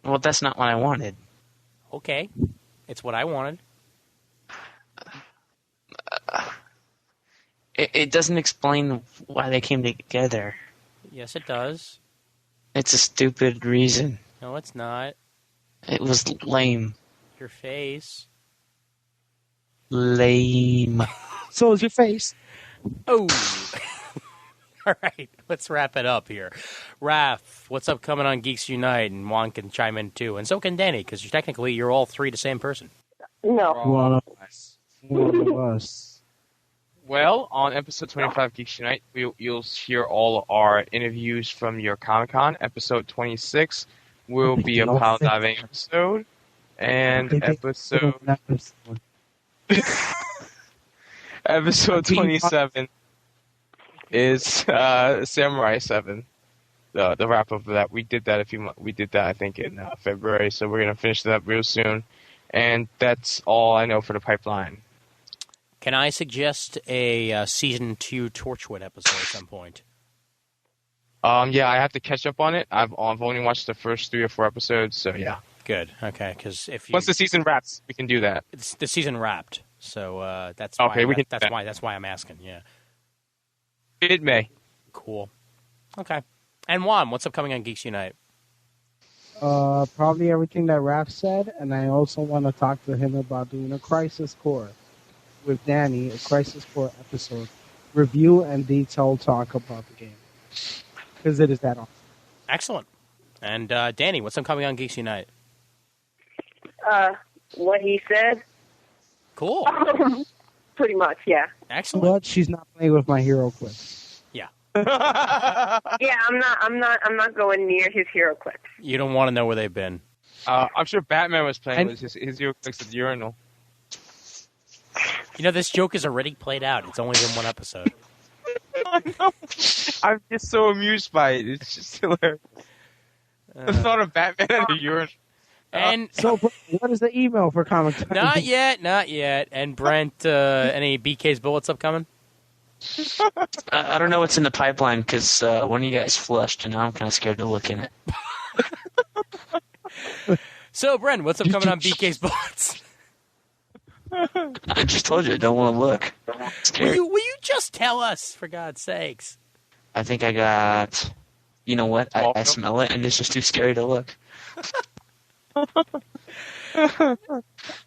Well, that's not what I wanted. Okay. It's what I wanted. It doesn't explain why they came together. Yes, it does. It's a stupid reason. No, it's not. It was lame. Your face. Lame. So is your face. Oh. All right, let's wrap it up here. Raph, what's up coming on Geeks Unite? And Juan can chime in too. And so can Danny, because technically you're all three the same person. No. One of us. Well, on episode 25 Geeks Unite, you'll hear all our interviews from your Comic-Con. Episode 26 will be a pile diving episode. And episode 27 is Samurai 7. The wrap up of that. We did that I think in February, so we're gonna finish that up real soon. And that's all I know for the pipeline. Can I suggest a season 2 Torchwood episode at some point? Yeah, I have to catch up on it. I've only watched the first 3 or 4 episodes, so yeah. Good. Okay, because if once the season wraps, we can do that. The season wrapped, so that's okay. Why, We can. That's why I'm asking. Yeah. Mid-May. Cool. Okay. And Juan, what's upcoming on Geeks Unite? Probably everything that Raph said, and I also want to talk to him about doing a Crisis Core with Danny, a Crisis Core episode, review and detailed talk about the game, because it is that awesome. Excellent. And Danny, what's upcoming on Geeks Unite? What he said. Cool. Pretty much, yeah. Excellent. But she's not playing with my hero clip. Yeah. Yeah, I'm not going near his hero clips. You don't want to know where they've been. I'm sure Batman was playing with his hero clicks at the urinal. You know, this joke is already played out. It's only been one episode. I'm just so amused by it. It's just hilarious. The thought of Batman at the urinal. And so, what is the email for Comic Time? Not yet. And Brent, any BK's bullets upcoming? I don't know what's in the pipeline because one of you guys flushed, and now I'm kind of scared to look in it. So, Brent, what's upcoming on BK's bullets? I just told you I don't want to look. Will you just tell us, for God's sakes? I think I got... You know what? I smell it, and it's just too scary to look.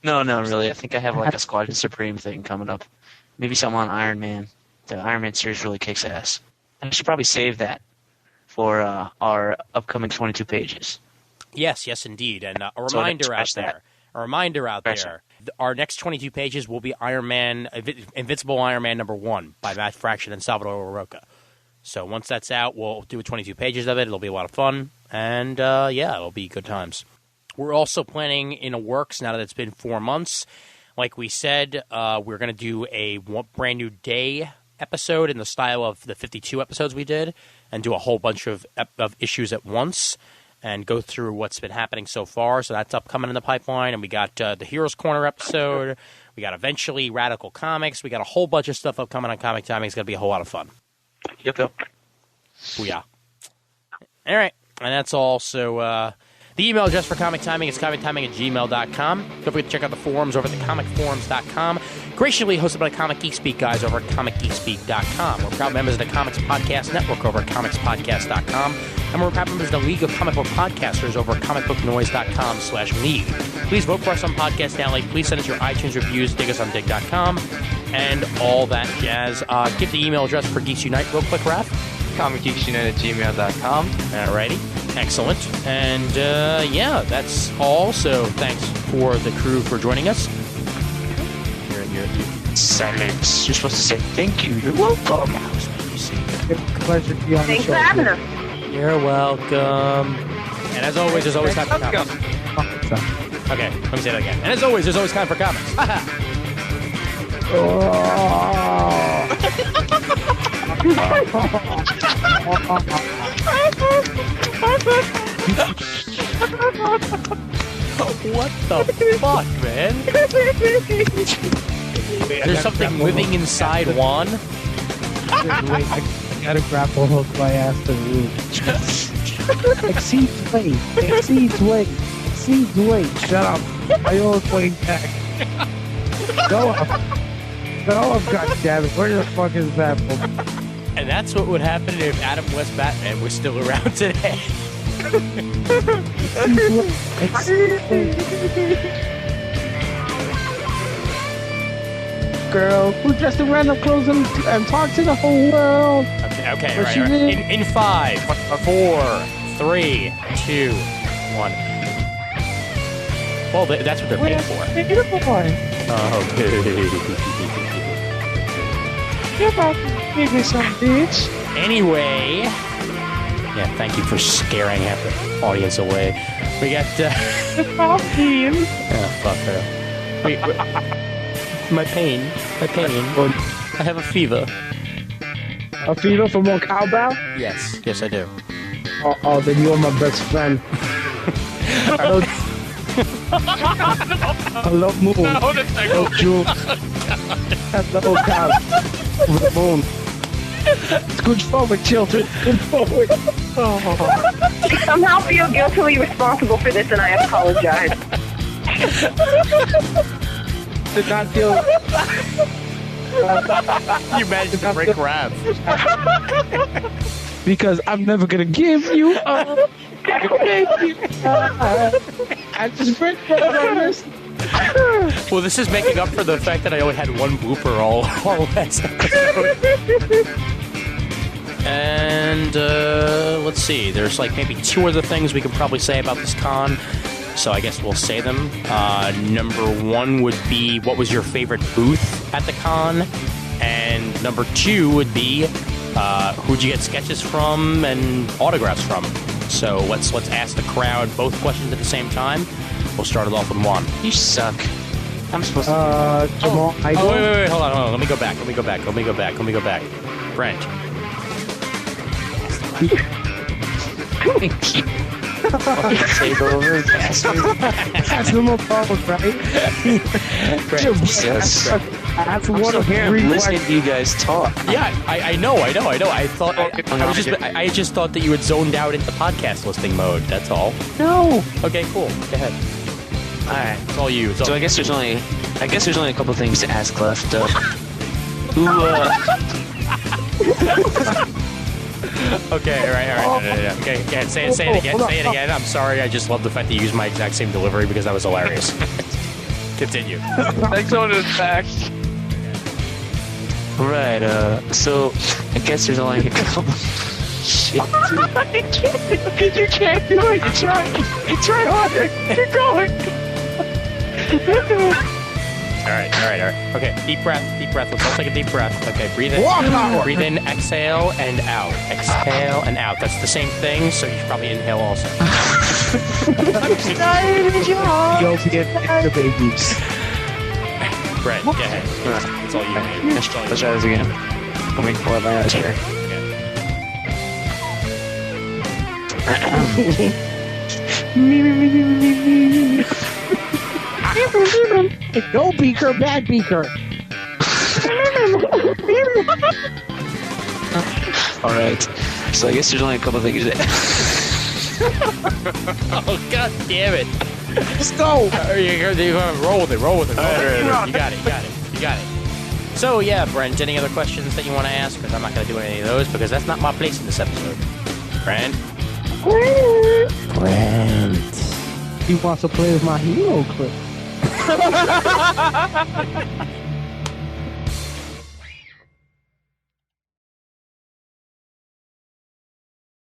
No, really. I think I have like a Squadron Supreme thing coming up. Maybe something on Iron Man. The Iron Man series really kicks ass. I should probably save that for our upcoming 22 pages. Yes, indeed. And a reminder out there. Our next 22 pages will be Iron Man, Invincible Iron Man #1 by Matt Fraction and Salvador Roca. So once that's out, we'll do 22 pages of it. It'll be a lot of fun. And, it'll be good times. We're also planning in the works, now that it's been 4 months, like we said, we're going to do a brand new day episode in the style of the 52 episodes we did and do a whole bunch of issues at once and go through what's been happening so far. So that's upcoming in the pipeline. And we got the Heroes Corner episode. We got eventually Radical Comics. We got a whole bunch of stuff upcoming on Comic Timing. It's going to be a whole lot of fun. Yep. Booyah. All right. And that's all. So the email address for Comic Timing is comictiming@gmail.com. Don't forget to check out the forums over at thecomicforums.com. Graciously hosted by the Comic Geek Speak guys over at comicgeekspeak.com. We're proud members of the Comics Podcast Network over at comicspodcast.com. And we're proud members of the League of Comic Book Podcasters over at comicbooknoise.com/league. Please vote for us on Podcast Alley. Please send us your iTunes reviews. Dig us on dig.com. And all that jazz. Give the email address for Geeks Unite real quick, Raph. comicgeeksunite@gmail.com. Alrighty. Excellent. And, that's all. So thanks for the crew for joining us. Silence. You're supposed to say thank you. You're welcome. It's a pleasure to be on Thanks the for show. having us. You're welcome. And as always, there's always time for comics. Okay, let me say that again. And as always, there's always time for comics. What the fuck, man? There's something living inside Juan. Wait, I gotta grapple hook my ass to the roof. Exceeds weight. Please wait. Shut up. I always wait back. Go up. Go up, goddammit. Where the fuck is that? And that's what would happen if Adam West Batman was still around today. Girl who dressed in random clothes and talked to the whole world. Okay, Where right, she right. live? In 5, 4, 3, 2, 1. Well, that's what they're paid for. Beautiful boy. Okay. You're about to give me some bitch. Anyway, yeah, thank you for scaring half the audience away. We got. Fuck him. Fuck her. Wait, my pain. I have a fever. A fever for more cowbell? Yes, I do. Oh, then you're my best friend. Hello, Moon. Hello, June. Hello, cow. Moon. Good forward, children. Good forward. I somehow feel guiltily responsible for this, and I apologize. Did not feel. You managed to break Rav. Because I'm never gonna give you up. I just break on this. Well, this is making up for the fact that I only had one blooper all last episode. And let's see. There's like maybe 2 other things we could probably say about this con. So I guess we'll say them. Number 1 would be, what was your favorite booth at the con? And number 2 would be, who'd you get sketches from and autographs from? So let's ask the crowd both questions at the same time. We'll start it off with Juan. You suck. I'm supposed to. Jamal, wait, hold on. Let me go back. Brent. Take over, bastard. That's the most powerful, right? Jesus. That's I'm one still of here. 3 I'm listening to you guys talk. Yeah, I know. I thought I just thought that you had zoned out into podcast listing mode. That's all. No. Okay, cool. Go ahead. All right. It's all you. So I guess there's only a couple things to ask left. Who? Okay, all right. Okay, say it again. I'm sorry. I just love the fact that you used my exact same delivery because that was hilarious. Continue. Thanks on his back. Right. So I guess there's only a couple. Shit. You can't do it. You try harder. Keep going. All right. Okay, deep breath. Let's all take a deep breath. Okay, breathe in. Breathe in, exhale, and out. Exhale and out. That's the same thing, so you should probably inhale also. You'll get the babies. Brett, go ahead. That's all you need. Let's try this again. Let me pull up my eyes here. No beaker, bad beaker. All right. So I guess there's only a couple things that. Oh, god damn it. Let's go. You're going to roll with it. Right. You got it. So, yeah, Brent, any other questions that you want to ask? Because I'm not going to do any of those because that's not my place in this episode. Brent? He wants to play with my hero clip.